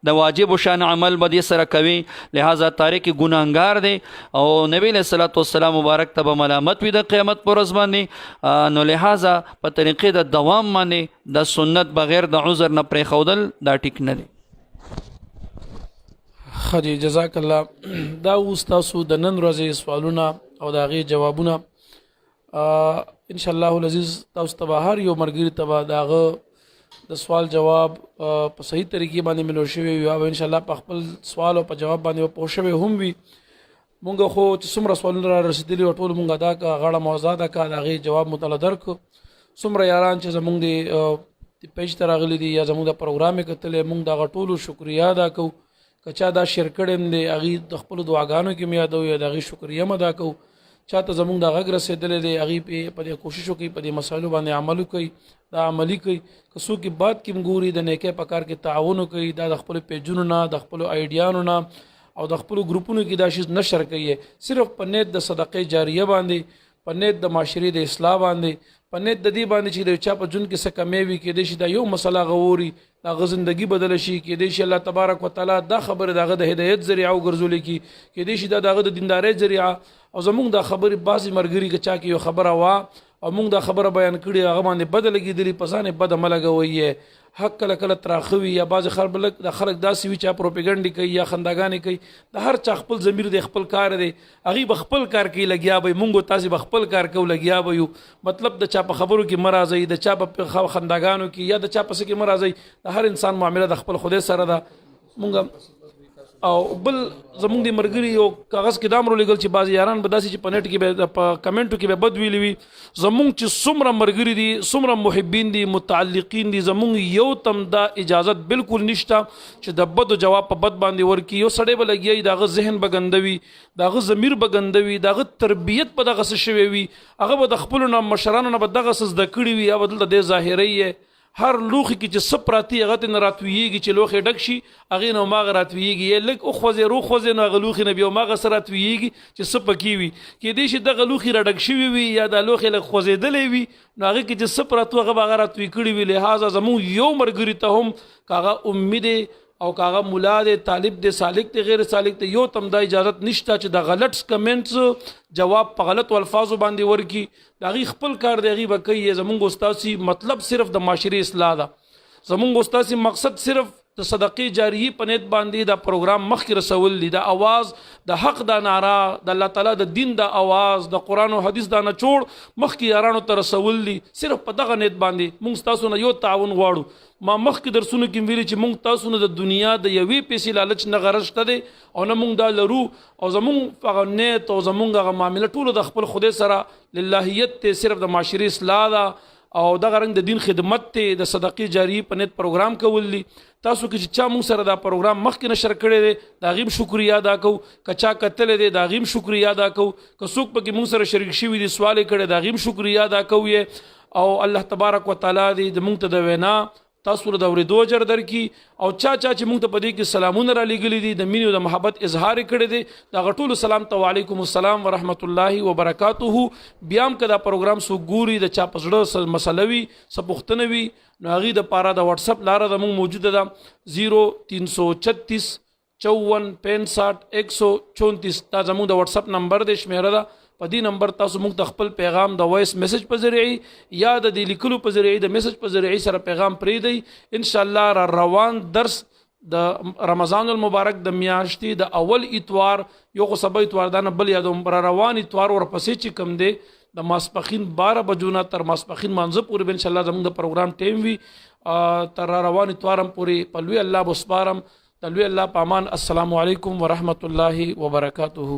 د واجب شان عمل به دې سره کوي لہذا تارک ګناهګار دی او نبی علیه الصلاة والسلام مبارک ته به ملامت وي د قیامت په ورځ باندې نو لہذا په طریقې د دوام باندې د سنت بغیر د عذر نه پرېښودل دا ټیک نه دی خدي جزاک الله دا اوس تاسو د نن ورځې سوالونه او د هغې جوابونه ان شاء الله العزیز تاسو ته به هر یو ملګري ته به د هغه د سوال جواب په صحیح طریقې باندې ملو شوی وي او ان شاء الله په خپل سوال او په جواب باندې پوه شوی هم وي مونږ خو چې څومره سوالونه را رسېدلي وو ټول مونږ ادا کړه غاړه موضوع ادا کړه د هغې جواب مطالعه درکړو څومره یاران چې زمونږ د پیج ته راغلي دي یا زمونږ د پروګرام یې کتلی مونږ د هغه ټولو شکریه ادا کوو که چا دا شیر کړی هم دی هغې د خپلو دعاګانو کې م یادوو یا د هغې شکریه م ادا کوو چا ته زمونږ دا غږ رسېدلی دی هغې په دې کوشش وکړي په دې مسایلو باندې عمل وکړي دا عملي کوي که څوک یې بعد کې هم ګوري د نیکۍ په کار کې تعاون وکړي دا د خپلو پیجونو نه د خپلو آیډیانو نه او د خپلو ګروپونو کې دا شیز نشر کوي صرف په نیت د صدقې جاریه باندې په نیت د معاشرې د اصلاح باندې په نیت د دې باندې چې د چا په ژوند کې څه کمی وي کېدای شي دا یو مسله غوري د هغه زندګي بدله شي کېدای شي الله تبارک وتعالی دا خبره د هغه د هدایت ذریعه وګرځولی کي کېدای شي دا د هغه د دیندارۍ ذریعه او زمونږ دا خبرې بعضې ملګري که چا کې یو خبره وه او موږ دا خبره بیان کړې هغه باندې بد لګېدلي په ځان یې بده مه لګوئ یې حق کله کله تراخه وي یا بعضې خلک داسې وي چې پروپیګنډې کوي یا خنداګانې کوي د هر چا خپل ضمیر دی خپل کار دی هغوی به خپل کار کوي لګیا به مونږ تاسې به خپل کار کوو لګیا به یو مطلب د چا په خبرو کې مه راځئ د چا په خنداګانو کې یا د چا په څه کې مه راځئ د هر انسان معامله د خپل خدای سره ده مونږ او بل زمونږ د مرګري یو کاغذ کې دام رولېږل چې بعضې یاران به داسې چې په نیټ کې به په کمنټو کې به بد ویلي وي زمونږ چې څومره مرګري دي څومره محبین دي متعلقین دي زمونږ یو تم دا اجازت بالکل نشته چې د بدو جواب په بد باندې ورکړي یو سړی به لګیا د هغه ذهن به ګندوي د هغه ضمیر به ګندوي د هغه تربیت به دغه څه شوی وي هغه به د خپلو نه مشرانو نه به دغه څه زده کړي وي یا به دلته دې ظاهروي یې هر لوښي کې چې څه پراته هغه ته نه راتویېږي چې لوښی ډک شي هغې نه هماغه راتویېږي یا لږ وخوځې روخوځې نو هغه لوښي نه بیا هماغه څه راتویېږي چې څه پکې وي کېدای شي دغه لوښي راډک شوي وي یا دا لوښی لږ خوځېدلی وي نو هغې کې چې څه پراته هغه به هغه راتوی کړي وي لہذا زمونږ یو ملګري ته هم که هغه امي دی او که هغه ملا دی طالب دی سالک دی غیر سالک دی یو تم دا اجازت نشته چې د غلط کمنټس جواب په غلطو الفاظو باندې ورکړي د هغې خپل کار دی هغې به کوي زمونږ استاسي مطلب صرف د معاشرې اصلاح ده زمونږ استاسي مقصد صرف د صدقې جاریې په نیت باندې دا پروګرام مخکې رسول دي د اواز د حق دا نعره د الله تعالی د دین د اواز د قرآن او حدیث دا نچوړ مخکې یارانو ته رسول دي صرف په دغه نیت باندې مونږ ستاسو نه یو تعاون غواړو ما مخکې درسونو کې ویلي چې مونږ تاسو نه د دنیا د یوې پیسې لالچ نه غرض شته دی او نه مونږ دا لرو او زمونږ هغه نیت او زمونږ هغه معامله ټولو د خپل خدای سره للهیت ته صرف د معاشرې اصلاح ده او دغه رنګ د دین خدمت ته د صدقې جاریې په نیت پروګرام کول دي تاسو کې چې چا مونږ سره دا پروګرام مخکې نشر کړی دی د هغې هم شکریه ادا کوو که چا کتلی دی د هغې هم شکریه ادا کوو که څوک پکې مونږ سره شریک شوي دي سوال یې کړی د هغې هم شکریه ادا کوو او الله تبارک وتعالی دی د مونږ ته د وینا تاسو له د اورېدو اجر درکړي او چا چې مونږ ته په دې کې سلامونه را لېږلي دي د مینې او د محبت اظهار یې کړی دی د هغه ټولو سلام ته وعلیکم السلام ورحمت الله وبرکاتهو بیا هم که دا پروګرام څوک ګوري د چا په زړه مسله وي څه پوښتنه وي نو هغې دپاره د واټسپ لاره زموږ موجوده ده 0336 5465 دا زموږ د واتس اپ نمبر دی، شمیره ده. په دې نمبر تاسو موږ د خپل پیغام د وایس میسج په ذریعه یا د لیکلو په ذریعه د میسج په ذریعه سره پیغام پرېږدئ. ان شاء الله را روان درس د رمضان المبارک د میاشتې د اول اتوار، یو خو سبا اتوار دا نه بل یا د را روان اتوار ورپسې چې کوم دی د ماسپخین 12 بجو نه تر ماسپخین مانځه پورې به ان شاء الله زموږ د پروګرام ټیم وي. تر را روان اتوارم پورې په لوی الله بسپارم. د لوی الله په امان. السلام علیکم ورحمت الله وبرکاته.